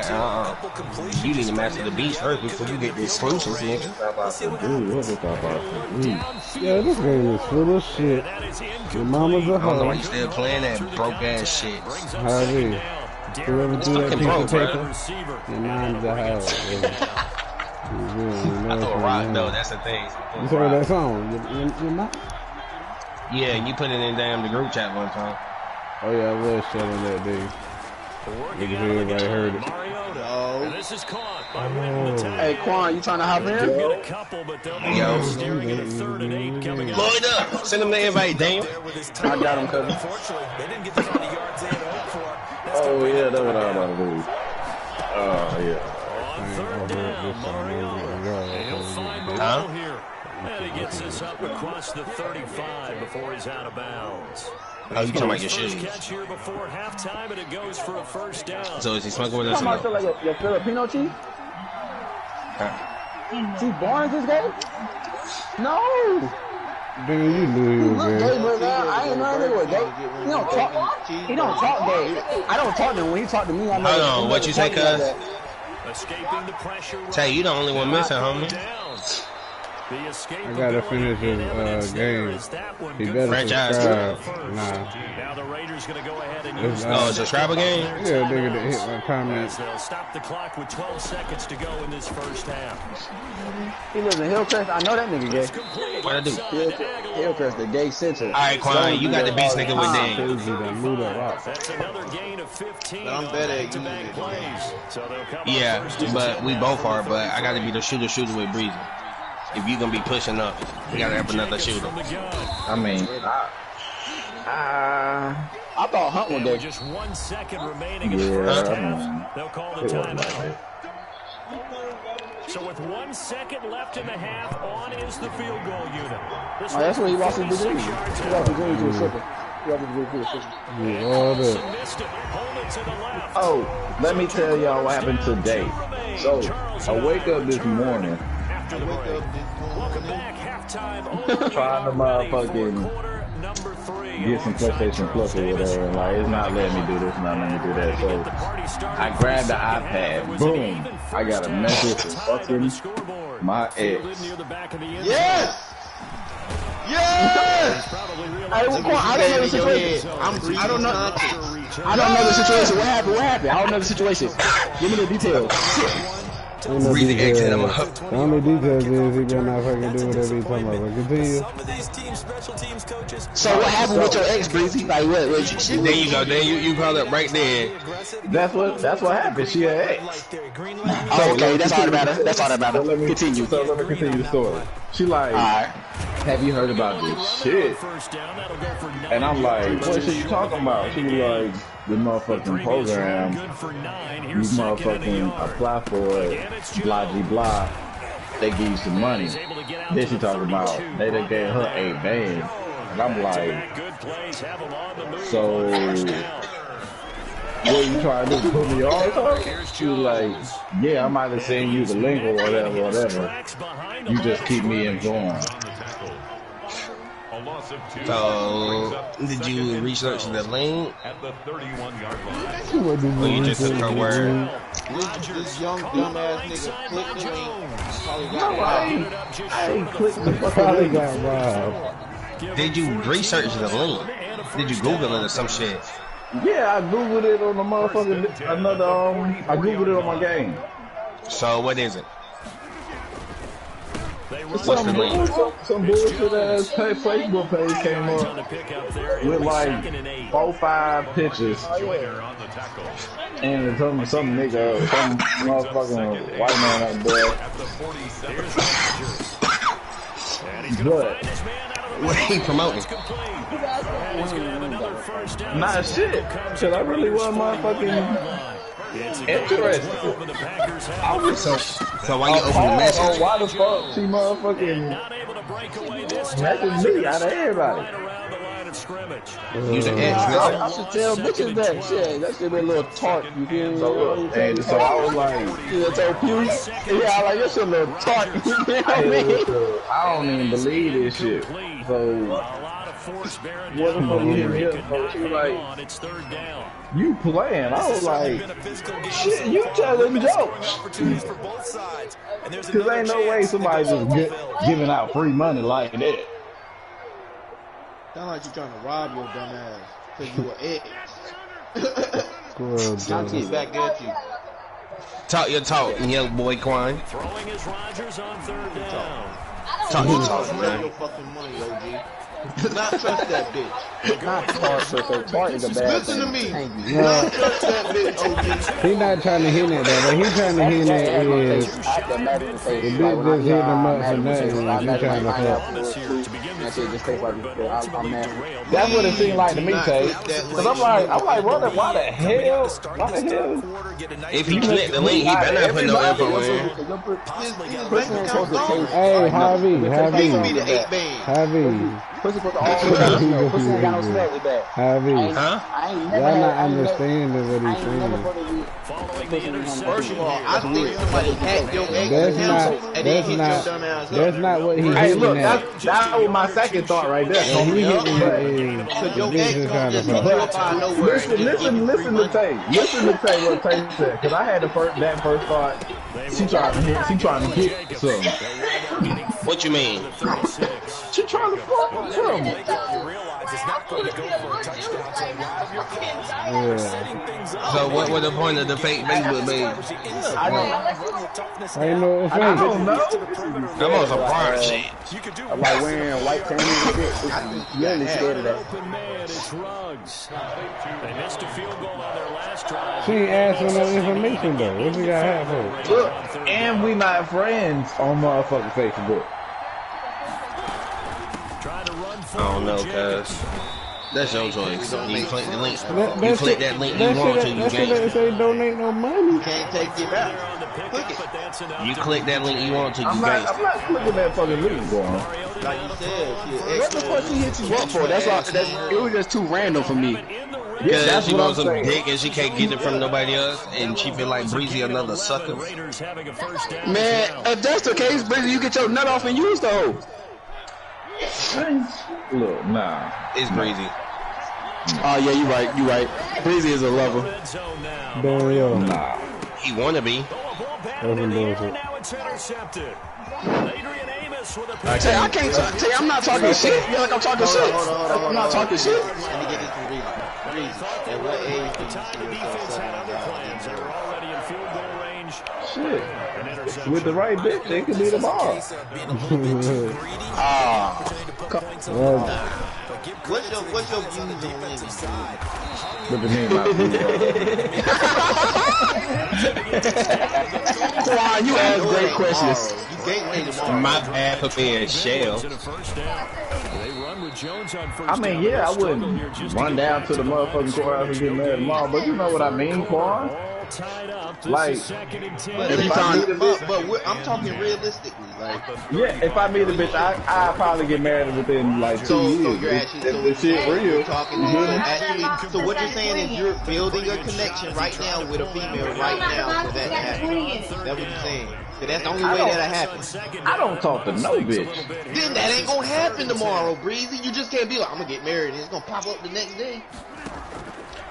you need to master the beast first before you get the exclusives, nigga. Yeah, this game is full of shit. Your mama's a I don't know why hoe. you still playing that broke ass shit. Hobby. Whoever do that piece of broke, paper, your mom's a hoe. You really I throw a rock though. That's the thing. You heard that song? You're not? Yeah, you put it in damn the group chat one time. Oh yeah, I was shouting that day. Everybody heard it. And this is caught by winning the tackle. Hey, Quan, you trying to hop in? They'll get a couple, but they'll be steering at a 3rd and 8 coming up. Lloyd up. Send him the invite, damn. I got him, cousin. Unfortunately, they didn't get the kind of yards they had hoped for. Oh yeah, that's what I'm about to do. Oh yeah. On 3rd down, Mario. He'll find Mario here. And he gets this up across the 35 before he's out of bounds. Oh, you talking about your shoes? Catch here before halftime, and it goes for a 1st down. So is he smoking with You us? talking about like your Filipino chief? Chief Barnes this game? No. Dude, you knew he was Look, gay. gay, but I ain't know that was gay. He don't talk. He don't talk gay. I don't talk to him. When he talk to me, I know. Hold on, what you say, cuz? Escaping the pressure. Tay, you the only one missing, homie. I gotta finish his game. He better Franchise. subscribe. Nah. Now the Raiders gonna go ahead and use Oh, it's a subscriber game? Yeah, nigga that hit my comment. They'll stop the clock with 12 seconds to go in this 1st half. He lives in Hillcrest. I know that nigga gay. What I do? Hillcrest, the gay center. All right, Quan, you got the beast nigga with Dan. That's another gain of 15 I'm better at back-to-back plays. So they'll come Yeah, up first. but we both are, but I got to be the shooter with Breezy. If you're going to be pushing up, you got to have another shooter. I mean, I thought Hunt was gay. Just 1 second remaining in the 1st half. They'll call the timeout. So with 1 second left in the half, on is the field goal unit. Oh, that's where he lost his virginity. He lost his virginity to a stripper. He lost his virginity to a stripper. oh, let me tell y'all what happened today. So, I wake up this morning. Trying to motherfucking get some PlayStation Plus or whatever, and like it's not letting me do this, not letting me do that. So I grabbed the iPad, boom, I got a message from fucking my ex. Yes! Yes! I don't know the situation. I don't know. I don't know the situation. What happened? What happened? I don't know the situation. Give me the details. Breathing exit, I'm up. The only details is he better not fucking do whatever he's talking about. But continue. Some of these team special teams coaches. So what happened with your ex, Breezy? Like what? There you go. Then you called up right there. That's what happened. She had ex. Oh, okay, that's all that matters. That's all that matters. Let me continue. So let me continue the story. She like, have you heard about this shit? And I'm like, what shit you talking about? She was like, the motherfucking program, you motherfucking apply for it, blah, blah, blah, they give you some money. Then she talking about, they done gave her a band. And I'm like, so, what you trying to do, put me on? She was like, yeah, I might have seen you the link or whatever. You just keep me informed. So, did you research the link? At the 31-yard line. Or you just took her word? This young dumbass nigga clicked the link. Probably No, I ain't clicked the fuck Probably link. got robbed. Did you research the link? Did you Google it or some shit? Yeah, I googled it on the motherfucking I googled it on my game. So, what is it? Some bullshit ass Facebook page came up with like 4-5 pictures, and some nigga, some motherfucking white man up there. But what are you promoting? Not shit, cause I really was motherfucking interested. I was so why you open the message? Why the fuck she motherfucking messaged me out of everybody? You the ex, I should tell bitches that shit. That shit be a little tart. You feel me? And so I was like, yeah, so Puce. Yeah, I like that shit a little tart. You know what I mean? I don't even believe this shit. So what the fuck you hit me up for? She was like, you playing? I was like, shit, you telling jokes. Cause ain't no way somebody just giving out free money like that. Sound like you trying to rob your dumb ass because you were ex. I'll get back at you. Talk your talk, young boy Quan. Throwing is Rodgers on 3rd down. Talk your talk, Your man. fucking money, OG. Do not trust that bitch. Not Tart, so Tart is a bad Listen to thing. me. Thank you. Do not trust that bitch, OG. He not trying to hit at that. What he trying to hit at is I can imagine the the face. bitch just hitting him up for nothing. He trying to fuck. That shit just tastes like I'm mad. That's what it seemed like to me, Tay. Cause I'm like, why the hell? If he click the link, he better not put no info in. Hey, Javi. Pussy put all pussy ain't got no smell with that. Javi. Huh? Y'all not understanding what he's saying. First of all, I think somebody hacked your ex account and then hit your dumb ass up. That's not what he's Hey, hitting look, at. that was my second thought right there. What he hitting at is Cause the your bitch ex is trying don't to just fuck. go up out of nowhere and just give you free Listen to money. Tay. Listen to Tay what Tay said. Cause I had that first thought. She trying to get something. What you mean? She trying to fuck with him. Yeah. So what was the point of the fake Facebook page? I know it's I fake. don't know. That was some fire shit. I'm like wearing white panties and shit. You're really scared of that. Open man, it's Ruggs. They missed a field goal on their last drive. She ain't asking no information though. What you got half for? Look, and we not friends on motherfucking Facebook. Trying to run I forward. don't know, cuz. That's your choice. You click the link. That You click that link you want to, you that shit can't. ain't say donate no money. Can't take it back. You click that link you want to, you I'm can't. not clicking that fucking link, bro. Like you said, What the fuck she hit you up for? That's all. It was just too random for me. Because that's she what wants I'm some saying. dick and she can't get it from nobody else, and she feel like Breezy another sucker. Raiders having a first down. Man, if that's the case, Breezy, you get your nut off and use the hoe. Look, nah. It's Breezy. Oh yeah, you right. Breezy is a lover. Red zone now. Damn yo. Nah. He wanna be. That's some bullshit. Now it's intercepted. Adrian Amos with a pick. Tay, I can't talk. Tay, I'm not talking shit. You like I'm talking shit. I'm not talking shit. Let me get this from Reezy. At what age did you see yourself Defense had settling other down? plans. They were already in field goal range. Shit. An interception. With the right bitch, they could be the ball. What's your views on Wendy? What do you mean by Quan, you ask great questions. You gateway tomorrow. My bad for being shell. To the first down. They run with Jones on first I mean, down. yeah, I They struggle wouldn't here just run to down get to the motherfucking courthouse and get mad tomorrow, but you know what I mean, Quan? all tied up. This Like, is second and 10. But If if I I meet a bitch, I'm talking realistically. Like, yeah, if I meet a bitch, I probably get married within like 2 so years. you're actually If the shit real. you're talking. So actually, so what you're saying is you're building a connection right now with a female right now for that to happen. That's what you're saying. So that's the only way that'll happen. I don't talk to no bitch. Then that ain't gonna happen tomorrow, Breezy. You just can't be like, I'm gonna get married and it's gonna pop up the next day.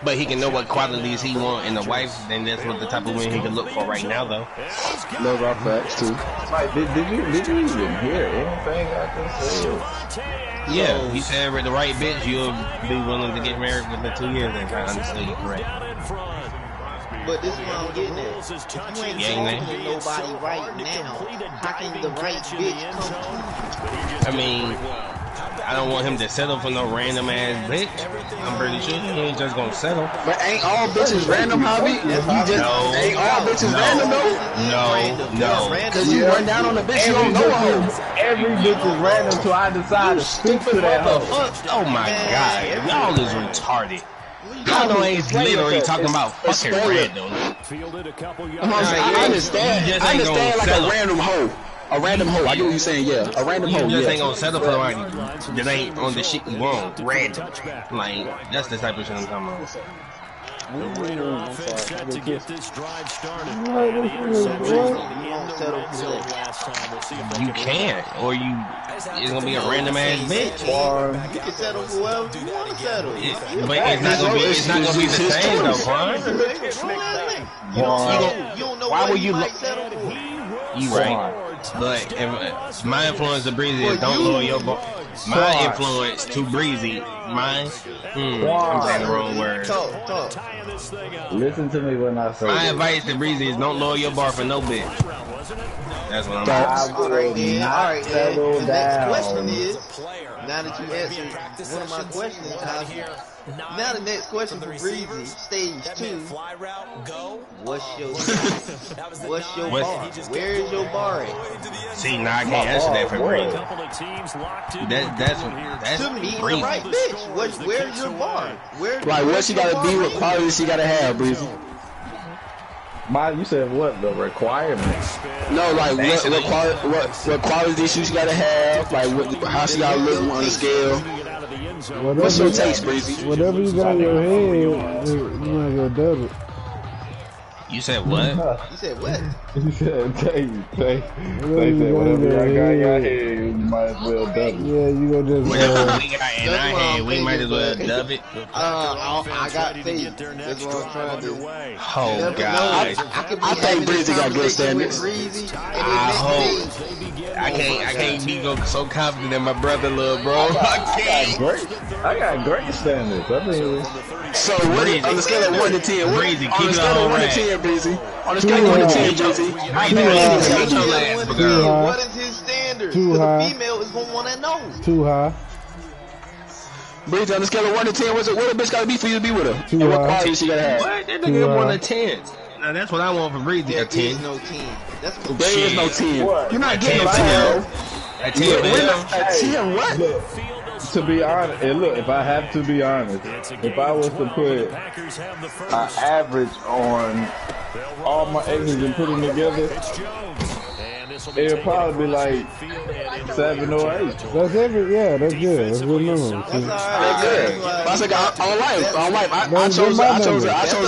But he can know what qualities he want in a wife, then that's what the type of woman he can look for right now, though. Love our facts too. Like, did you even hear anything I just said? Yeah, he said with the right bitch, you'll be willing to get married within 2 years, if I understood you correct. But this is what I'm getting at. If you ain't talking to nobody right now, how can the right bitch come to I mean, I don't want him to settle for no random ass bitch. I'm pretty sure he ain't just gonna settle. But ain't all bitches random, Javi? Ain't all bitches random though? No. Cause you run down on the bitch, you don't know a hoe. Every bitch is random until I decide to speak to that hoe. Oh my god, y'all is retarded. Y'all know ain't literally talking about fucking random. I understand like a random hoe. A random hoe. I get what you're saying, yeah. A random hoe, You just yeah. ain't gonna settle for nobody that ain't on the shit you want. Random. Like, that's the type of shit I'm talking about. The Raider offense set to get this drive started. You can't, or it's gonna be a random ass bitch. You can settle for whoever you want to settle. But it's not gonna be the same though, Quan. You don't know Why what would you you might settle for. You right. But if my influence of Breezy is don't lower your bar. My influence too breezy. Mine. I'm saying the wrong word. Talk. Listen to me when I say My this. advice to breezy is don't lower your bar for no bitch. That's what I'm I All right, then. settle The next question down. is, now that you answered one of my questions, now the next question for Breezy, stage 2. What's your bar? Where is your bar at? See, now I can't answer that for breezy. That's To me, the right bitch. Where's your bar? Like, what she gotta be, what quality she gotta have, Breezy? You said what? The requirements? No, like what quality she gotta have? Like how she gotta look on the scale? What's your taste, Breezy? Whatever you got in your head, you might go double. You said what? You said what? You said taste. They said whatever y'all got in your head, you might as well dub it. Yeah, you go just. Whatever we got in our head, we might as well dub it. I got faith. That's what I'm trying to do. Oh God! I think Breezy got good standards. I hope. I can't be so confident in my brother, little bro. I got great standards. I mean, so what is on the scale of 1 to 10? Breezy, On the scale of 1 to 10, Breezy. On the scale of 1 to 10, Breezy. What is his standard? Because a female is gonna want to know. Too high. Breezy, on the scale of 1 to 10, what a bitch gotta be for you to be with her? Too and what high. quality she gotta have? What? That nigga 1 to 10. Now that's what I want for Breezy. A 10. There is no 10. There is no 10. What? You're not getting a 10. A 10. A 10 what? Look, to be honest, and look, if I have to be honest, if I was to put an average on all my exes and put them together, it would probably be like 7 or 8. That's every, yeah, that's good. That's good numbers. That's all right. That's good. I said, on life. I chose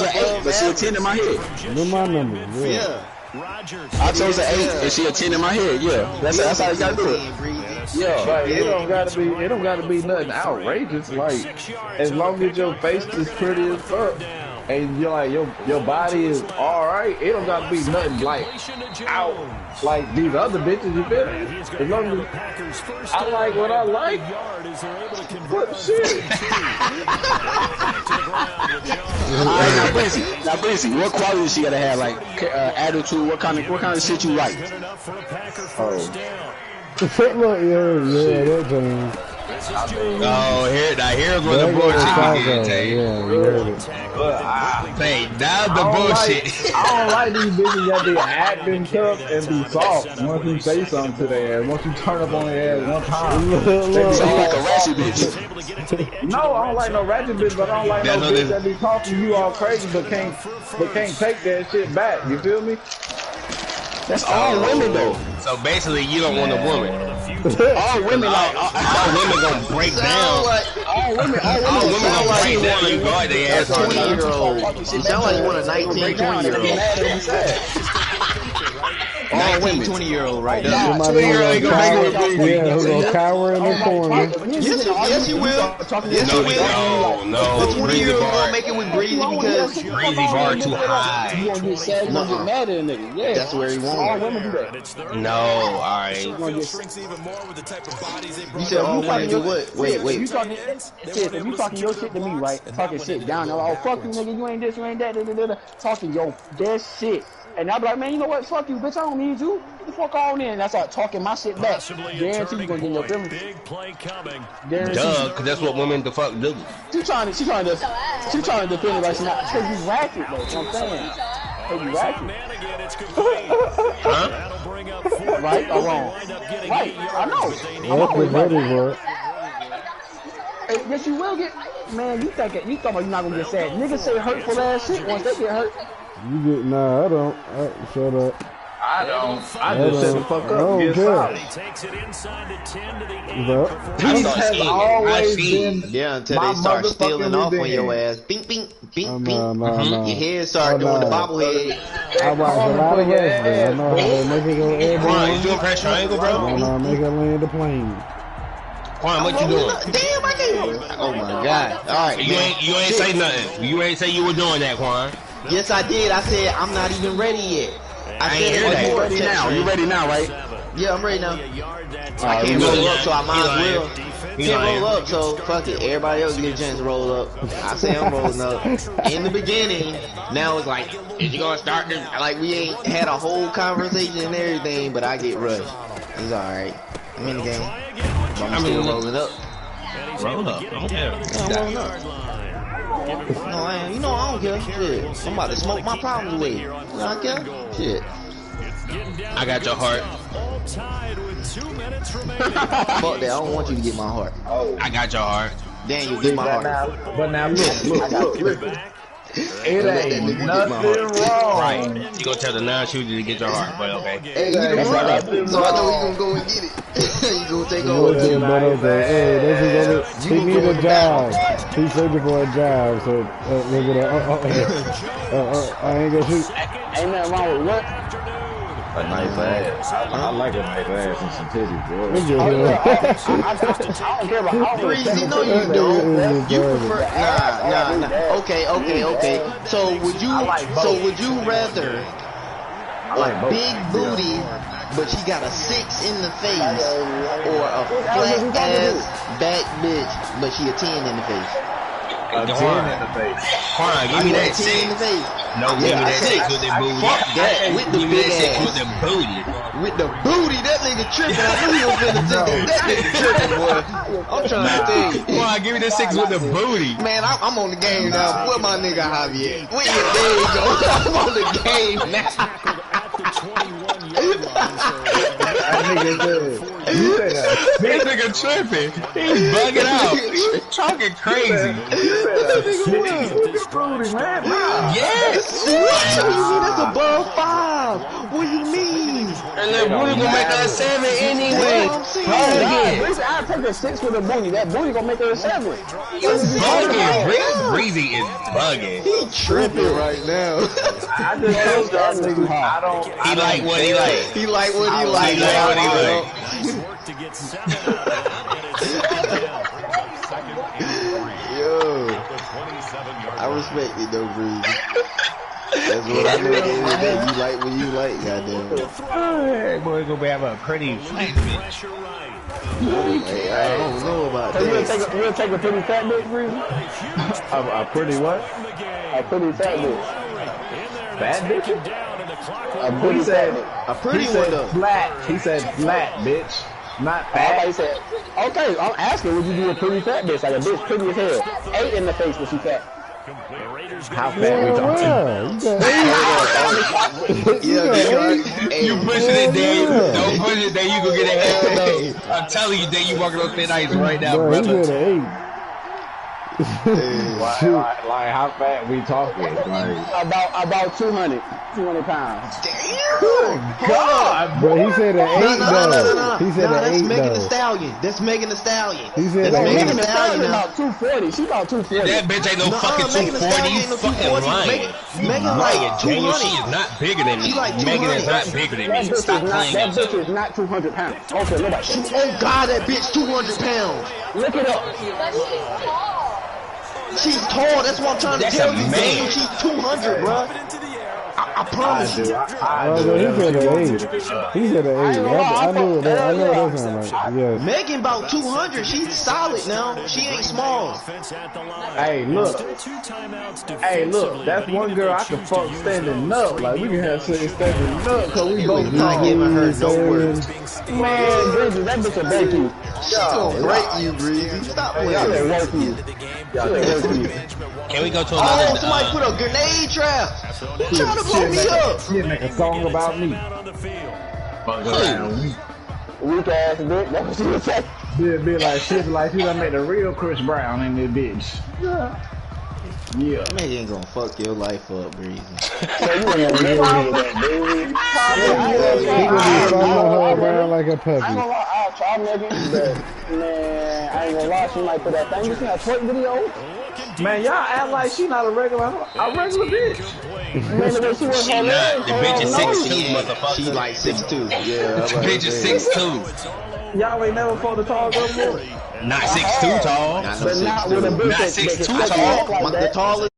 an 8, but she a 10 in my head. They're my numbers, yeah. I chose an 8, and she a 10 in my head, yeah. That's how you gotta do it. Yeah, like it don't gotta be nothing outrageous. Like as long as your face is pretty as fuck and you're like your body is alright, it don't gotta be nothing like out like these other bitches, you feel me? As long as I like what I like, what shit? Now Breezy, what quality she gotta have? Like attitude, what kind of shit you like? Oh. Look, yeah, that thing. Oh, here's where the bullshit begins. Yeah, you heard it. Hey, now the bullshit. I don't like these bitches that be acting tough and be soft once you say something to their ass. Once you turn up on their ass one time. So you like a ratchet bitch? No, I don't like no ratchet bitch, but I don't like no bitch that be talking you all crazy but can't take that shit back. You feel me? That's all women though. So basically, you don't want a woman. All women like all women gonna break down. All women gonna break down. You guard their ass on 20-year-old. You sound like you want a 19, 20-year-old. 19, 20-year-old right there. Somebody who's gonna cower in the corner. Yes, you will. Yes, you will. No. The 20-year-old gonna make it with Breezy because Breezy bar too high. You gonna get sad, you gonna get mad at a nigga. Yeah, that's where he wants. All women do that. No, alright. You gonna get You said all women do what? Wait. If you talking your shit to me, right? Talking shit down. Oh fuck you, nigga. You ain't this, you ain't that. Talking your that shit. And I'll be like, man, you know what? Fuck you, bitch. I don't need you. Get the fuck on in. And I start talking my shit back. Guarantee you gonna get your feelings. Big play coming. Duh, cause that's what women the fuck do. She trying to defend it like she's not. Cause you ratchet, though. You know what I'm saying? Cause you ratchet. Huh? Right or wrong? Right. I know. I'm always right. Yes, you will get. Man, you talking about you're not gonna get sad. Niggas say hurtful ass shit once they get hurt. You get, nah, I don't. Shut up. I don't. I just shut the fuck up. Get solid. Peace has always been. Yeah, until they start stealing off on your ass. Bing, bing, bing, bing. Nah. Your head start doing the bobblehead. I watch a lot of wrestling. I know how to make it go airborne. You doing press triangle, bro? Nah, make it land the plane. Quan, what you doing? Damn, I can't. Oh my god. Alright, you ain't say nothing. You ain't say you were doing that, Quan. Yes, I did. I said I'm not even ready yet. I ain't hear that. You ready now? You ready now, right? Yeah, I'm ready now. I can't roll up, so I might as well. Can't roll up, so fuck it. Everybody else get a chance to roll up. I say I'm rolling up. In the beginning, now it's like, is you gonna start this? Like, we ain't had a whole conversation and everything, but I get rushed. It's alright. I'm in the game. But I'm still rolling up. Roll up. I don't care. Yeah, I'm rolling up. No, I ain't. You know, I don't care. Shit. I'm about to smoke my problems away. You know, I care? Shit. I got your heart. Fuck that. I don't want you to get my heart. I got your heart. Daniel, get my heart. But now look. It ain't nothing wrong. Right. You gonna tell the non-shooter to get your heart, but okay. Hey, you the runner, so I know you gonna go and get it. You gonna take over. Hey, he need a job. He's searching for a job, so I ain't gonna shoot. Ain't nothing wrong with what? A nice ass. I like a nice ass and some titties, bro. I don't care about how Breezy, no you don't. You prefer nah. Okay. So would you rather a big booty but she got a 6 in the face, or a flat ass back bitch but she a 10 in the face? A 10 in the face. Hold on, give me that 10 in the face. No, give me that 6 with the booty. Fuck that, with the big ass. With the booty. With the booty, that nigga tripping. I knew he was finna take it. That nigga tripping, boy. I'm trying to tell you. Come on, give me the 6 with the booty. Man, I'm on the game now. Where my nigga Javier? There you go. I'm on the game now. This nigga tripping. He's bugging out. He's talking crazy. Yes. What you mean? That's above 5. What do you mean? And that booty gonna make her a 7 anyway. I'll take a 6 with a booty. That booty gonna make her a 7. He's bugging. Breezy is bugging. He tripping right now. I just told y'all, He like what he like. He like what he like. To get 7 out of it, and it's down. Yo, I respect it though, Breezy. That's what I know. At the end of the day, you like what you like, goddamn. Hey, boy, gonna have a pretty flat bitch. Hey, I don't know about that. We'll take a pretty fat bitch, Breezy. a pretty what? A pretty fat bitch. Fat bitch? A pretty fat bitch. A pretty one though. Flat. He said flat, bitch. Not fat. He said, okay, I'm asking, would you do a pretty fat bitch? Like a bitch pretty as hell. 8 in the face, but she fat. How fat we talking? You pushing it, Dave. Don't push it, Dave. You gonna get a hell no. I'm telling you, Dave, you walking on thin ice right now, brother. Like how fat we talking? Like About 200 pounds. Damn! God, bro, he said an 8 though. He said an 8 that's Megan Thee though. Stallion. That's Megan Thee Stallion. He said that's an 8. Megan Thee Stallion now. About 240. She about 240. That bitch ain't no fucking 240. You fucking lying. Megan like 200. She is not bigger than me. Megan is not bigger than me. Stop playing. That bitch is not 200 pounds. Okay, look at that. Oh God, that bitch 200 pounds. Look it up. She's tall. That's what I'm trying to tell you, man. She's 200, bro. I promise you. He said an 8. He said an 8. I know what that sounds like. Yes. Megan about 200. She's solid now. She ain't small. Hey, look. That's one girl I can fuck standing up. Like, we can have sex standing up because we both not giving her no words. Man, Breezy, that bitch will break you. She gonna break you, Breezy. Stop playing. Can we go to another? Oh, somebody put a grenade trap. Who trying to blow me up? She'll make a song about me. Fuck around me. Weak ass bitch. That's what she would say. She'll be like, she done made the real Chris Brown in this bitch. Yeah. Man, you ain't gonna fuck your life up, Breezy. So you ain't gonna live with that, baby. He gonna be following her around like a I ain't puppy. gonna lie, I'll try Megan, but man, I ain't gonna lie, she might put that thing. You seen that twerk video? Man, y'all act like she not a regular bitch. Man, the way she was She not. The bitch is 6'2", motherfucker. She like 6'2". Yeah. The bitch is 6'2". Y'all ain't never fought a tall girl before. Not 6'2" tall. Not But not with a bitch Not that 6'2" can tall. act like The that. tallest